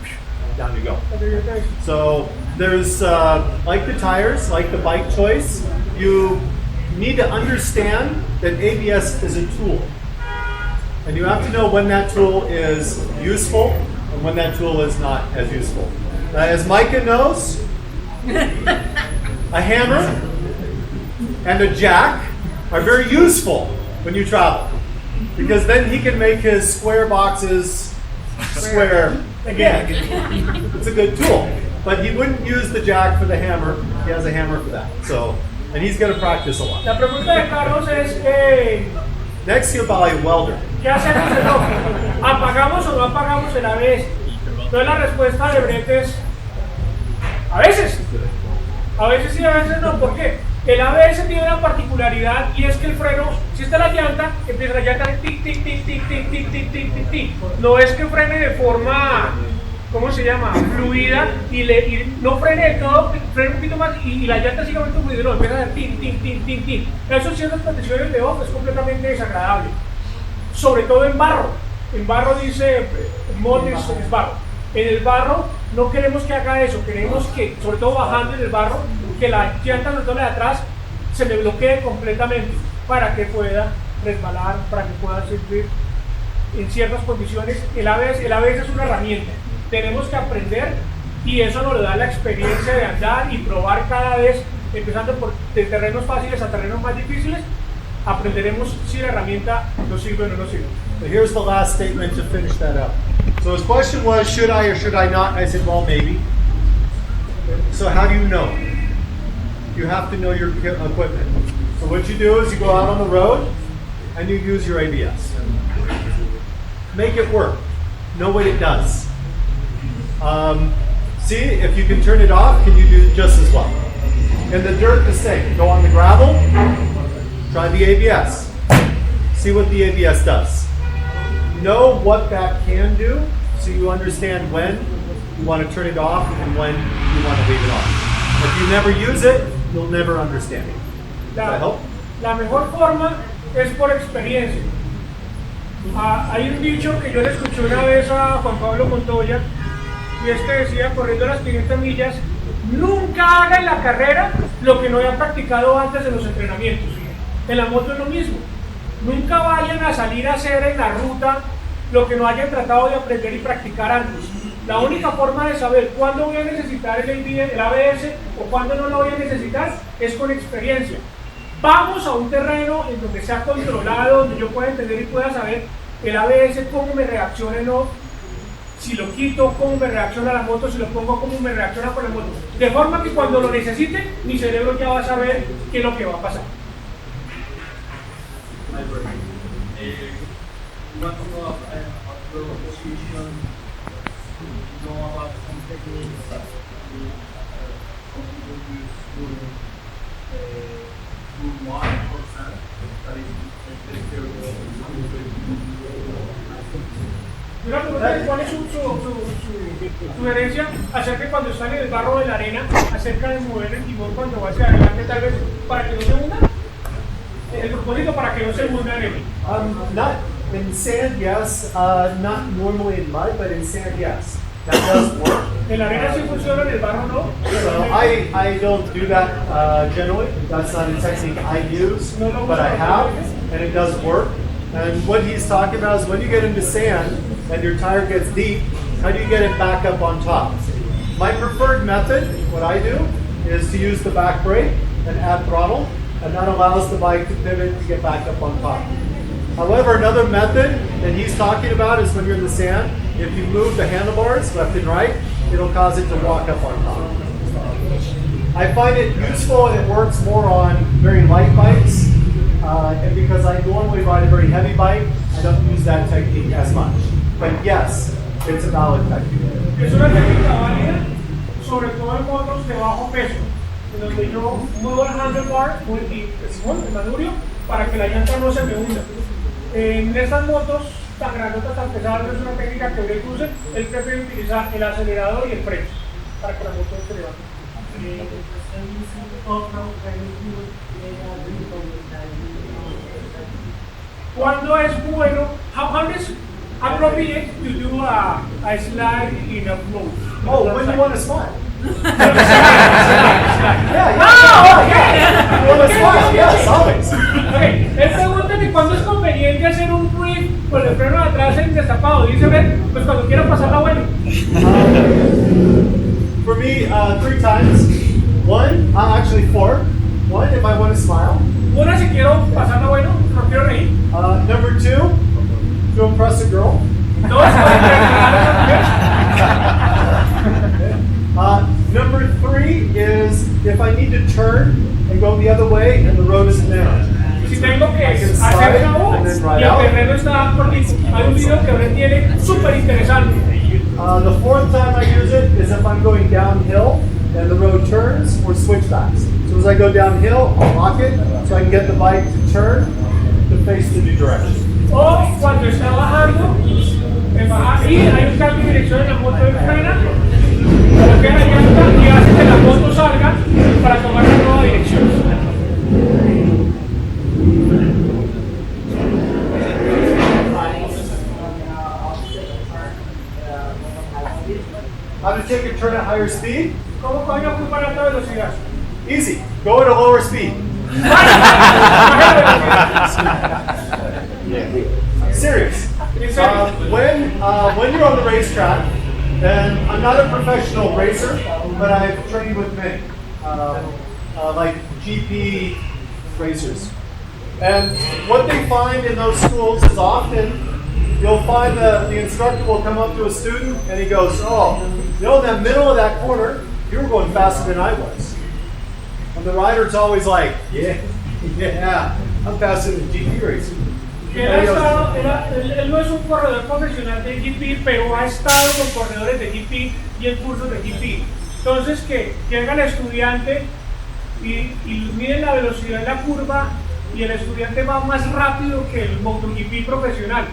down you go. So there's, like the tires, like the bike choice, you need to understand that ABS is a tool. And you have to know when that tool is useful and when that tool is not as useful. As Micah knows, a hammer and a jack are very useful when you travel, because then he can make his square boxes square again. It's a good tool, but he wouldn't use the jack for the hammer. He has a hammer for that. So, and he's going to practice a lot. La pregunta de Carlos es Next, he'll buy a welder. ¿qué hacemos? ¿Apagamos o no apagamos el ABS? Entonces la respuesta de Bret es a veces. A veces sí, a veces no. ¿Por qué? El ABS tiene una particularidad y es que el freno, si está la llanta, empieza la llanta de tic, tic, tic, tic, tic, tic, tic, tic, tic, tic. No es que frene de forma, ¿cómo se llama? Fluida y no frene de todo, frene un poquito más y la llanta sigue aumentando fluido, no, empieza a hacer tic, tic, tic, tic, tic. Eso en ciertas condiciones de off es completamente desagradable. Sobre todo en barro. En barro dice, MUD es barro. En el barro no queremos que haga eso, queremos que, sobre todo bajando en el barro, que la llanta no de atrás se le bloquee completamente para que pueda resbalar, para que pueda servir en ciertas condiciones. El ABS es una herramienta, tenemos que aprender y eso nos da la experiencia de andar y probar cada vez, empezando por de terrenos fáciles a terrenos más difíciles, aprenderemos si la herramienta nos sirve o no nos sirve. So here's the last statement to finish that up. So his question was, should I or should I not? I said, well, maybe. So how do you know? You have to know your equipment. So what you do is you go out on the road and you use your ABS. Make it work. Know what it does. See if you can turn it off, can you do just as well? In the dirt, the same. Go on the gravel, try the ABS. See what the ABS does. Know what that can do so you understand when you want to turn it off and when you want to leave it on. If you never use it, you'll never understand it. Does that help? La mejor forma es por experiencia. Hay un dicho que yo le escuché una vez a Juan Pablo Montoya y este decía, corriendo las 500 millas, nunca haga en la carrera lo que no hayan practicado antes de los entrenamientos. En la moto es lo mismo. Nunca vayan a salir a hacer en la ruta lo que no hayan tratado de aprender y practicar antes. La única forma de saber cuándo voy a necesitar el ABS o cuándo no lo voy a necesitar es con experiencia. Vamos a un terreno en donde sea controlado, donde yo pueda entender y pueda saber el ABS, cómo me reacciona en off, si lo quito, cómo me reacciona la moto, si lo pongo, cómo me reacciona con la moto. De forma que cuando lo necesite, mi cerebro ya va a saber qué es lo que va a pasar. Want to know about the position, know about some techniques that we use to 1%, that is ¿Cuál es su sugerencia acerca de cuando sale del barro de la arena, acerca de mover el timón cuando va hacia adelante, tal vez para que no se hunda? El propósito para que no se hunda en él. Not in sand, yes. Not normally in mud, but in sand, yes. That does work. En la arena sí funciona, en el barro no. So I don't do that generally. That's not a technique I use, but I have, and it does work. And what he's talking about is when you get into sand and your tire gets deep, how do you get it back up on top? My preferred method, what I do, is to use the back brake and add throttle, and that allows the bike to pivot to get back up on top. However, another method that he's talking about is when you're in the sand, if you move the handlebars left and right, it'll cause it to walk up on top. I find it useful and it works more on very light bikes, and because I normally ride a very heavy bike, I don't use that technique as much. But yes, it's a valid technique. Es una técnica válida, sobre todo en motos de bajo peso, en donde yo muevo el handlebar el manubrio para que la llanta no se me hunda. En estas motos tan grandotas, tan pesadas, no es una técnica que Bret use, él prefiere utilizar el acelerador y el freno para que la moto se levante. ¿Cuándo es bueno? How is appropriate to do a slide in a flow? Oh, when you want to smile. Okay, él pregunta que cuándo es conveniente hacer un brief con el freno de atrás en destapado. Dice Bret, pues cuando quiera pasarla bueno. For me, 3 times. One, actually 4. One, if I want to smile. Una, si quiero pasarla bueno, no quiero reír. Number 2, to impress a girl. Dos, para impresionar a esa mujer. Number 3 is if I need to turn and go the other way and the road is narrow. Si tengo que hacer una voz y el terreno está cortito. Hay un video que Bret tiene súper interesante. The 4th time I use it is if I'm going downhill and the road turns or switchbacks. So as I go downhill, I'll lock it so I can get the bike to turn to face the new direction. O cuando está bajando, y hay un cambio de dirección en la moto de frena, bloquea la llanta y hace que la moto salga para tomar una nueva dirección. How to take a turn at higher speed? ¿Cómo coge la curva a alta velocidad? Easy. Go at a lower speed. Serious. When you're on the racetrack, and I'm not a professional racer, but I've trained with many, like GP racers. And what they find in those schools is often you'll find the instructor will come up to a student and he goes, oh, you know, in the middle of that corner, you were going faster than I was. And the rider's always like, yeah, I'm faster than GP racing. Él no es un corredor profesional de GP, pero ha estado con corredores de GP y en cursos de GP. Entonces, que llega el estudiante y miden la velocidad de la curva y el estudiante va más rápido que el MotoGP profesional.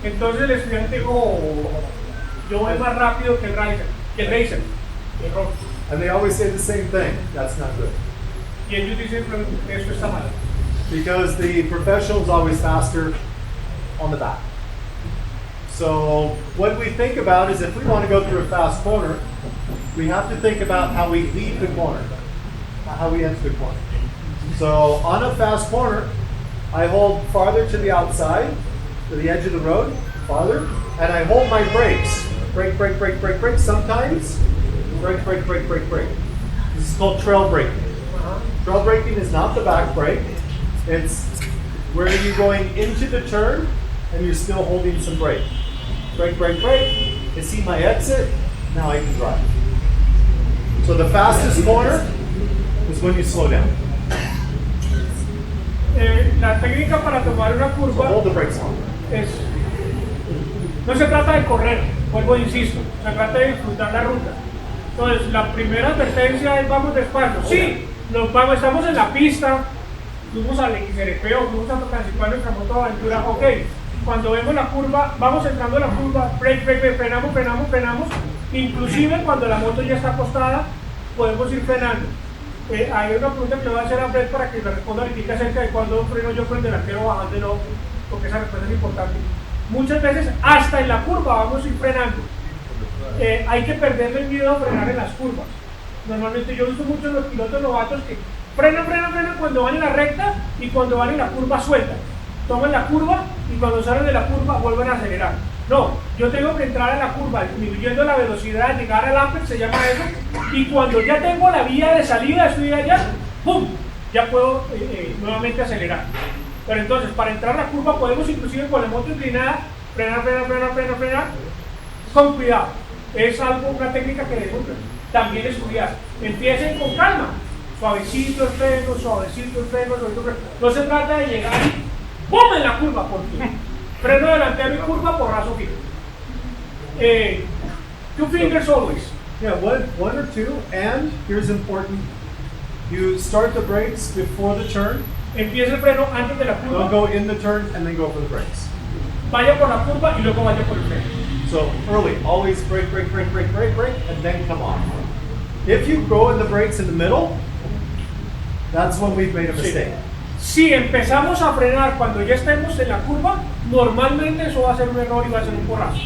Entonces el estudiante, yo voy más rápido que el racer. And they always say the same thing, that's not good. Y ellos dicen, esto está mal. Because the professional is always faster on the back. So what we think about is if we want to go through a fast corner, we have to think about how we leave the corner, not how we enter the corner. So on a fast corner, I hold farther to the outside, to the edge of the road, farther, and I hold my brakes. Brake, brake, brake, brake, brake. Sometimes, brake, brake, brake, brake, brake. This is called trail braking. Trail braking is not the back brake. It's where you're going into the turn and you're still holding some brake. Brake, brake, brake. I see my exit. Now I can drive. So the fastest corner is when you slow down. La técnica para tomar una curva So hold the brakes on. No se trata de correr, vuelvo e insisto, se trata de disfrutar la ruta. Entonces, la primera advertencia es vamos despacio. Sí, estamos en la pista, fuimos al XRP o fuimos a participar en nuestra moto de aventura, ok. Cuando vemos la curva, vamos entrando en la curva, break, break, break, frenamos, frenamos, frenamos. Inclusive cuando la moto ya está acostada, podemos ir frenando. Hay una pregunta que le voy a hacer a Bret para que le responda ahorita acerca de cuándo freno yo con el delantero bajándolo, porque esa respuesta es importante. Muchas veces hasta en la curva vamos a ir frenando. Hay que perderle el miedo a frenar en las curvas. Normalmente yo he visto muchos los pilotos novatos que frenan cuando van en la recta y cuando van en la curva sueltan. Toman la curva y cuando salen de la curva vuelven a acelerar. No, yo tengo que entrar a la curva disminuyendo la velocidad, llegar al apex, se llama eso, y cuando ya tengo la vía de salida, estoy allá, ¡pum!, ya puedo nuevamente acelerar. Pero entonces, para entrar a la curva podemos inclusive con la moto inclinada, frenar, con cuidado. Es una técnica que debemos también estudiar. Empiecen con calma, suavecito el freno, suavecito el freno. No se trata de llegar y ¡pum!, en la curva, porque freno delantero y curva, porrazo fijo. Two fingers always. Yeah, one or two, and here's important. You start the brakes before the turn. Empieza el freno antes de la Don't curva. go in the turn and then go for the brakes. Vaya por la curva y luego vaya por el freno. So early, always brake, brake, brake, brake, brake, brake, and then come on. If you go in the brakes in the middle, that's when we've made a mistake. Si empezamos a frenar cuando ya estemos en la curva, normalmente eso va a ser un error y va a ser un porrazo.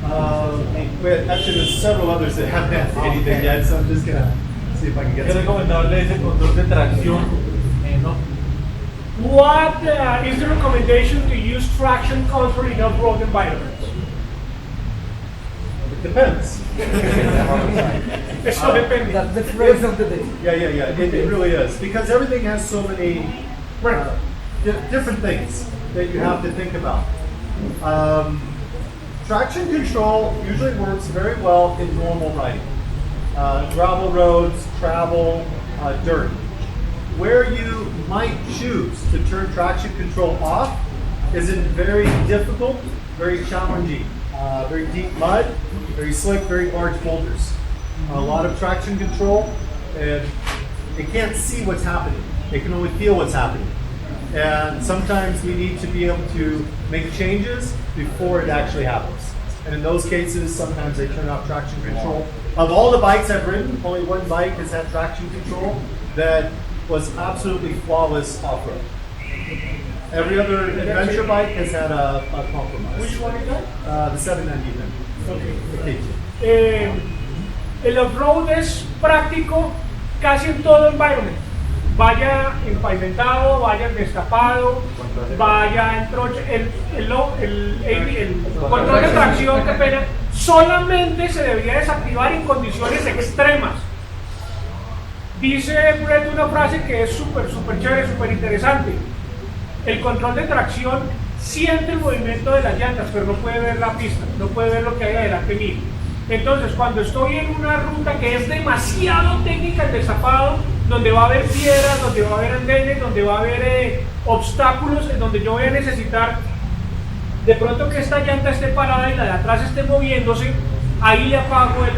Actually, there's several others that haven't asked anything yet, so I'm just gonna see if I can get Es some. recomendable ese control de tracción, ¿no? What is the recommendation to use traction control in off-road environments? It depends. Eso depende. That's the phrase of the day. Yeah. It really is, because everything has so many different things that you have to think about. Traction control usually works very well in normal riding. Gravel roads, travel, dirt. Where you might choose to turn traction control off is in very difficult, very challenging, very deep mud, very slick, very large boulders. A lot of traction control, and it can't see what's happening. It can only feel what's happening. And sometimes we need to be able to make changes before it actually happens. And in those cases, sometimes they turn off traction control. Of all the bikes I've ridden, only one bike has had traction control that was absolutely flawless off-road. Every other adventure bike has had a compromise. Which one is that? The 790 then. Okay. El off-road es práctico casi en todo environment. Vaya empavimentado, vaya destapado, vaya en troche. El control de tracción, qué pena, solamente se debería desactivar en condiciones extremas. Dice Bret una frase que es súper chévere, súper interesante. El control de tracción siente el movimiento de las llantas, pero no puede ver la pista, no puede ver lo que hay adelante mío. Entonces, cuando estoy en una ruta que es demasiado técnica, el destapado, donde va a haber piedras, donde va a haber andenes, donde va a haber obstáculos, en donde yo voy a necesitar de pronto que esta llanta esté parada y la de atrás esté moviéndose, ahí le apago el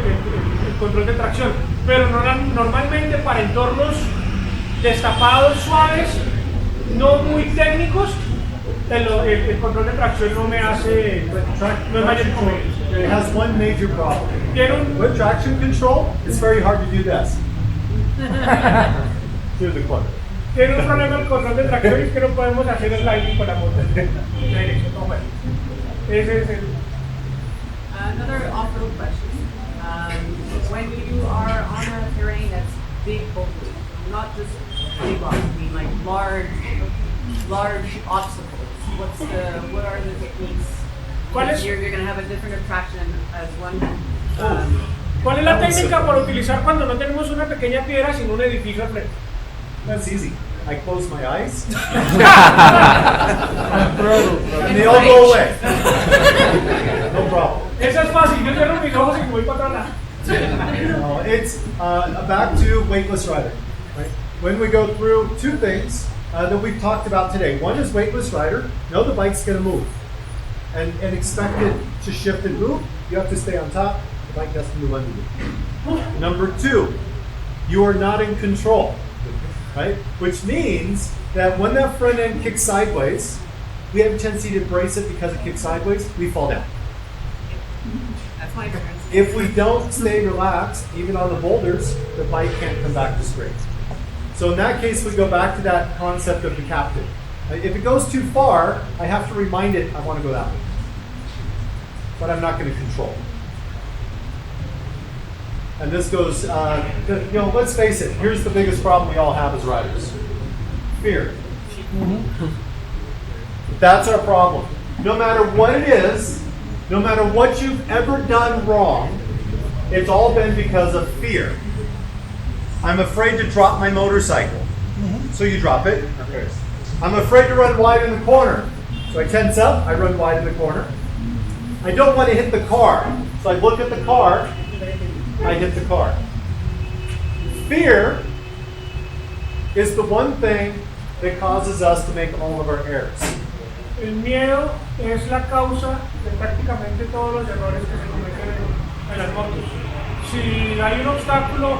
control de tracción. Pero normalmente para entornos destapados, suaves, no muy técnicos, el control de tracción no me hace, no es mayor inconveniente. It has one major problem. With traction control, it's very hard to do this. Through the corner. Tiene un problema el control de tracción y es que no podemos hacer sliding con la moto. Ese es el. Another off-road question. When you are on a terrain that's big, bulky, not just big rocks, I mean like large obstacles. What are the techniques? You're going to have a different attraction as one. ¿Cuál es la técnica para utilizar cuando no tenemos una pequeña piedra sino un edificio al frente? That's easy. I close my eyes. And they all go away. No problem. Eso es fácil, yo cierro mis ojos y me voy para atrás. It's back to weightless rider. Right? When we go through two things that we've talked about today. One is weightless rider. Know the bike's going to move. And expect it to shift and move. You have to stay on top. The bike has to move under you. Number two, you are not in control. Right? Which means that when that front end kicks sideways, we have a tendency to brace it because it kicks sideways, we fall down. That's my experience. If we don't stay relaxed, even on the boulders, the bike can't come back to straight. So in that case, we go back to that concept of the captain. If it goes too far, I have to remind it, I want to go that way. But I'm not going to control. And this goes, let's face it, here's the biggest problem we all have as riders. Fear. That's our problem. No matter what it is, no matter what you've ever done wrong, it's all been because of fear. I'm afraid to drop my motorcycle. So you drop it. I'm afraid to run wide in the corner. So I tense up, I run wide in the corner. I don't want to hit the car. So I look at the car, I hit the car. Fear is the one thing that causes us to make all of our errors. El miedo es la causa de prácticamente todos los errores que se cometen en las motos. Si hay un obstáculo,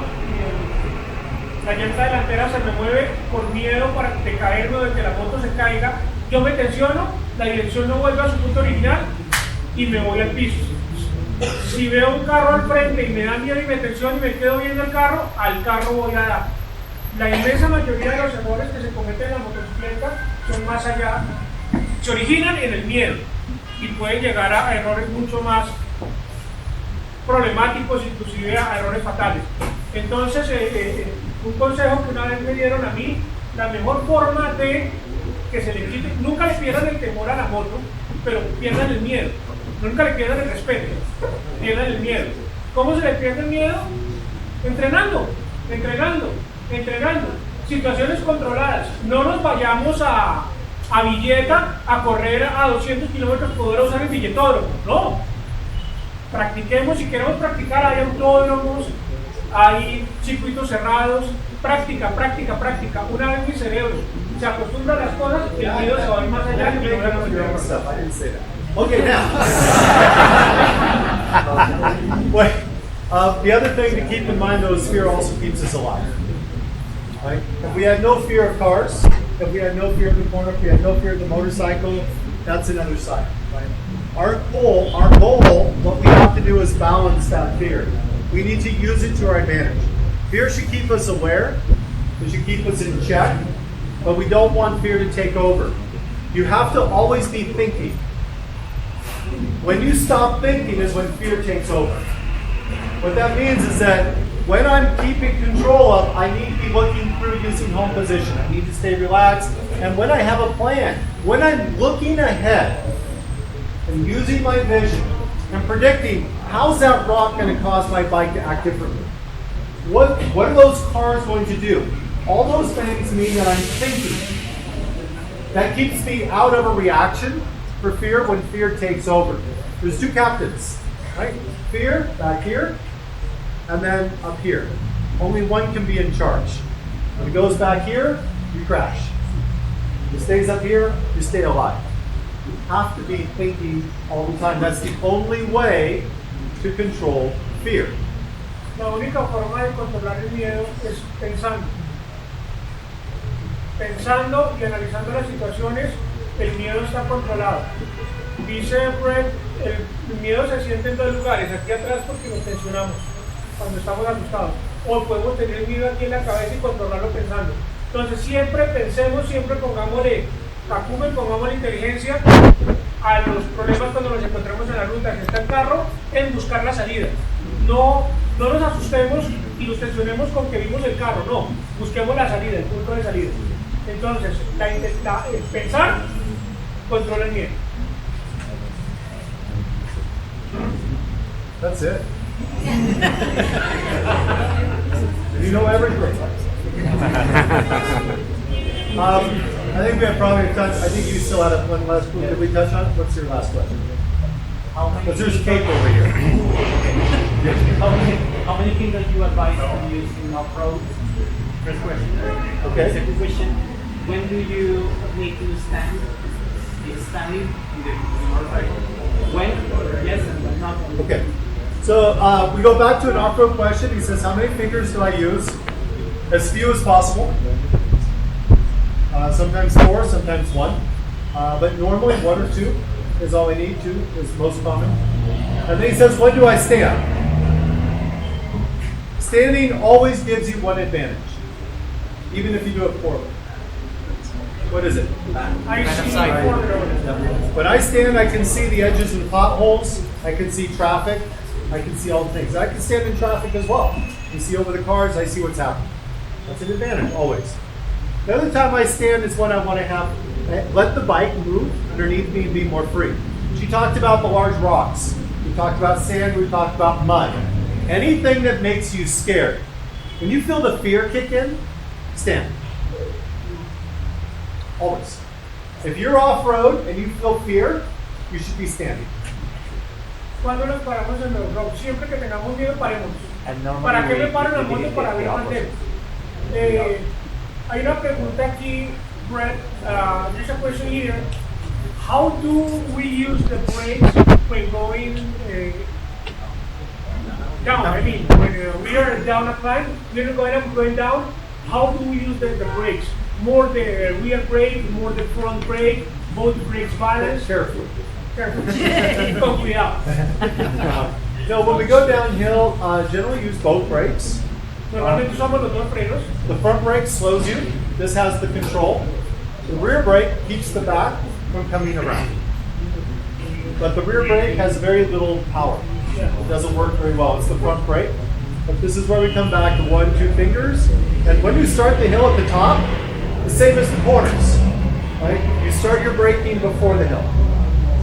la llanta delantera se me mueve por miedo de caerme o de que la moto se caiga, yo me tensiono, la dirección no vuelve a su punto original y me voy al piso. Si veo un carro al frente y me da miedo y me tensiono y me quedo viendo el carro, al carro voy a dar. La inmensa mayoría de los errores que se cometen en la motocicleta son más allá, se originan en el miedo y pueden llegar a errores mucho más problemáticos, inclusive a errores fatales. Entonces, un consejo que una vez me dieron a mí, la mejor forma de que se le quite, nunca le pierdan el temor a la moto, pero pierdan el miedo. Nunca le pierdan el respeto, pierdan el miedo. ¿Cómo se le pierde el miedo? Entrenando, entrenando, entrenando. Situaciones controladas. No nos vayamos a Villeta a correr a 200 kilómetros por hora, usar el billetódromo. No. Practiquemos, si queremos practicar, hay autódromos, hay circuitos cerrados. Práctica, práctica, práctica. Una vez mi cerebro se acostumbra a las cosas, el miedo se va a ir más allá y me deja Okay, now. Well, the other thing to keep in mind, though, is fear also keeps us alive. Right? If we had no fear of cars, if we had no fear of the corner, if we had no fear of the motorcycle, that's another side. Right? Our goal, what we have to do is balance that fear. We need to use it to our advantage. Fear should keep us aware, it should keep us in check, but we don't want fear to take over. You have to always be thinking. When you stop thinking is when fear takes over. What that means is that when I'm keeping control of, I need to be looking through using home position. I need to stay relaxed. And when I have a plan, when I'm looking ahead and using my vision and predicting, how's that rock going to cause my bike to act differently? What are those cars going to do? All those things mean that I'm thinking. That keeps me out of a reaction for fear when fear takes over. There's two captains, right? Fear back here, and then up here. Only one can be in charge. When it goes back here, you crash. If it stays up here, you stay alive. You have to be thinking all the time. That's the only way to control fear. La única forma de controlar el miedo es pensando. Pensando y analizando las situaciones, el miedo está controlado. Dice Bret, el miedo se siente en dos lugares, aquí atrás porque nos tensionamos cuando estamos asustados, o podemos tener miedo aquí en la cabeza y controlarlo pensando. Entonces siempre pensemos, siempre pongámosle acumen, pongámosle inteligencia a los problemas cuando nos encontramos en la ruta, que está el carro, en buscar la salida. No nos asustemos y nos tensionemos con que vimos el carro, no, busquemos la salida, el punto de salida. Entonces, el pensar controla el miedo. That's it. You know everything. I think we have probably touched. I think you still had one last question. Did we touch on it? What's your last question? Because there's cake over here. How many fingers do you advise to use in off-road? First question. Okay. Second question. When do you need to stand? Is standing in the motorcycle? When? Yes and when not. Okay. So we go back to an off-road question. He says, how many fingers do I use? As few as possible. Sometimes 4, sometimes 1. But normally 1 or 2 is all I need. 2 is most common. And then he says, when do I stand? Standing always gives you one advantage, even if you do it poorly. What is it? When I stand, I can see the edges of the potholes. I can see traffic. I can see all the things. I can stand in traffic as well. You see over the cars, I see what's happening. That's an advantage, always. The other time I stand is when I want to let the bike move underneath me and be more free. She talked about the large rocks. We talked about sand, we talked about mud. Anything that makes you scared. When you feel the fear kick in, stand. Always. If you're off-road and you feel fear, you should be standing. Cuando nos paramos en los rocks, siempre que tengamos miedo, paremos. ¿Para qué me paro en la moto? Para ver mantener. Hay una pregunta aquí, Bret. There's a question here. How do we use the brakes when going down. I mean, when we are down a climb, we're going down. How do we use the brakes? More the rear brake, more the front brake, both brakes balance. Carefully. Con cuidado. No, when we go downhill, generally use both brakes. Normalmente usamos los dos frenos. The front brake slows you. This has the control. The rear brake keeps the back from coming around. But the rear brake has very little power. It doesn't work very well. It's the front brake. But this is where we come back to 1, 2 fingers. And when you start the hill at the top, the same as the corners. Right? You start your braking before the hill.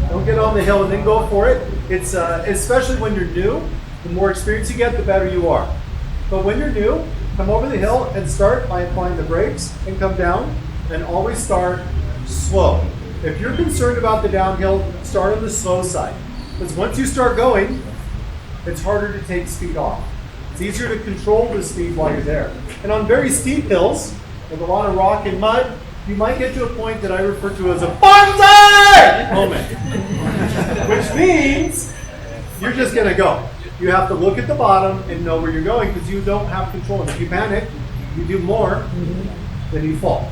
Don't get on the hill and then go for it. It's especially when you're new, the more experience you get, the better you are. But when you're new, come over the hill and start by applying the brakes and come down, and always start slow. If you're concerned about the downhill, start on the slow side. Because once you start going, it's harder to take speed off. It's easier to control the speed while you're there. And on very steep hills, with a lot of rock and mud, you might get to a point that I refer to as a bonsai moment. Which means you're just gonna go. You have to look at the bottom and know where you're going because you don't have control. And if you panic, you do more, then you fall.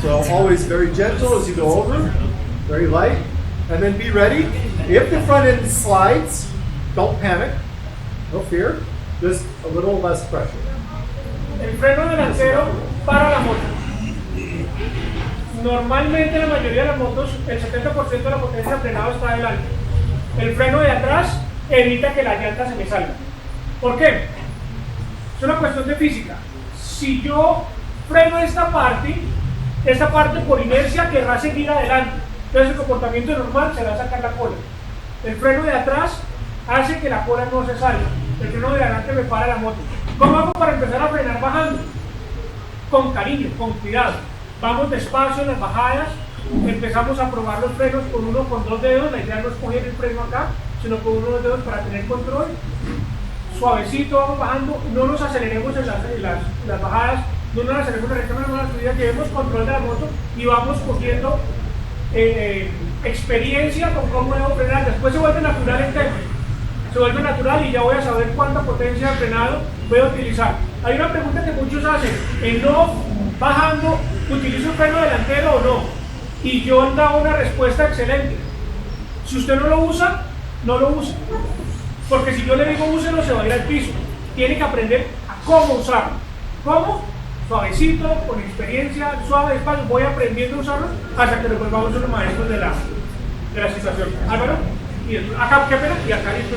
So always very gentle as you go over, very light, and then be ready. If the front end slides, don't panic, no fear, just a little less pressure. El freno delantero para la moto. Normalmente en la mayoría de las motos, el 70% de la potencia de frenado está adelante. El freno de atrás evita que la llanta se me salga. ¿Por qué? Es una cuestión de física. Si yo freno esta parte por inercia querrá seguir adelante. Entonces el comportamiento normal será sacar la cola. El freno de atrás hace que la cola no se salga. El freno de adelante me para la moto. ¿Cómo hago para empezar a frenar bajando? Con cariño, con cuidado. Vamos despacio en las bajadas, empezamos a probar los frenos con uno, con 2 dedos. La idea no es coger el freno acá, sino con uno o 2 dedos para tener control. Suavecito vamos bajando, no nos aceleremos en las bajadas, no nos aceleremos en la recta, no nos subida, llevemos control de la moto y vamos cogiendo experiencia con cómo debo frenar. Después se vuelve natural el tema. Se vuelve natural y ya voy a saber cuánta potencia de frenado voy a utilizar. Hay una pregunta que muchos hacen, en off, bajando, ¿utilizo el freno delantero o no? Y yo he dado una respuesta excelente. Si usted no lo usa, no lo use. Porque si yo le digo úselo, se va a ir al piso. Tiene que aprender a cómo usarlo. ¿Cómo? Suavecito, con experiencia, suave, despacio, voy aprendiendo a usarlo hasta que nos volvamos unos maestros de la situación. Álvaro, y acá, qué pena, y acá listo.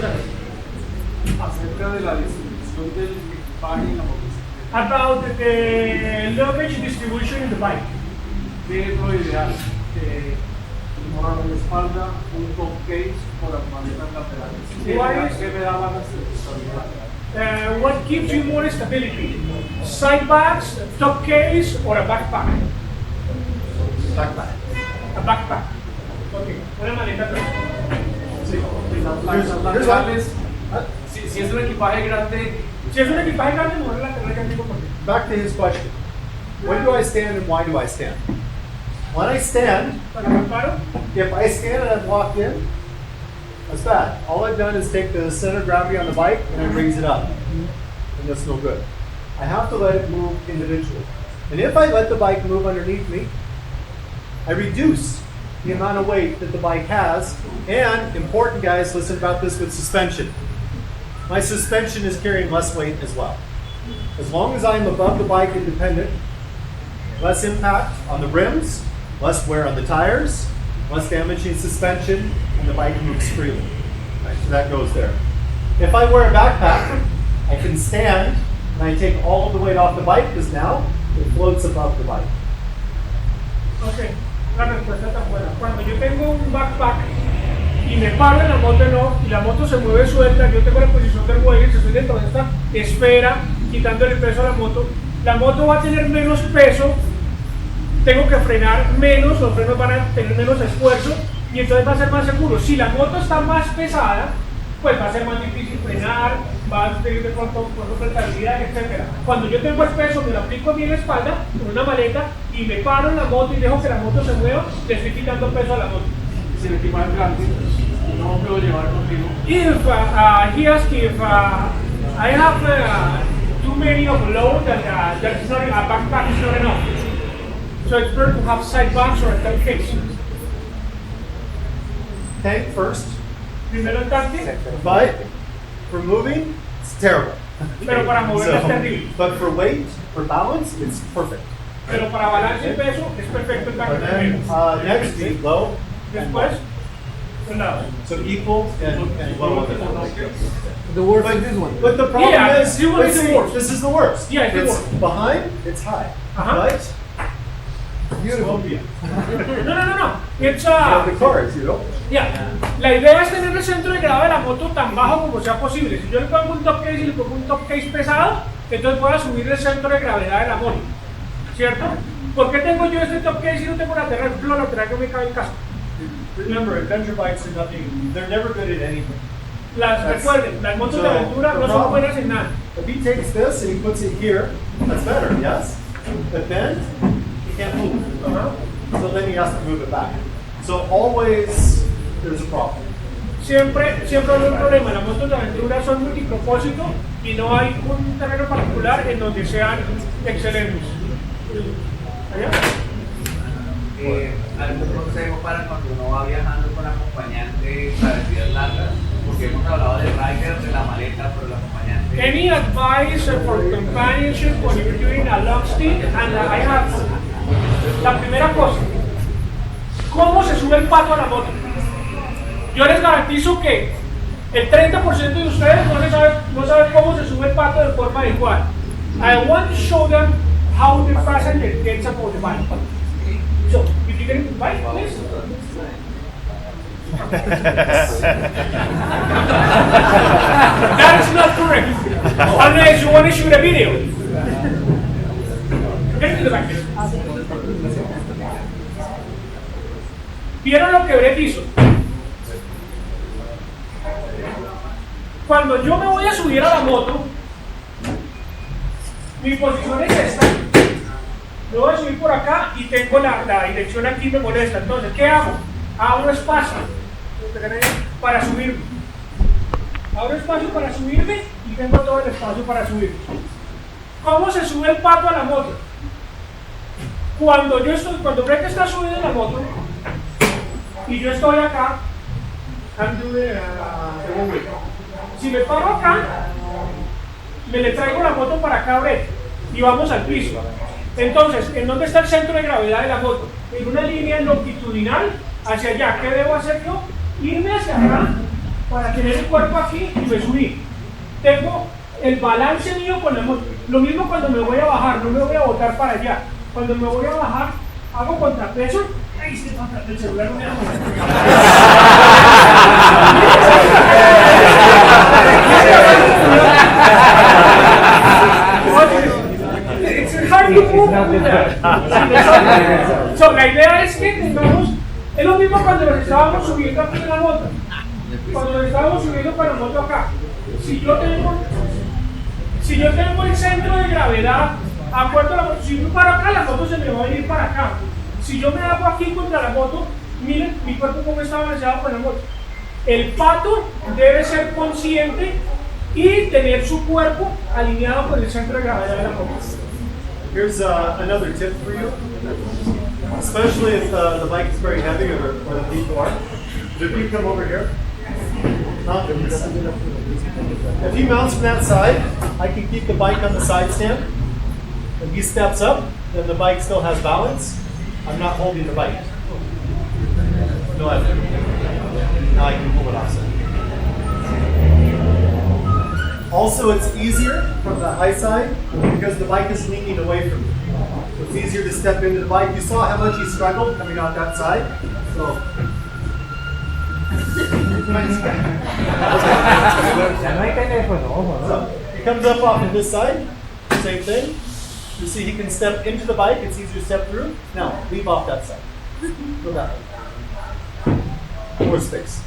Acerca de la distribución del equipaje en la motocicleta. About the luggage distribution in the bike. ¿Qué es lo ideal? Una espalda, un top case por las maletas laterales. ¿Qué me da más estabilidad? What gives you more stability? Side bags, top case, or a backpack? Backpack. A backpack. Okay, una maleta atrás. Sí, las laterales. Si es un equipaje grande. Si es un equipaje grande, no es la lateral que tengo. Back to his question. When do I stand and why do I stand? When I stand, if I stand and I'm locked in, that's bad. All I've done is take the center of gravity on the bike and I raise it up. And that's no good. I have to let it move individually. And if I let the bike move underneath me, I reduce the amount of weight that the bike has. And important guys, listen about this with suspension. My suspension is carrying less weight as well. As long as I'm above the bike independent, less impact on the rims, less wear on the tires, less damaging suspension, and the bike moves freely. Right, so that goes there. If I wear a backpack, I can stand and I take all of the weight off the bike because now it floats above the bike. Ok, la respuesta está buena. Cuando yo tengo un backpack y me paro en la moto no, y la moto se mueve suelta, yo tengo la posición del muelle, estoy dentro de esta esfera, quitándole el peso a la moto va a tener menos peso, tengo que frenar menos, los frenos van a tener menos esfuerzo y entonces va a ser más seguro. Si la moto está más pesada, pues va a ser más difícil frenar, va a tener de pronto rentabilidad, etc. Cuando yo tengo el peso, me lo aplico a mi espalda con una maleta y me paro en la moto y dejo que la moto se mueva, le estoy quitando peso a la moto. Si el equipaje es grande, no me puedo llevar contigo. If he asks if I have too many of load that that's not, a backpack is not enough. So it's better to have side bags or a tank case. Tank first, Primero el tanque, but for moving, it's terrible. pero para moverlo es terrible. But for weight, for balance, it's perfect. Pero para balance y peso es perfecto el tanque And primero. then next, be low and low. Después, un lado. So equal and low. The worst is this one. But the problem Yeah, is, this one is the see, worst. this is the worst. Yeah, it's the it's worst. behind, it's high. But beautiful. No. It's The cars, you know. yeah. La idea es tener el centro de gravedad de la moto tan bajo como sea posible. Si yo le pongo un top case y le pongo un top case pesado, entonces voy a subir el centro de gravedad de la moto, ¿cierto? ¿Por qué tengo yo este top case y no tengo lateral flow lateral que me cae el casco? Remember, adventure bikes are nothing. They're never good at anything. Recuerden, las motos de aventura no son buenas en nada. If he takes this and he puts it here, that's better, yes? But then, he can't move. So then he has to move it back. So always, there's a problem. Siempre hay un problema. Las motos de aventura son multipropósito y no hay un terreno particular en donde sean excelentes. ¿Allá? ¿Algún consejo para cuando uno va viajando con acompañante para días largas? Porque hemos hablado de rider, de la maleta, pero el acompañante... Any advice for companionship when you're doing a long stint? And I have... La primera cosa, ¿cómo se sube el pato a la moto? Yo les garantizo que el 30% de ustedes no saben cómo se sube el pato de forma adecuada. I want to show them how the passenger gets aboard the bike. So, if you get into the bike, please. That is not correct. Unless you want to shoot a video. Get into the bike. ¿Vieron lo que Bret hizo? Cuando yo me voy a subir a la moto, mi posición es esta. Me voy a subir por acá y tengo la dirección aquí, me molesta. Entonces, ¿qué hago? Abro espacio para subirme. Abro espacio para subirme y tengo todo el espacio para subir. ¿Cómo se sube el pato a la moto? Cuando Bret está subido en la moto y yo estoy acá, si me paro acá, me le traigo la moto para acá a Bret y vamos al piso. Entonces, ¿en dónde está el centro de gravedad de la moto? En una línea longitudinal hacia allá. ¿Qué debo hacer yo? Irme hacia acá para tener el cuerpo aquí y me subí. Tengo el balance mío con la moto. Lo mismo cuando me voy a bajar, no me voy a botar para allá. Cuando me voy a bajar, hago contrapeso. Ay, este contrapeso, el celular no me da. So, la idea es que tengamos, es lo mismo cuando nos estábamos subiendo aquí en la moto, cuando nos estábamos subiendo para la moto acá. Si yo tengo el centro de gravedad acuerdo a la moto, si yo paro acá, la moto se me va a venir para acá. Si yo me hago aquí contra la moto, miren mi cuerpo cómo está balanceado con la moto. El pato debe ser consciente y tener su cuerpo alineado con el centro de gravedad de la moto. Here's another tip for you, especially if the bike is very heavy or the people are. If you come over here, if he mounts from that side, I can keep the bike on the side stand. If he steps up, then the bike still has balance. I'm not holding the bike. No, now I can pull it off. Also, it's easier from the high side because the bike is leaning away from you. So it's easier to step into the bike. You saw how much he struggled coming out that side. So, so he comes up off of this side, same thing. You see he can step into the bike, it's easier to step through. Now, leave off that side. Go that way. More space.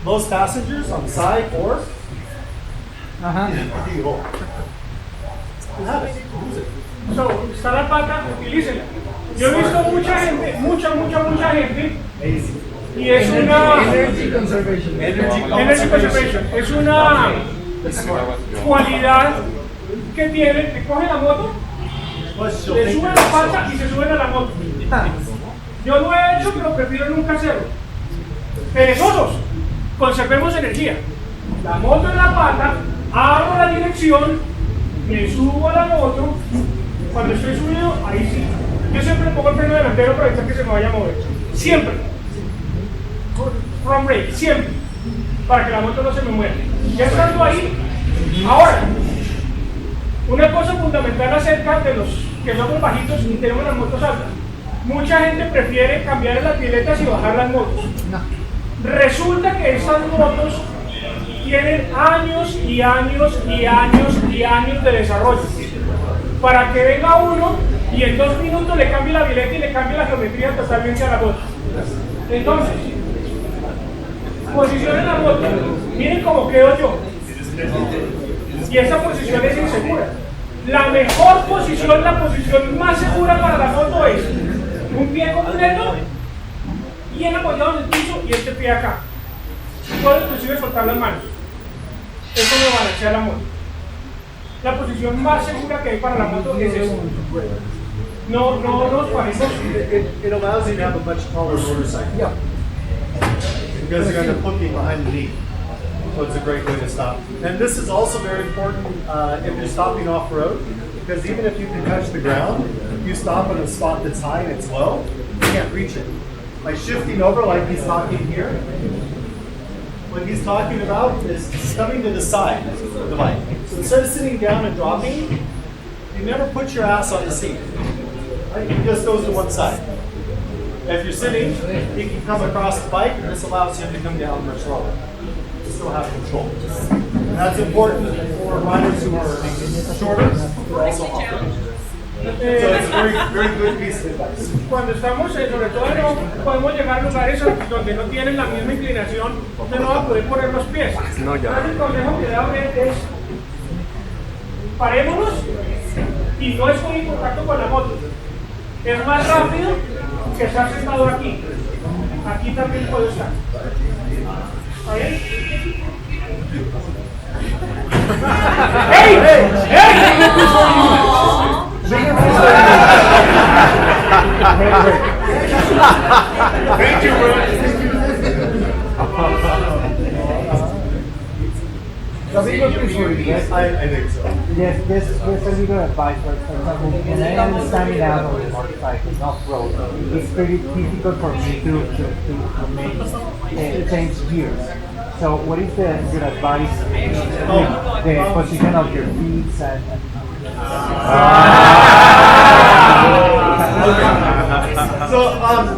Most passengers on the side or So, está la pata, utilícenla. Yo he visto mucha gente Y es una Energy conservation. energy conservation. Es una cualidad que tiene, que coge la moto, le suben la pata y se suben a la moto. Yo lo he hecho, pero prefiero nunca hacerlo. Perezosos, conservemos energía. La moto en la pata, abro la dirección, me subo a la moto. Cuando estoy subido, ahí sí. Yo siempre pongo el freno delantero para evitar que se me vaya a mover. Siempre. Front brake, siempre. Para que la moto no se me mueva. Ya estando ahí, ahora, una cosa fundamental acerca de los que somos bajitos y tenemos las motos altas. Mucha gente prefiere cambiar las piletas y bajar las motos. Resulta que estas motos tienen años y años y años y años de desarrollo. Para que venga uno y en 2 minutos le cambie la bileta y le cambie la geometría totalmente a la moto. Entonces, posicionen la moto. Miren cómo quedo yo. Y esa posición es insegura. La mejor posición, la posición más segura para la moto es un pie completo, bien apoyado en el piso y este pie acá. Puedo inclusive soltar las manos. Eso me balancea la moto. La posición más segura que hay para la moto es esa. No nos parece. It allows you to have a much taller motorcycle. Yeah. Because you're going to put me behind the knee. So it's a great way to stop. And this is also very important if you're stopping off-road, because even if you can touch the ground, if you stop in a spot that's high and it's low, you can't reach it. By shifting over like he's talking here, what he's talking about is coming to the side of the bike. So instead of sitting down and dropping, you never put your ass on the seat. Right? It just goes to one side. If you're sitting, he can come across the bike, and this allows him to come down much lower. You still have control. And that's important for riders who are shorter, who are also off-road. So it's a very good piece of advice. Cuando estamos, sobre todo no podemos llegar a lugares donde no tienen la misma inclinación, donde no va a poder poner los pies. No, ya. Entonces el consejo que da Bret es, parémonos y no estoy en contacto con la moto. Es más rápido que estar sentado aquí. Aquí también puedo estar. ¿Está bien? ¡Hey! Thank you, I think so. Yes, this is a little advice. For example, when I am standing out on the motorcycle, off-road, it's pretty difficult for me to make change gears. So, what is the good advice? The position of your feet and. So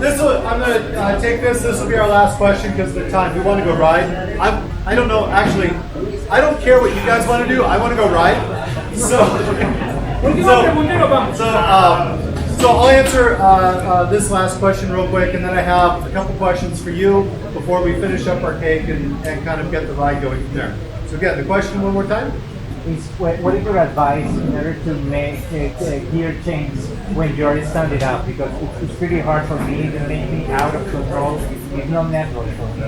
this will, I'm going to take this. This will be our last question because of the time. We want to go ride. I don't know. Actually, I don't care what you guys want to do. I want to go ride. So I'll answer this last question real quick, and then I have a couple questions for you before we finish up our cake and kind of get the ride going from there. So again, the question one more time. What is your advice in order to make a gear change when you're standing up? Because it's pretty hard for me to make me out of control. It's not natural for me.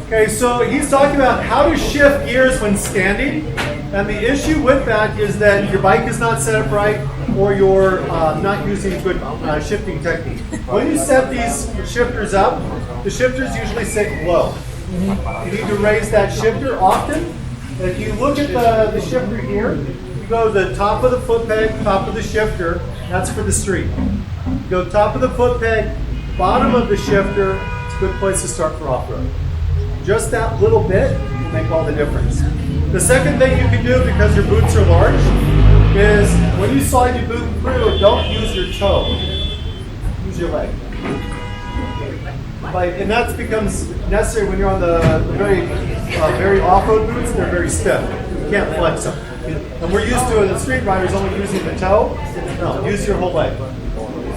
Okay, so he's talking about how to shift gears when standing. And the issue with that is that your bike is not set up right, or you're not using good shifting technique. When you set these shifters up, the shifters usually sit low. You need to raise that shifter often. If you look at the shifter here, you go to the top of the foot peg, top of the shifter, that's for the street. You go top of the foot peg, bottom of the shifter, it's a good place to start for off-road. Just that little bit will make all the difference. The second thing you can do, because your boots are large, is when you slide your boot through, don't use your toe, use your leg. And that becomes necessary when you're on the very off-road boots. They're very stiff. You can't flex them. And we're used to the street riders only using the toe. No, use your whole leg.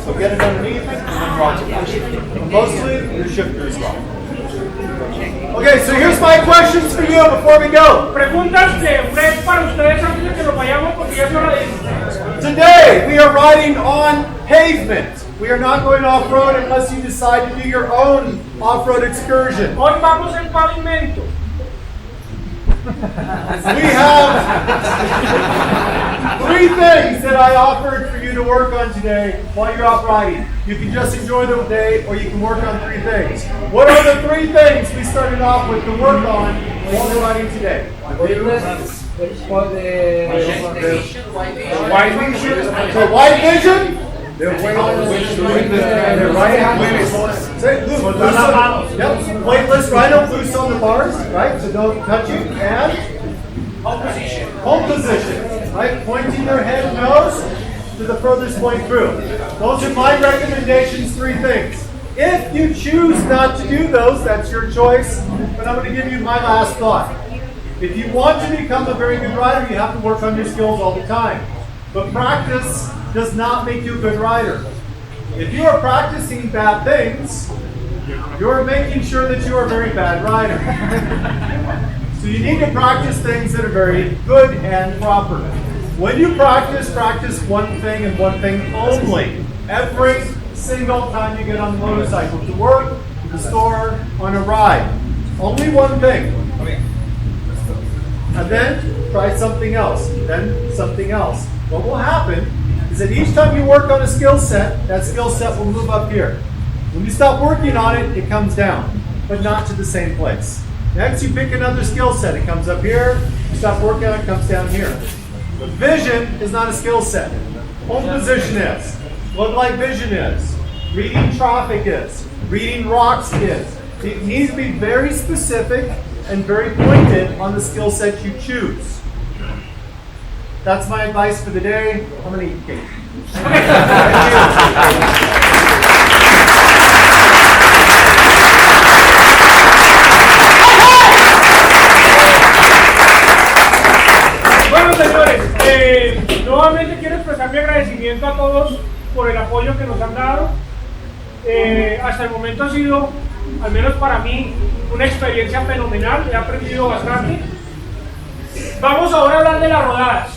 So get it underneath and then watch it. And mostly your shifter is wrong. Okay, so here's my questions for you before we go. Preguntas de Bret para ustedes antes de que nos vayamos porque ya es hora de irnos. Today we are riding on pavement. We are not going off-road unless you decide to do your own off-road excursion. Hoy vamos en pavimento. We have 3 things that I offered for you to work on today while you're out riding. You can just enjoy the day, or you can work on 3 things. What are the 3 things we started off with to work on while we're riding today? White vision. So white vision. Weightless rhino, loose on the bars, right? So don't touch it. And home position, right? Pointing your head and nose to the furthest point through. Those are my recommendations, 3 things. If you choose not to do those, that's your choice. But I'm going to give you my last thought. If you want to become a very good rider, you have to work on your skills all the time. But practice does not make you a good rider. If you are practicing bad things, you're making sure that you are a very bad rider. So you need to practice things that are very good and proper. When you practice, practice one thing and one thing only. Every single time you get on the motorcycle, to work, to the store, on a ride. Only one thing. And then try something else, then something else. What will happen is that each time you work on a skill set, that skill set will move up here. When you stop working on it, it comes down, but not to the same place. Next, you pick another skill set. It comes up here. You stop working on it, it comes down here. But vision is not a skill set. Home position is. What light vision is. Reading traffic is. Reading rocks is. It needs to be very specific and very pointed on the skill set you choose. That's my advice for the day. I'm going to eat cake. Bueno, señores, nuevamente quiero expresar mi agradecimiento a todos por el apoyo que nos han dado. Hasta el momento ha sido, al menos para mí, una experiencia fenomenal. He aprendido bastante. Vamos ahora a hablar de las rodadas.